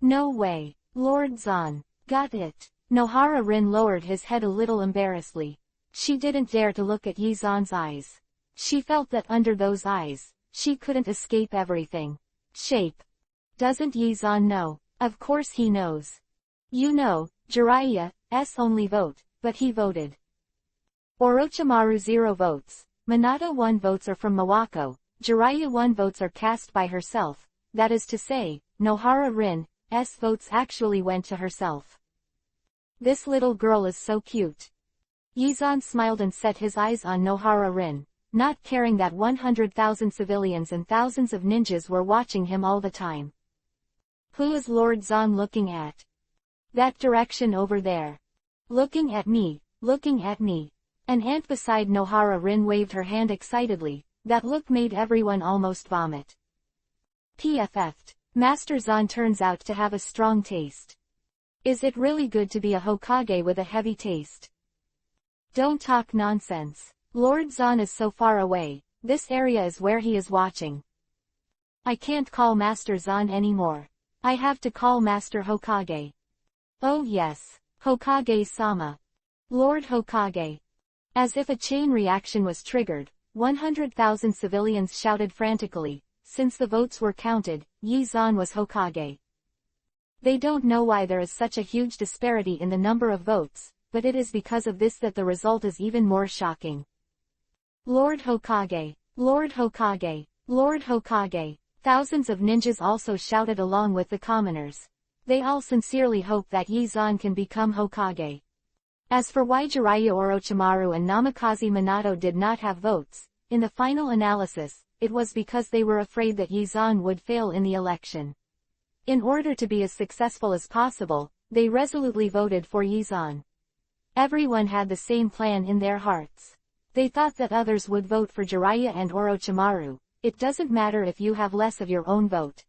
Speaker 1: No way, Lord Zan. Got it. Nohara Rin lowered his head a little embarrassedly. She didn't dare to look at Yizan's eyes. She felt that under those eyes, she couldn't escape everything. Shape. Doesn't Yizan know? Of course he knows. You know, Jiraiya's only vote, but he voted. Orochimaru 0 votes. Minato 1 votes are from Mawako. Jiraiya 1 votes are cast by herself. That is to say, Nohara Rin's votes actually went to herself. This little girl is so cute. Yizan smiled and set his eyes on Nohara Rin, not caring that 100,000 civilians and thousands of ninjas were watching him all the time. Who is Lord Zan looking at? That direction over there. Looking at me, looking at me. An ant beside Nohara Rin waved her hand excitedly. That look made everyone almost vomit. PFF'd. Master Zan turns out to have a strong taste. Is it really good to be a Hokage with a heavy taste? Don't talk nonsense. Lord Zan is so far away. This area is where he is watching. I can't call Master Zan anymore. I have to call Master Hokage. Oh yes, Hokage-sama. Lord Hokage. As if a chain reaction was triggered, 100,000 civilians shouted frantically. Since the votes were counted, Yizan was Hokage. They don't know why there is such a huge disparity in the number of votes, but it is because of this that the result is even more shocking. Lord Hokage, Lord Hokage, Lord Hokage. Thousands of ninjas also shouted along with the commoners. They all sincerely hope that Yizan can become Hokage. As for why Jiraiya, Orochimaru and Namikaze Minato did not have votes, in the final analysis, it was because they were afraid that Yizan would fail in the election. In order to be as successful as possible, they resolutely voted for Yizan. Everyone had the same plan in their hearts. They thought that others would vote for Jiraiya and Orochimaru. It doesn't matter if you have less of your own vote.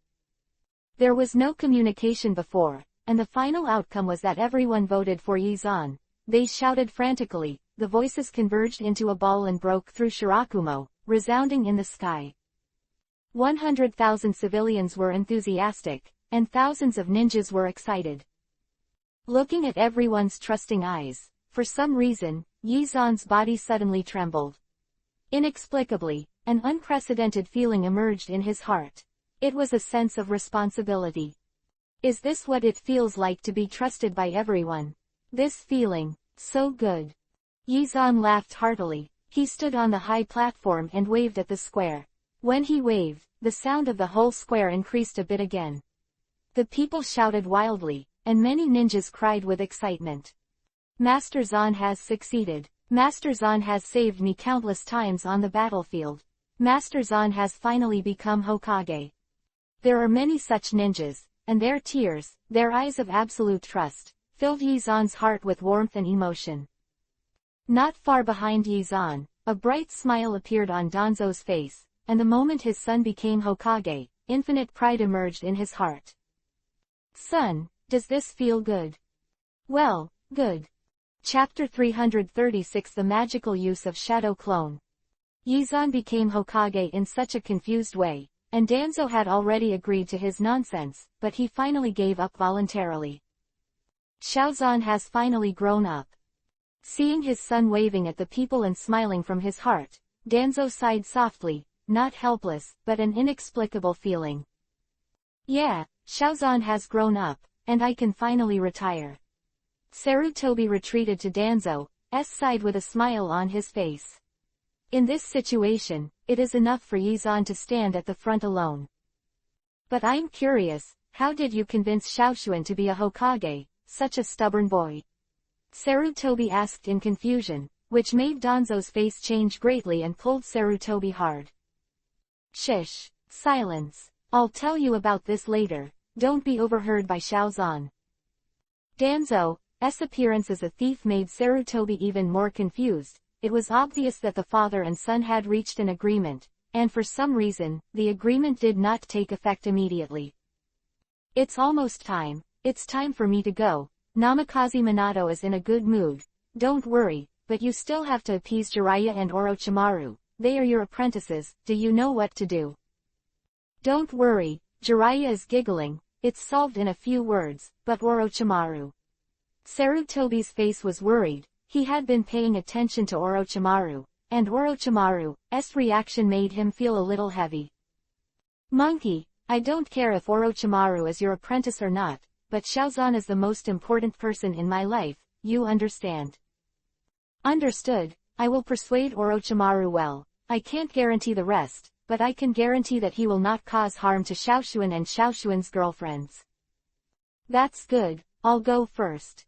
Speaker 1: There was no communication before, and the final outcome was that everyone voted for Yizan. They shouted frantically, the voices converged into a ball and broke through Shirakumo, resounding in the sky. 100,000 civilians were enthusiastic, and thousands of ninjas were excited. Looking at everyone's trusting eyes, for some reason, Yizan's body suddenly trembled. Inexplicably, an unprecedented feeling emerged in his heart. It was a sense of responsibility. Is this what it feels like to be trusted by everyone? This feeling, so good. Yizan laughed heartily. He stood on the high platform and waved at the square. When he waved, the sound of the whole square increased a bit again. The people shouted wildly, and many ninjas cried with excitement. Master Zan has succeeded. Master Zan has saved me countless times on the battlefield. Master Zan has finally become Hokage. There are many such ninjas, and their tears, their eyes of absolute trust, filled Yizan's heart with warmth and emotion. Not far behind Yizan, a bright smile appeared on Danzo's face, and the moment his son became Hokage, infinite pride emerged in his heart. Son, does this feel good? Well, good. Chapter 336 The Magical Use of Shadow Clone. Yizan became Hokage in such a confused way, and Danzo had already agreed to his nonsense, but he finally gave up voluntarily. Xiaozan has finally grown up. Seeing his son waving at the people and smiling from his heart, Danzo sighed softly, not helpless, but an inexplicable feeling. Yeah, Xiaozan has grown up, and I can finally retire. Sarutobi retreated to Danzo's side with a smile on his face. In this situation, it is enough for Yizan to stand at the front alone. But I'm curious, how did you convince Xiaoshuan to be a Hokage, such a stubborn boy? Sarutobi asked in confusion, which made Danzo's face change greatly and pulled Sarutobi hard. Shish, silence. I'll tell you about this later, don't be overheard by Xiaozan. Danzo's appearance as a thief made Sarutobi even more confused. It was obvious that the father and son had reached an agreement, and for some reason, the agreement did not take effect immediately. It's almost time, it's time for me to go. Namikaze Minato is in a good mood. Don't worry, but you still have to appease Jiraiya and Orochimaru. They are your apprentices, do you know what to do? Don't worry, Jiraiya is giggling, it's solved in a few words, but Orochimaru. Sarutobi's face was worried, he had been paying attention to Orochimaru, and Orochimaru's reaction made him feel a little heavy. Monkey, I don't care if Orochimaru is your apprentice or not, but Xiaozan is the most important person in my life, you understand? Understood, I will persuade Orochimaru well. I can't guarantee the rest, but I can guarantee that he will not cause harm to Xiaoshuan and Xiaoshuan's girlfriends. That's good, I'll go first.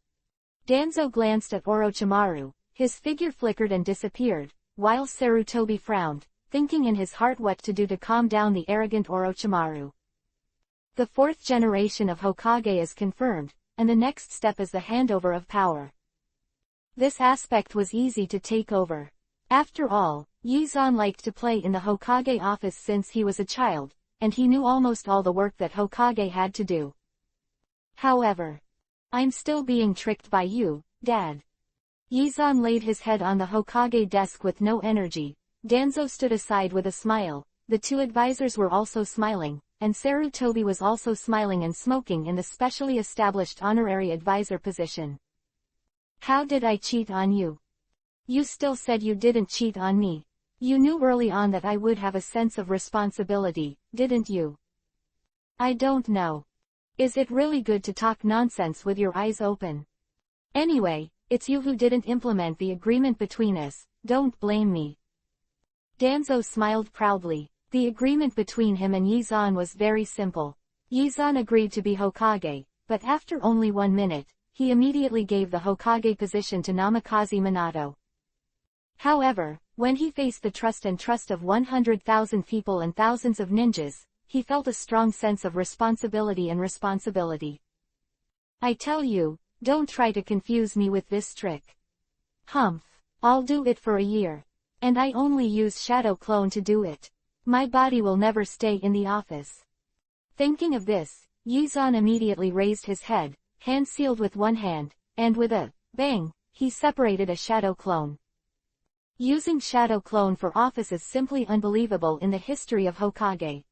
Speaker 1: Danzo glanced at Orochimaru, his figure flickered and disappeared, while Sarutobi frowned, thinking in his heart what to do to calm down the arrogant Orochimaru. The fourth generation of Hokage is confirmed, and the next step is the handover of power. This aspect was easy to take over. After all, Yizan liked to play in the Hokage office since he was a child, and he knew almost all the work that Hokage had to do. However, I'm still being tricked by you, Dad. Yizan laid his head on the Hokage desk with no energy. Danzo stood aside with a smile, the two advisors were also smiling, and Sarutobi was also smiling and smoking in the specially established honorary advisor position. How did I cheat on you? You still said you didn't cheat on me. You knew early on that I would have a sense of responsibility, didn't you? I don't know. Is it really good to talk nonsense with your eyes open? Anyway, it's you who didn't implement the agreement between us, don't blame me. Danzo smiled proudly. The agreement between him and Yizan was very simple. Yizan agreed to be Hokage, but after only 1 minute, he immediately gave the Hokage position to Namikaze Minato. However, when he faced the trust of 100,000 people and thousands of ninjas, he felt a strong sense of responsibility. I tell you, don't try to confuse me with this trick. Humph, I'll do it for a year. And I only use Shadow Clone to do it. My body will never stay in the office. Thinking of this, Yizan immediately raised his head, hand sealed with one hand, and with a bang, he separated a Shadow Clone. Using Shadow Clone for office is simply unbelievable in the history of Hokage.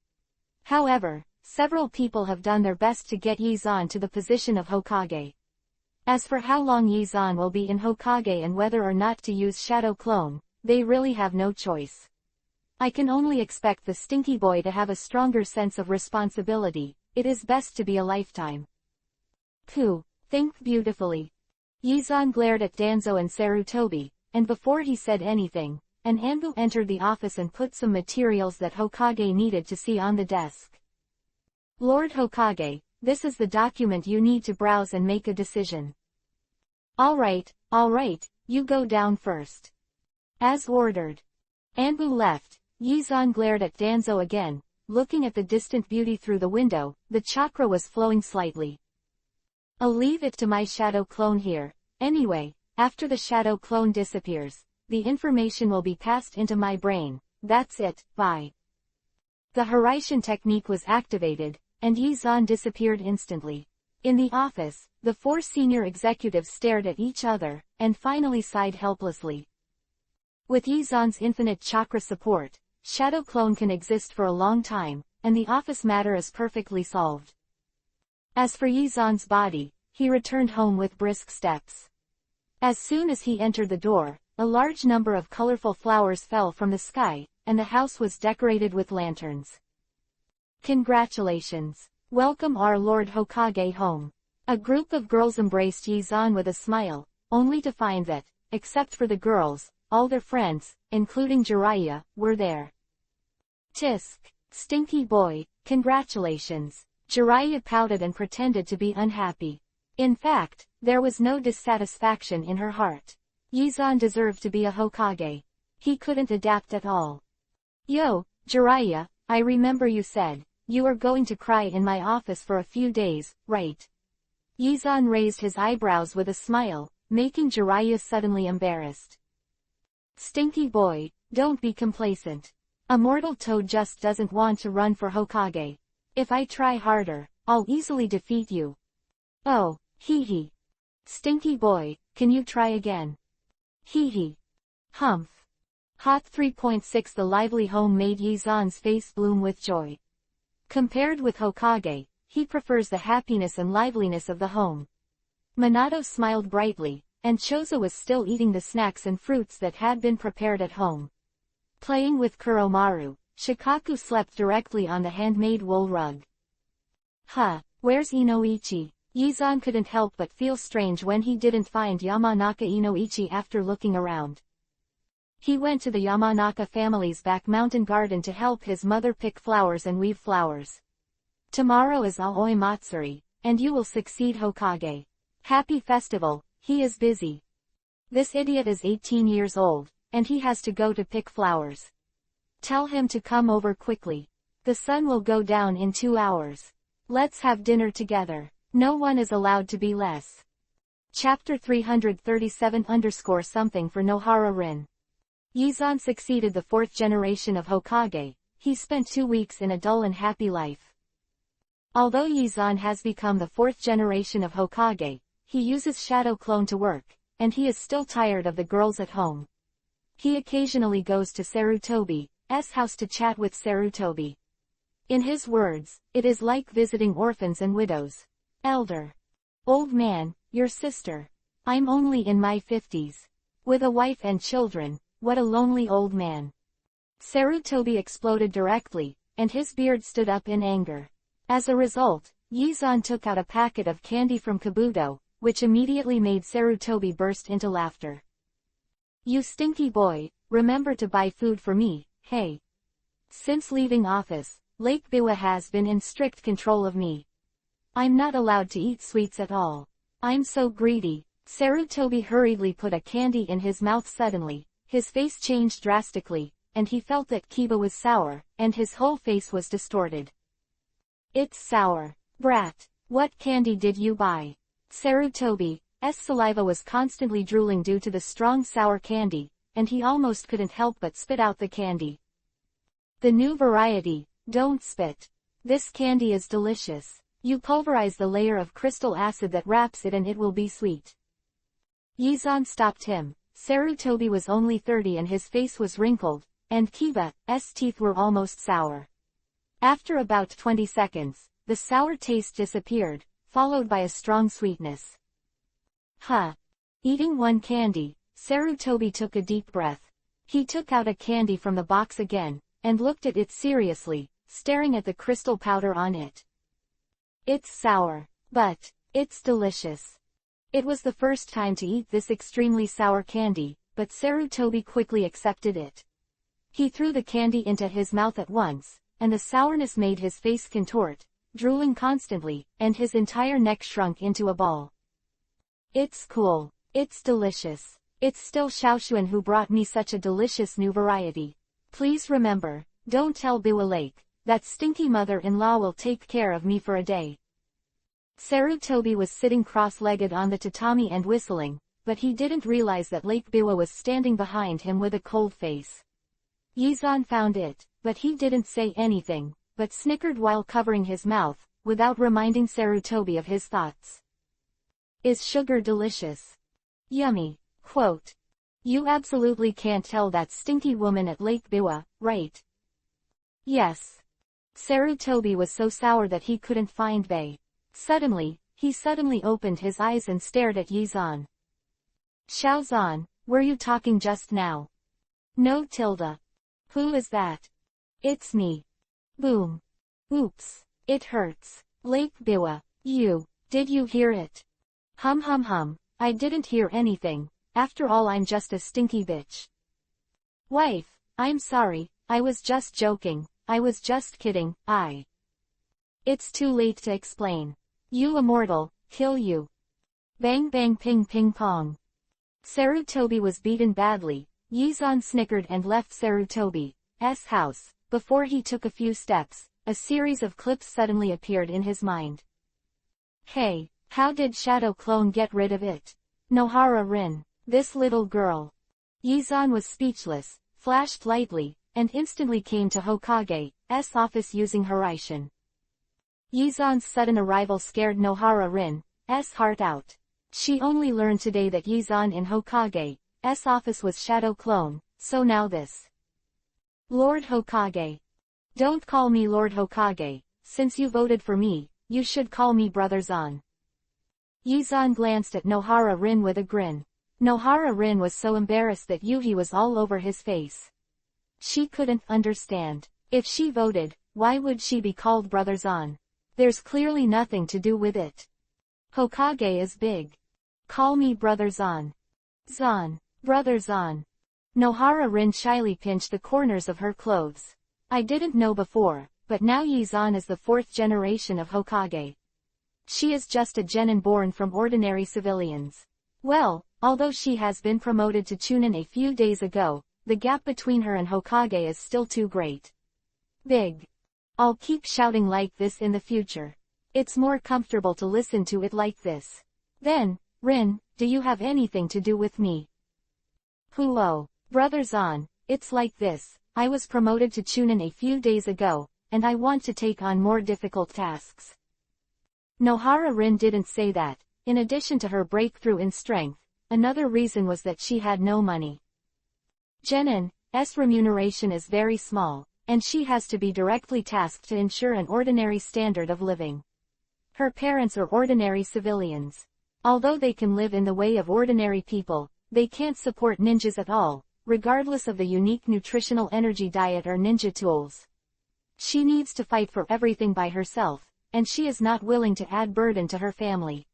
Speaker 1: However, several people have done their best to get Yizan to the position of Hokage. As for how long Yizan will be in Hokage and whether or not to use Shadow Clone, they really have no choice. I can only expect the stinky boy to have a stronger sense of responsibility. It is best to be a lifetime. Pooh, think beautifully. Yizan glared at Danzo and Sarutobi, and before he said anything, an Anbu entered the office and put some materials that Hokage needed to see on the desk. Lord Hokage, this is the document you need to browse and make a decision. All right, you go down first. As ordered. Anbu left. Yizan glared at Danzo again, looking at the distant beauty through the window. The chakra was flowing slightly. I'll leave it to my shadow clone here. Anyway, after the shadow clone disappears, the information will be passed into my brain. That's it, bye. The Hiraishin technique was activated, and Yi-zan disappeared instantly. In the office, the four senior executives stared at each other, and finally sighed helplessly. With Yi-zan's infinite chakra support, Shadow Clone can exist for a long time, and the office matter is perfectly solved. As for Yi-zan's body, he returned home with brisk steps. As soon as he entered the door, a large number of colorful flowers fell from the sky, and the house was decorated with lanterns. Congratulations! Welcome our Lord Hokage home. A group of girls embraced Yi-zan with a smile, only to find that, except for the girls, all their friends, including Jiraiya, were there. Tisk, stinky boy, congratulations. Jiraiya pouted and pretended to be unhappy. In fact, there was no dissatisfaction in her heart. Yi-zan deserved to be a Hokage. He couldn't adapt at all. Yo, Jiraiya, I remember you said, you are going to cry in my office for a few days, right? Yi-zan raised his eyebrows with a smile, making Jiraiya suddenly embarrassed. Stinky boy, don't be complacent. A mortal toad just doesn't want to run for Hokage. If I try harder, I'll easily defeat you. Oh, hee hee. Stinky boy, can you try again? Hee hee. Humph. Hot 3.6 The lively home made Yi-zan's face bloom with joy. Compared with Hokage, he prefers the happiness and liveliness of the home. Minato smiled brightly, and Chozo was still eating the snacks and fruits that had been prepared at home. Playing with Kuromaru, Shikaku slept directly on the handmade wool rug. Where's Inoichi? Yi-zan couldn't help but feel strange when he didn't find Yamanaka Inoichi after looking around. He went to the Yamanaka family's back mountain garden to help his mother pick flowers and weave flowers. Tomorrow is Aoi Matsuri, and you will succeed Hokage. Happy festival, he is busy. This idiot is 18 years old, and he has to go to pick flowers. Tell him to come over quickly. The sun will go down in 2 hours. Let's have dinner together. No one is allowed to be less. Chapter 337 _ for Nohara Rin. Yi-zan succeeded the fourth generation of Hokage. He spent 2 weeks in a dull and happy life. Although Yi-zan has become the fourth generation of Hokage, he uses Shadow Clone to work, and he is still tired of the girls at home. He occasionally goes to Sarutobi's house to chat with Sarutobi. In his words, it is like visiting orphans and widows. Elder. Old man, your sister. I'm only in my 50s. With a wife and children, what a lonely old man. Sarutobi exploded directly, and his beard stood up in anger. As a result, Yi-zan took out a packet of candy from Kabuto, which immediately made Sarutobi burst into laughter. You stinky boy, remember to buy food for me, hey. Since leaving office, Lake Biwa has been in strict control of me. I'm not allowed to eat sweets at all. I'm so greedy. Sarutobi hurriedly put a candy in his mouth suddenly. His face changed drastically, and he felt that Kiba was sour, and his whole face was distorted. It's sour. Brat, what candy did you buy? Sarutobi's saliva was constantly drooling due to the strong sour candy, and he almost couldn't help but spit out the candy. The new variety, don't spit. This candy is delicious. You pulverize the layer of crystal acid that wraps it and it will be sweet. Yi-zan stopped him. Sarutobi was only 30 and his face was wrinkled, and Kiba's teeth were almost sour. After about 20 seconds, the sour taste disappeared, followed by a strong sweetness. Eating one candy, Sarutobi took a deep breath. He took out a candy from the box again, and looked at it seriously, staring at the crystal powder on it. It's sour, but it's delicious. It was the first time to eat this extremely sour candy, but Sarutobi quickly accepted it. He threw the candy into his mouth at once, and the sourness made his face contort, drooling constantly, and his entire neck shrunk into a ball. It's cool. It's delicious. It's still Xiaoshuan who brought me such a delicious new variety. Please remember, don't tell Biwa Lake, that stinky mother-in-law will take care of me for a day. Sarutobi was sitting cross-legged on the tatami and whistling, but he didn't realize that Lake Biwa was standing behind him with a cold face. Yizan found it, but he didn't say anything, but snickered while covering his mouth, without reminding Sarutobi of his thoughts. Is sugar delicious? Yummy. Quote. You absolutely can't tell that stinky woman at Lake Biwa, right? Yes. Sarutobi was so sour that he couldn't find Bei. Suddenly, he suddenly opened his eyes and stared at Yizan. Xiaozan, were you talking just now? No tilde. Who is that? It's me. Boom. Oops. It hurts. Lake Biwa. Did you hear it? Hum. I didn't hear anything. After all, I'm just a stinky bitch. Wife, I'm sorry, I was just joking, I was just kidding, It's too late to explain. You immortal, kill you. Bang bang ping ping pong. Sarutobi was beaten badly. Yizan snickered and left Sarutobi's house. Before he took a few steps, a series of clips suddenly appeared in his mind. Hey, how did Shadow Clone get rid of it? Nohara Rin. This little girl. Yizan was speechless, flashed lightly, and instantly came to Hokage's office using Hiraishin. Yizan's sudden arrival scared Nohara Rin's heart out. She only learned today that Yizan in Hokage's office was Shadow Clone, so now this. Lord Hokage. Don't call me Lord Hokage, since you voted for me, you should call me Brother Zan. Yizan glanced at Nohara Rin with a grin. Nohara Rin was so embarrassed that Yuhi was all over his face. She couldn't understand. If she voted, why would she be called Brother Zan? There's clearly nothing to do with it. Hokage is big. Call me Brother Zan. Zan. Brother Zan. Nohara Rin shyly pinched the corners of her clothes. I didn't know before, but now Yizan is the 4th generation of Hokage. She is just a genin born from ordinary civilians. Well, although she has been promoted to Chunin a few days ago, the gap between her and Hokage is still too great. Big. I'll keep shouting like this in the future. It's more comfortable to listen to it like this. Then, Rin, do you have anything to do with me? Huo. Brother Zan, it's like this, I was promoted to Chunin a few days ago, and I want to take on more difficult tasks. Nohara Rin didn't say that. In addition to her breakthrough in strength, another reason was that she had no money. Genin's remuneration is very small, and she has to be directly tasked to ensure an ordinary standard of living. Her parents are ordinary civilians. Although they can live in the way of ordinary people, they can't support ninjas at all, regardless of the unique nutritional energy diet or ninja tools. She needs to fight for everything by herself, and she is not willing to add burden to her family.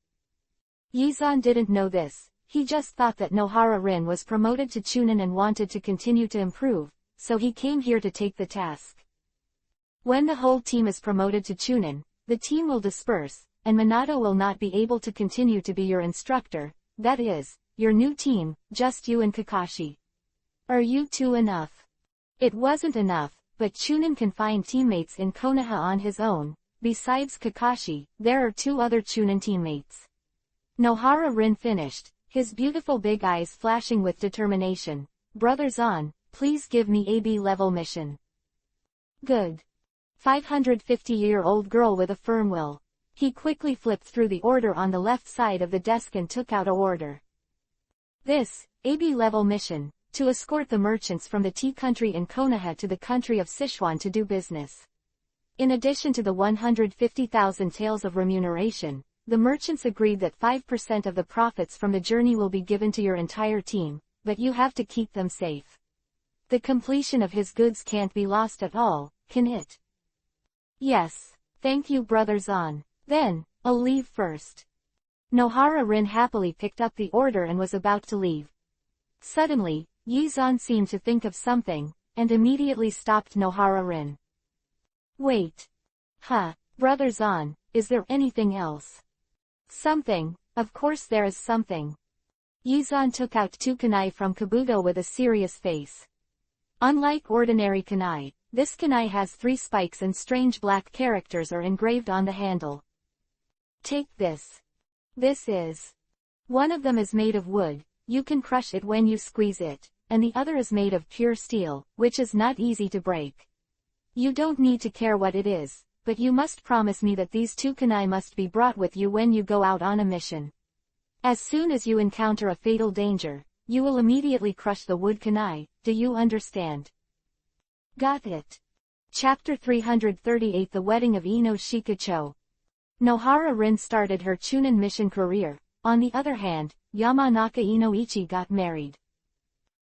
Speaker 1: Yizan didn't know this. He just thought that Nohara Rin was promoted to Chunin and wanted to continue to improve, so he came here to take the task. When the whole team is promoted to Chunin, the team will disperse, and Minato will not be able to continue to be your instructor, that is, your new team, just you and Kakashi. Are you two enough? It wasn't enough, but Chunin can find teammates in Konoha on his own. Besides Kakashi, there are 2 other Chunin teammates. Nohara Rin finished, his beautiful big eyes flashing with determination. Brother Zan, please give me AB level mission. Good. 550-year-old girl with a firm will. He quickly flipped through the order on the left side of the desk and took out a order. This, AB level mission, to escort the merchants from the tea country in Konoha to the country of Sichuan to do business. In addition to the 150,000 taels of remuneration, the merchants agreed that 5% of the profits from the journey will be given to your entire team, but you have to keep them safe. The completion of his goods can't be lost at all, can it? Yes. Thank you, Brother Zan. Then, I'll leave first. Nohara Rin happily picked up the order and was about to leave. Suddenly, Yizan seemed to think of something, and immediately stopped Nohara Rin. Wait. Brother Zan, is there anything else? Something, of course there is something. Yizan took out 2 kunai from Kabuto with a serious face. Unlike ordinary kunai, This kunai has 3 spikes and strange black characters are engraved on the handle. Take this. This is. One of them is made of wood, you can crush it when you squeeze it, and the other is made of pure steel, which is not easy to break. You don't need to care what it is, but you must promise me that these 2 kunai must be brought with you when you go out on a mission. As soon as you encounter a fatal danger, you will immediately crush the wood kunai, do you understand? Got it. Chapter 338 The Wedding of Ino Shikacho. Nohara Rin started her Chunin mission career. On the other hand, Yamanaka Inoichi got married.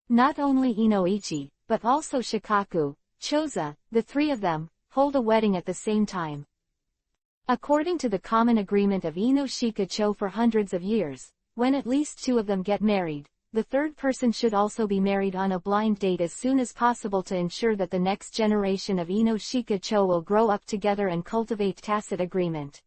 Speaker 1: Not only Inoichi, but also Shikaku, Choza, the 3 of them, hold a wedding at the same time. According to the common agreement of Ino Shikacho for hundreds of years, when at least 2 of them get married, the 3rd person should also be married on a blind date as soon as possible to ensure that the next generation of Ino Shikacho will grow up together and cultivate tacit agreement.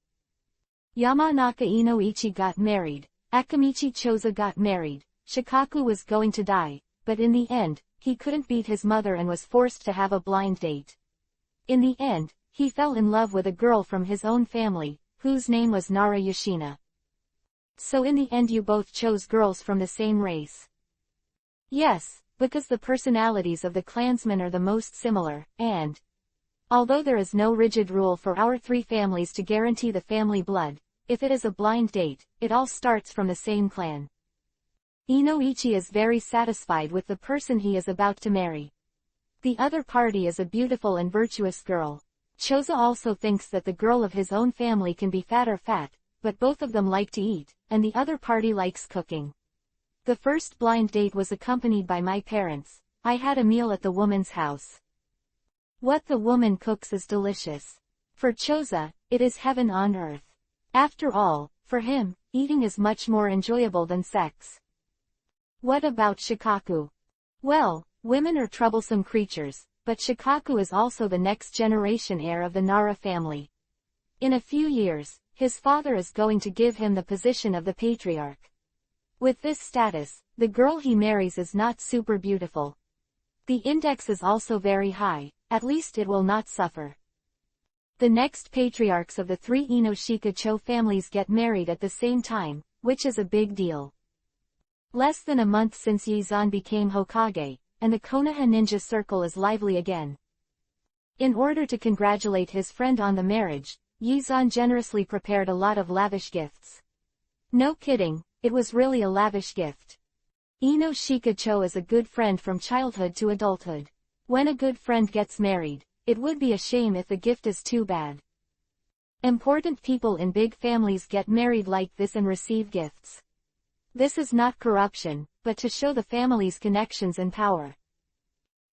Speaker 1: Yamanaka Inoichi got married, Akamichi Choza got married, Shikaku was going to die, but in the end, he couldn't beat his mother and was forced to have a blind date. In the end, he fell in love with a girl from his own family, whose name was Nara Yoshina. So in the end you both chose girls from the same race. Yes, because the personalities of the clansmen are the most similar, and although there is no rigid rule for our 3 families to guarantee the family blood, if it is a blind date, it all starts from the same clan. Inoichi is very satisfied with the person he is about to marry. The other party is a beautiful and virtuous girl. Choza also thinks that the girl of his own family can be fat or fat, but both of them like to eat, and the other party likes cooking. The first blind date was accompanied by my parents. I had a meal at the woman's house. What the woman cooks is delicious. For Choza, it is heaven on earth. After all, for him, eating is much more enjoyable than sex. What about Shikaku? Well, women are troublesome creatures, but Shikaku is also the next generation heir of the Nara family. In a few years, his father is going to give him the position of the patriarch. With this status, the girl he marries is not super beautiful. The index is also very high, at least it will not suffer. The next patriarchs of the 3 Ino Shikacho families get married at the same time, which is a big deal. Less than a month since Yizan became Hokage, and the Konoha ninja circle is lively again. In order to congratulate his friend on the marriage, Yizan generously prepared a lot of lavish gifts. No kidding, it was really a lavish gift. Ino Shikacho is a good friend from childhood to adulthood. When a good friend gets married, it would be a shame if the gift is too bad. Important people in big families get married like this and receive gifts. This is not corruption, but to show the family's connections and power.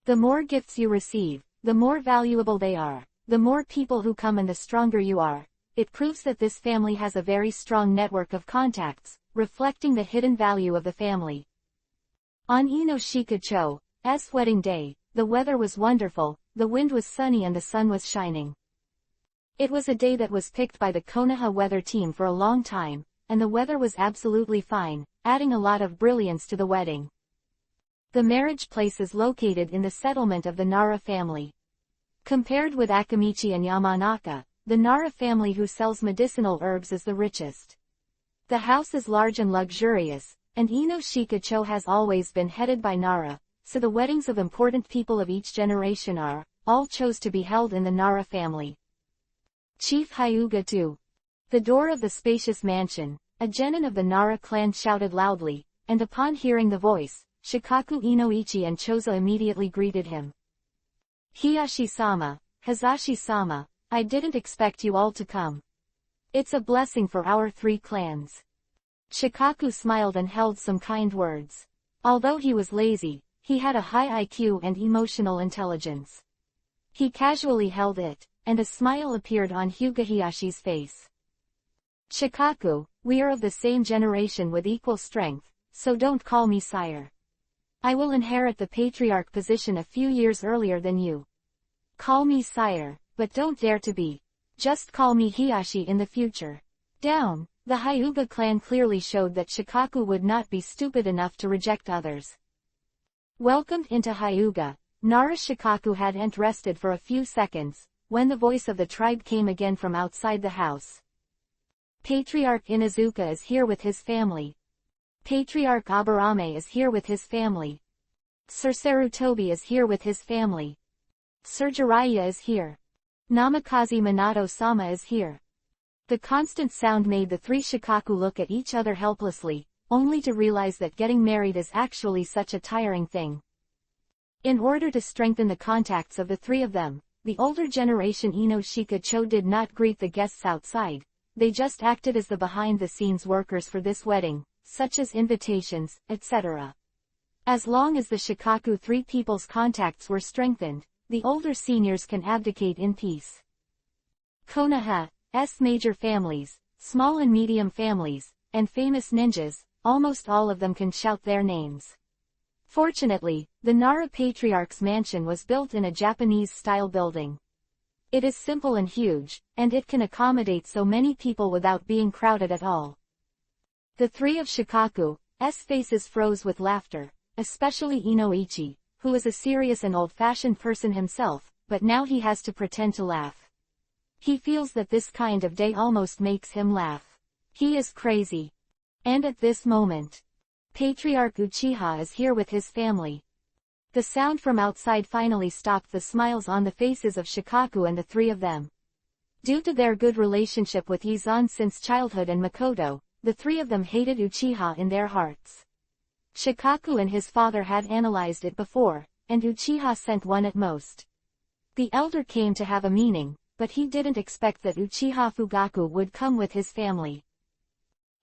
Speaker 1: The more gifts you receive, the more valuable they are. The more people who come and the stronger you are. It proves that this family has a very strong network of contacts, reflecting the hidden value of the family. On Ino Shikacho's wedding day, the weather was wonderful, the wind was sunny and the sun was shining. It was a day that was picked by the Konoha weather team for a long time, and the weather was absolutely fine, adding a lot of brilliance to the wedding. The marriage place is located in the settlement of the Nara family. Compared with Akamichi and Yamanaka, the Nara family who sells medicinal herbs is the richest. The house is large and luxurious, and Ino Shikacho has always been headed by Nara, so the weddings of important people of each generation all chose to be held in the Nara family. Chief Hyuga too. The door of the spacious mansion, a genin of the Nara clan shouted loudly, and upon hearing the voice, Shikaku Inoichi and Choza immediately greeted him. Hiyashi-sama, Hazashi-sama, I didn't expect you all to come. It's a blessing for our 3 clans. Shikaku smiled and held some kind words. Although he was lazy, he had a high IQ and emotional intelligence. He casually held it, and a smile appeared on Hyuga Hiyashi's face. Shikaku, we are of the same generation with equal strength, so don't call me sire. I will inherit the patriarch position a few years earlier than you. Call me sire, but don't dare to be. Just call me Hiyashi in the future. Down. The Hyuga clan clearly showed that Shikaku would not be stupid enough to reject others. Welcomed into Hyuga, Nara Shikaku hadn't rested for a few seconds, when the voice of the tribe came again from outside the house. Patriarch Inuzuka is here with his family. Patriarch Aburame is here with his family. Sir Sarutobi is here with his family. Sir Jiraiya is here. Namikaze Minato-sama is here. The constant sound made the three Shikaku look at each other helplessly, only to realize that getting married is actually such a tiring thing. In order to strengthen the contacts of the three of them, the older generation Ino-Shika-cho did not greet the guests outside, they just acted as the behind-the-scenes workers for this wedding, such as invitations, etc. As long as the Shikaku three people's contacts were strengthened, the older seniors can abdicate in peace. Konoha's major families, small and medium families, and famous ninjas, almost all of them can shout their names. Fortunately, the Nara Patriarch's mansion was built in a Japanese-style building. It is simple and huge, and it can accommodate so many people without being crowded at all. The three of Shikaku's faces froze with laughter, especially Inoichi, who is a serious and old-fashioned person himself, but now he has to pretend to laugh. He feels that this kind of day almost makes him laugh. He is crazy. And at this moment, Patriarch Uchiha is here with his family. The sound from outside finally stopped the smiles on the faces of Shikaku and the three of them. Due to their good relationship with Izan since childhood and Makoto, the three of them hated Uchiha in their hearts. Shikaku and his father had analyzed it before, and Uchiha sent one at most. The elder came to have a meaning, but he didn't expect that Uchiha Fugaku would come with his family.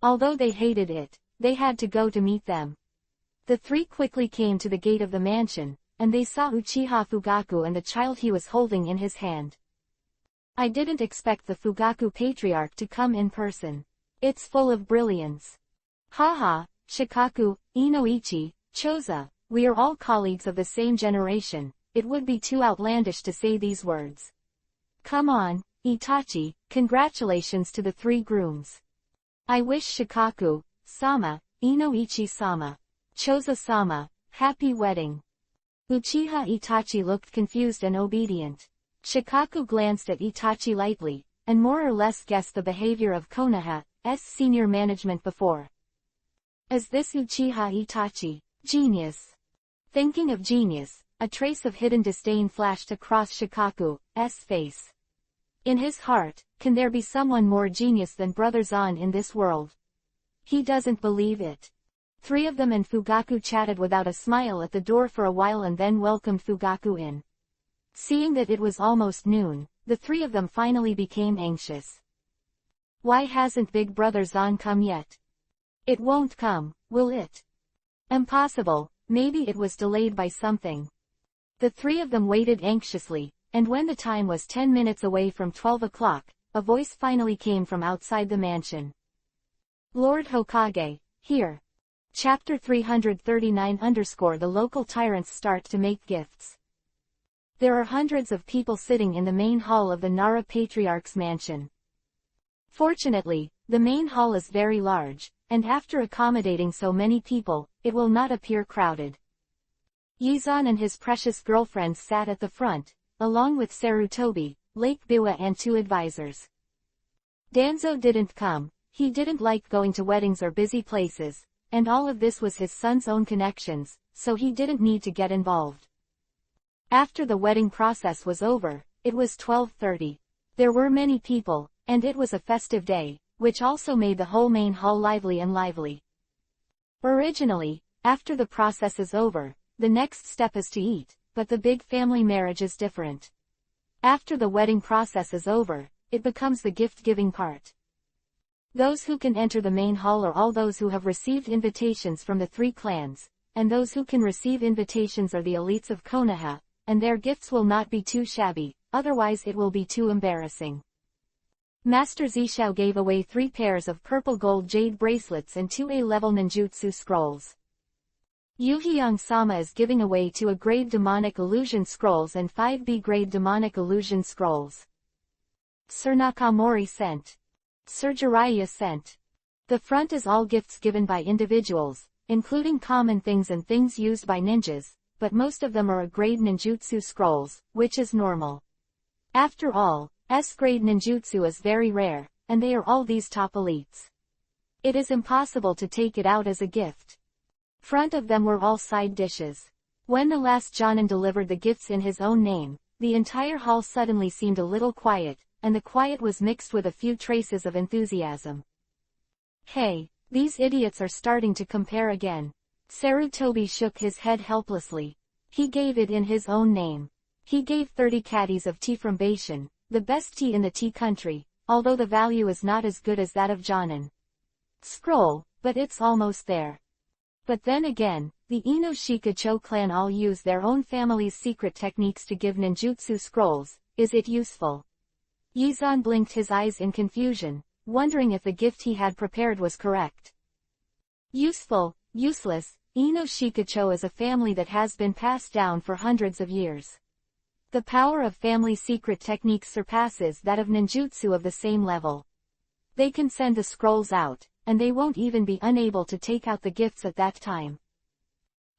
Speaker 1: Although they hated it, they had to go to meet them. The three quickly came to the gate of the mansion, and they saw Uchiha Fugaku and the child he was holding in his hand. I didn't expect the Fugaku Patriarch to come in person. It's full of brilliance. Haha, Shikaku, Inoichi, Choza, we are all colleagues of the same generation, it would be too outlandish to say these words. Come on, Itachi, congratulations to the three grooms. I wish Shikaku-sama, Inoichi-sama, Choza-sama, happy wedding. Uchiha Itachi looked confused and obedient. Shikaku glanced at Itachi lightly, and more or less guessed the behavior of Konoha's senior management before. Is this Uchiha Itachi? Genius. Thinking of genius, a trace of hidden disdain flashed across Shikaku's face. In his heart, can there be someone more genius than Brother Zan in this world? He doesn't believe it. Three of them and Fugaku chatted without a smile at the door for a while and then welcomed Fugaku in. Seeing that it was almost noon, the three of them finally became anxious. Why hasn't Big Brother Zan come yet? It won't come, will it? Impossible, maybe it was delayed by something. The three of them waited anxiously, and when the time was 10 minutes away from 12 o'clock, a voice finally came from outside the mansion. Lord Hokage, here. Chapter 339 _ The local tyrants start to make gifts. There are hundreds of people sitting in the main hall of the Nara Patriarch's mansion. Fortunately, the main hall is very large, and after accommodating so many people, it will not appear crowded. Yizan and his precious girlfriends sat at the front, along with Sarutobi, Lake Biwa and two advisors. Danzo didn't come, he didn't like going to weddings or busy places, and all of this was his son's own connections, so he didn't need to get involved. After the wedding process was over, it was 12:30. There were many people, and it was a festive day, which also made the whole main hall lively and lively. Originally, after the process is over, the next step is to eat, but the big family marriage is different. After the wedding process is over, it becomes the gift-giving part. Those who can enter the main hall are all those who have received invitations from the three clans, and those who can receive invitations are the elites of Konoha, and their gifts will not be too shabby, otherwise it will be too embarrassing. Master Zishao gave away 3 pairs of purple gold jade bracelets and 2 A-level ninjutsu scrolls. Yuhyang-sama is giving away 2 A-grade demonic illusion scrolls and 5 B-grade demonic illusion scrolls. Sir Nakamori sent. Sir Jiraiya sent. The front is all gifts given by individuals, including common things and things used by ninjas, but most of them are A-grade ninjutsu scrolls, which is normal. After all, S-grade ninjutsu is very rare, and they are all these top elites. It is impossible to take it out as a gift. Front of them were all side dishes. When the last Jonin delivered the gifts in his own name, the entire hall suddenly seemed a little quiet, and the quiet was mixed with a few traces of enthusiasm. Hey, these idiots are starting to compare again. Sarutobi shook his head helplessly. He gave it in his own name. He gave 30 caddies of tea from Beishin, the best tea in the tea country, although the value is not as good as that of Jonin. Scroll, but it's almost there. But then again, the Inoshika-cho clan all use their own family's secret techniques to give ninjutsu scrolls. Is it useful? Yizan blinked his eyes in confusion, wondering if the gift he had prepared was correct. Useful, useless, Inoshika-cho is a family that has been passed down for hundreds of years. The power of family secret techniques surpasses that of ninjutsu of the same level. They can send the scrolls out, and they won't even be unable to take out the gifts at that time.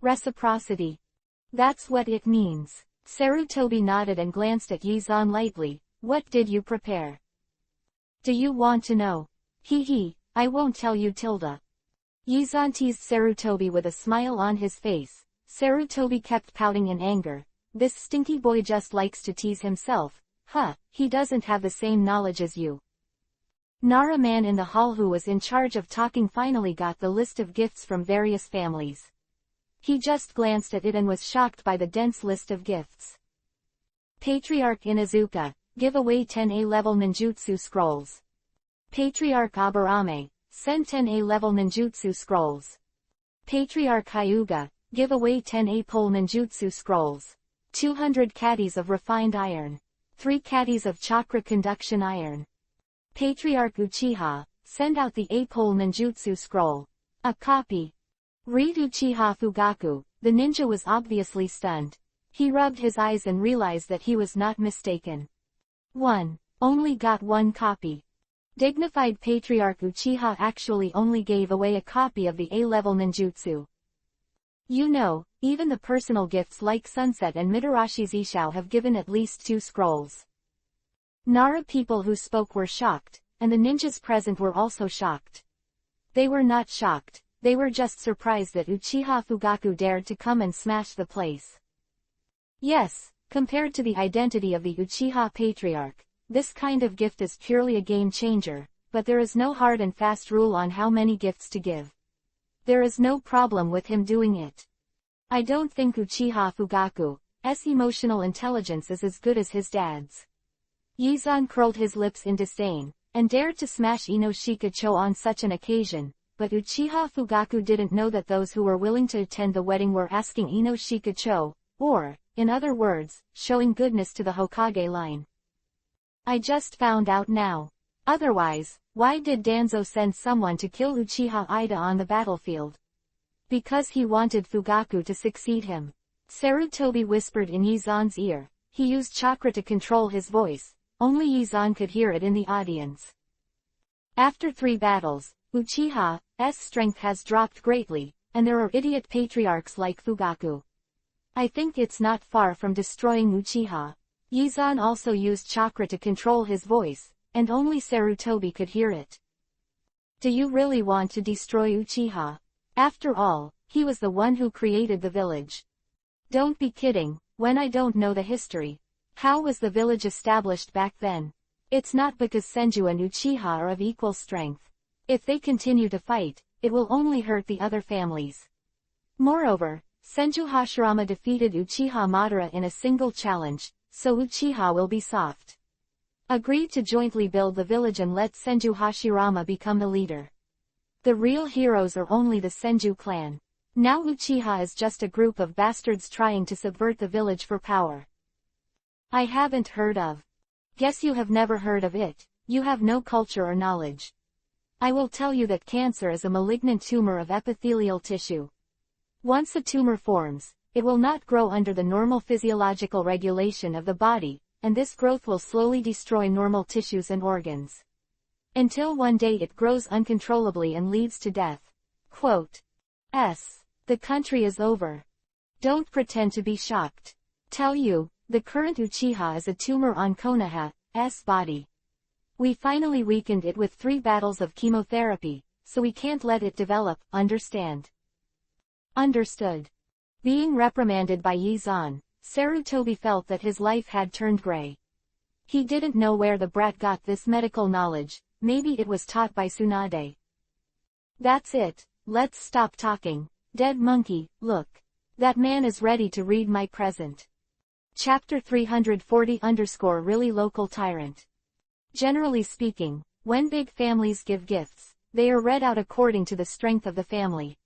Speaker 1: Reciprocity. That's what it means. Sarutobi nodded and glanced at Yizan lightly. What did you prepare? Do you want to know? Hee, I won't tell you Tilda. Yizan teased Sarutobi with a smile on his face. Sarutobi kept pouting in anger. This stinky boy just likes to tease himself. He doesn't have the same knowledge as you. Nara man in the hall who was in charge of talking finally got the list of gifts from various families. He just glanced at it and was shocked by the dense list of gifts. Patriarch Inuzuka, give away 10 A-level ninjutsu scrolls. Patriarch Aburame, send 10 A-level ninjutsu scrolls. Patriarch Hyuga, give away 10 A-pole ninjutsu scrolls. 200 caddies of refined iron. 3 caddies of chakra conduction iron. Patriarch Uchiha, send out the A-pole ninjutsu scroll. A copy. Read Uchiha Fugaku. The ninja was obviously stunned. He rubbed his eyes and realized that he was not mistaken. Only got 1 copy. Dignified Patriarch Uchiha actually only gave away a copy of the A-level ninjutsu. You know, even the personal gifts like Sunset and Midarashi's Ishao have given at least 2 scrolls. Nara people who spoke were shocked, and the ninjas present were also shocked. They were not shocked, they were just surprised that Uchiha Fugaku dared to come and smash the place. Yes, compared to the identity of the Uchiha Patriarch, this kind of gift is purely a game changer, but there is no hard and fast rule on how many gifts to give. There is no problem with him doing it. I don't think Uchiha Fugaku's emotional intelligence is as good as his dad's. Yizan curled his lips in disdain, and dared to smash Inoshika-cho on such an occasion, but Uchiha Fugaku didn't know that those who were willing to attend the wedding were asking Inoshika-cho, or, in other words, showing goodness to the Hokage line. I just found out now. Otherwise, why did Danzo send someone to kill Uchiha Ida on the battlefield? Because he wanted Fugaku to succeed him. Sarutobi whispered in Yizan's ear. He used chakra to control his voice. Only Yizan could hear it in the audience. After 3 battles, Uchiha's strength has dropped greatly, and there are idiot patriarchs like Fugaku. I think it's not far from destroying Uchiha. Yizan also used chakra to control his voice, and only Sarutobi could hear it. Do you really want to destroy Uchiha? After all, he was the one who created the village. Don't be kidding, when I don't know the history. How was the village established back then? It's not because Senju and Uchiha are of equal strength. If they continue to fight, it will only hurt the other families. Moreover, Senju Hashirama defeated Uchiha Madara in a single challenge, so Uchiha will be soft. Agree to jointly build the village and let Senju Hashirama become the leader. The real heroes are only the Senju clan. Now Uchiha is just a group of bastards trying to subvert the village for power. I haven't heard of. Guess you have never heard of it, you have no culture or knowledge. I will tell you that cancer is a malignant tumor of epithelial tissue. Once a tumor forms, it will not grow under the normal physiological regulation of the body, and this growth will slowly destroy normal tissues and organs. Until one day it grows uncontrollably and leads to death. Quote. The country is over. Don't pretend to be shocked. Tell you, the current Uchiha is a tumor on Konoha's body. We finally weakened it with 3 battles of chemotherapy, so we can't let it develop, understand? Understood. Being reprimanded by Yizan, Sarutobi felt that his life had turned gray. He didn't know where the brat got this medical knowledge, maybe it was taught by Tsunade. That's it, let's stop talking. Dead monkey, look. That man is ready to read my present. Chapter 340 really local tyrant. Generally speaking, when big families give gifts, they are read out according to the strength of the family.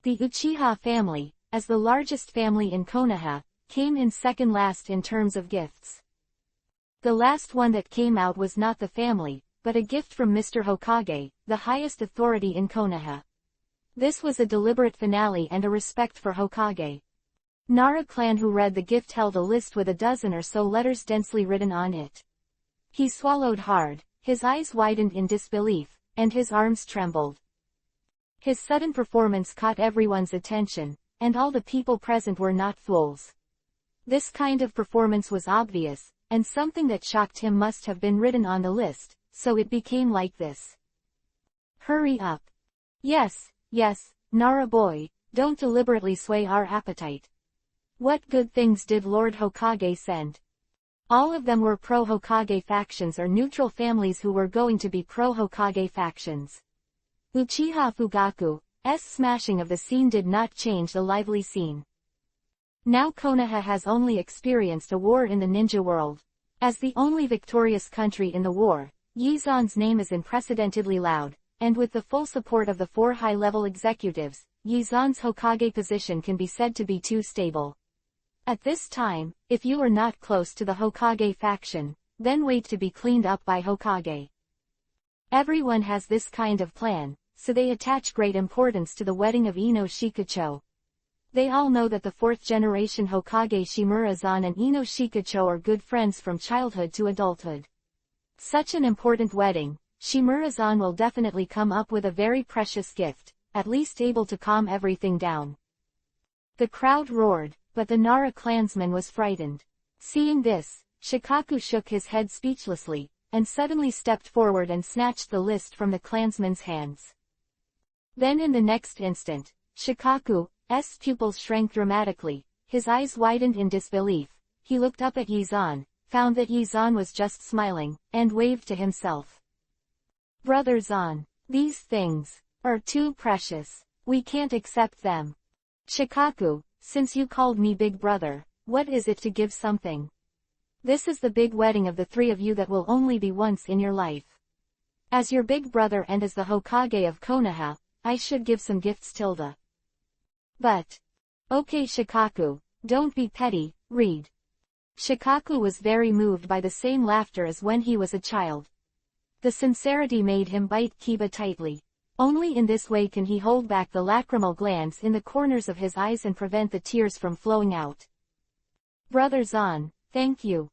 Speaker 1: The Uchiha family, as the largest family in Konoha, came in second last in terms of gifts. The last one that came out was not the family, but a gift from Mr. Hokage, the highest authority in Konoha. This was a deliberate finale and a respect for Hokage. Nara clan who read the gift held a list with a dozen or so letters densely written on it. He swallowed hard, his eyes widened in disbelief, and his arms trembled. His sudden performance caught everyone's attention, and all the people present were not fools. This kind of performance was obvious, and something that shocked him must have been written on the list, so it became like this. Hurry up. Yes, Nara boy, don't deliberately sway our appetite. What good things did Lord Hokage send? All of them were pro-Hokage factions or neutral families who were going to be pro-Hokage factions. Uchiha Fugaku's smashing of the scene did not change the lively scene. Now Konoha has only experienced a war in the ninja world. As the only victorious country in the war, Yizan's name is unprecedentedly loud, and with the full support of the 4 high-level executives, Yizan's Hokage position can be said to be too stable. At this time, if you are not close to the Hokage faction, then wait to be cleaned up by Hokage. Everyone has this kind of plan, so they attach great importance to the wedding of Ino Shikacho. They all know that the 4th-generation Hokage Shimura-san and Ino Shikacho are good friends from childhood to adulthood. Such an important wedding, Shimura-san will definitely come up with a very precious gift, at least able to calm everything down. The crowd roared, but the Nara clansman was frightened. Seeing this, Shikaku shook his head speechlessly, and suddenly stepped forward and snatched the list from the clansman's hands. Then in the next instant, Shikaku's pupils shrank dramatically, his eyes widened in disbelief. He looked up at Yizan, found that Yizan was just smiling, and waved to himself. Brother Zan, these things are too precious. We can't accept them. Shikaku, since you called me big brother, what is it to give something? This is the big wedding of the 3 of you that will only be once in your life. As your big brother and as the Hokage of Konoha, I should give some gifts tilde. But. Okay Shikaku, don't be petty, read. Shikaku was very moved by the same laughter as when he was a child. The sincerity made him bite Kiba tightly. Only in this way can he hold back the lacrimal glands in the corners of his eyes and prevent the tears from flowing out. Brother Zan, thank you.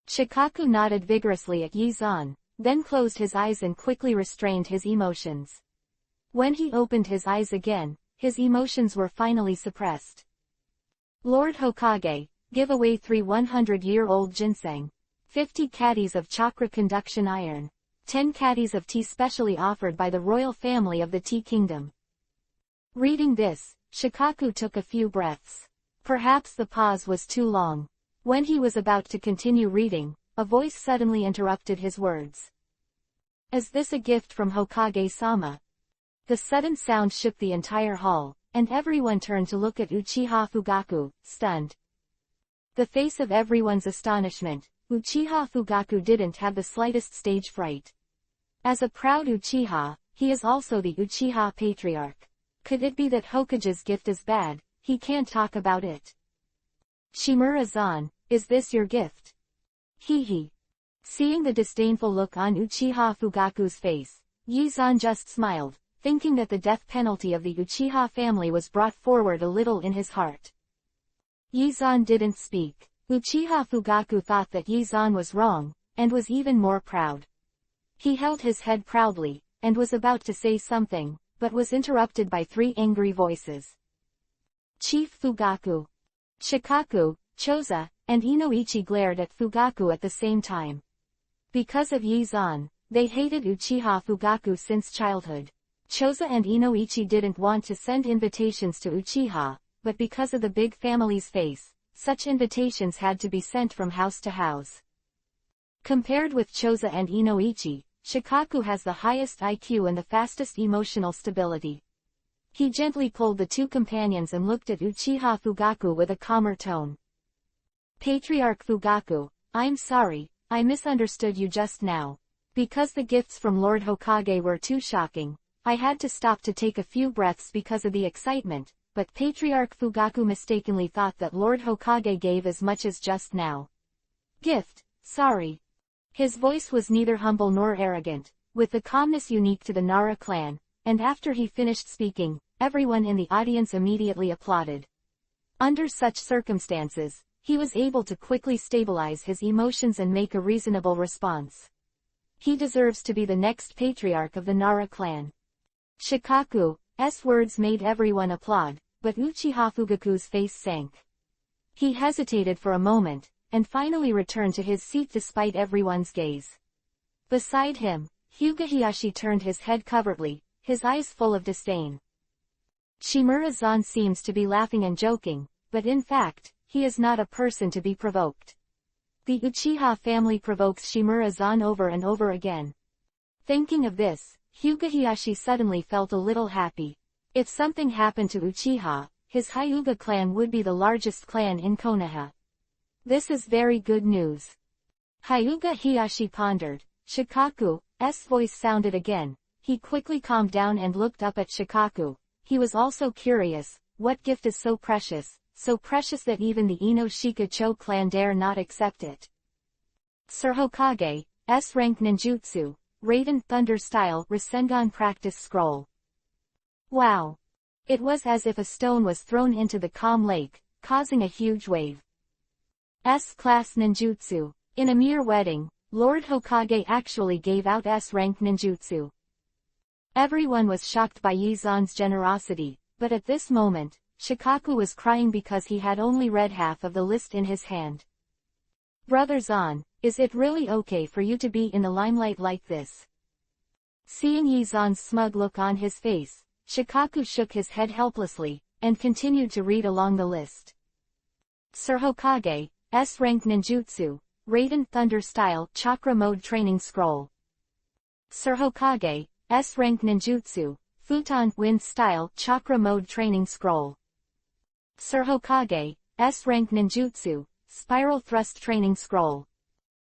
Speaker 1: Shikaku nodded vigorously at Yizan, then closed his eyes and quickly restrained his emotions. When he opened his eyes again, his emotions were finally suppressed. Lord Hokage, give away 3 100-year-old ginseng, 50 caddies of chakra conduction iron, 10 caddies of tea specially offered by the royal family of the Tea Kingdom. Reading this, Shikaku took a few breaths. Perhaps the pause was too long. When he was about to continue reading, a voice suddenly interrupted his words. Is this a gift from Hokage-sama? The sudden sound shook the entire hall, and everyone turned to look at Uchiha Fugaku, stunned. The face of everyone's astonishment, Uchiha Fugaku didn't have the slightest stage fright. As a proud Uchiha, he is also the Uchiha patriarch. Could it be that Hokage's gift is bad? He can't talk about it. Shimura-san, is this your gift? Hee. Seeing the disdainful look on Uchiha Fugaku's face, Yizan just smiled, thinking that the death penalty of the Uchiha family was brought forward a little in his heart. Yizan didn't speak. Uchiha Fugaku thought that Yizan was wrong, and was even more proud. He held his head proudly, and was about to say something, but was interrupted by 3 angry voices. Chief Fugaku. Shikaku, Choza, and Inoichi glared at Fugaku at the same time. Because of Yizan, they hated Uchiha Fugaku since childhood. Choza and Inoichi didn't want to send invitations to Uchiha, but because of the big family's face, such invitations had to be sent from house to house. Compared with Choza and Inoichi, Shikaku has the highest IQ and the fastest emotional stability. He gently pulled the two companions and looked at Uchiha Fugaku with a calmer tone. Patriarch Fugaku, I'm sorry, I misunderstood you just now. Because the gifts from Lord Hokage were too shocking, I had to stop to take a few breaths because of the excitement, but Patriarch Fugaku mistakenly thought that Lord Hokage gave as much as just now. Gift, sorry. His voice was neither humble nor arrogant, with the calmness unique to the Nara clan, and after he finished speaking, everyone in the audience immediately applauded. Under such circumstances, he was able to quickly stabilize his emotions and make a reasonable response. He deserves to be the next patriarch of the Nara clan. Shikaku's words made everyone applaud, but Uchiha Fugaku's face sank. He hesitated for a moment, and finally returned to his seat despite everyone's gaze. Beside him, Hyuga Hiyashi turned his head covertly, his eyes full of disdain. Shimura-zan seems to be laughing and joking, but in fact, he is not a person to be provoked. The Uchiha family provokes Shimura-zan over and over again. Thinking of this, Hyuga Hiyashi suddenly felt a little happy. If something happened to Uchiha, his Hyuga clan would be the largest clan in Konoha. This is very good news. Hyuga Hiyashi pondered. Shikaku's voice sounded again. He quickly calmed down and looked up at Shikaku. He was also curious, what gift is so precious that even the Ino-Shika-cho clan dare not accept it? Sir Hokage's rank ninjutsu, Raiden Thunder Style Rasengan Practice Scroll. Wow! It was as if a stone was thrown into the calm lake, causing a huge wave. S-class ninjutsu. In a mere wedding, Lord Hokage actually gave out S-rank ninjutsu. Everyone was shocked by Yizan's generosity, but at this moment, Shikaku was crying because he had only read half of the list in his hand. Brother Zan, is it really okay for you to be in the limelight like this? Seeing Yizan's smug look on his face, Shikaku shook his head helplessly, and continued to read along the list. Sir Hokage's rank ninjutsu, Raiden Thunder Style Chakra Mode Training Scroll. Sir Hokage's rank ninjutsu, Futon Wind Style Chakra Mode Training Scroll. Sir Hokage's rank ninjutsu, Spiral Thrust Training Scroll.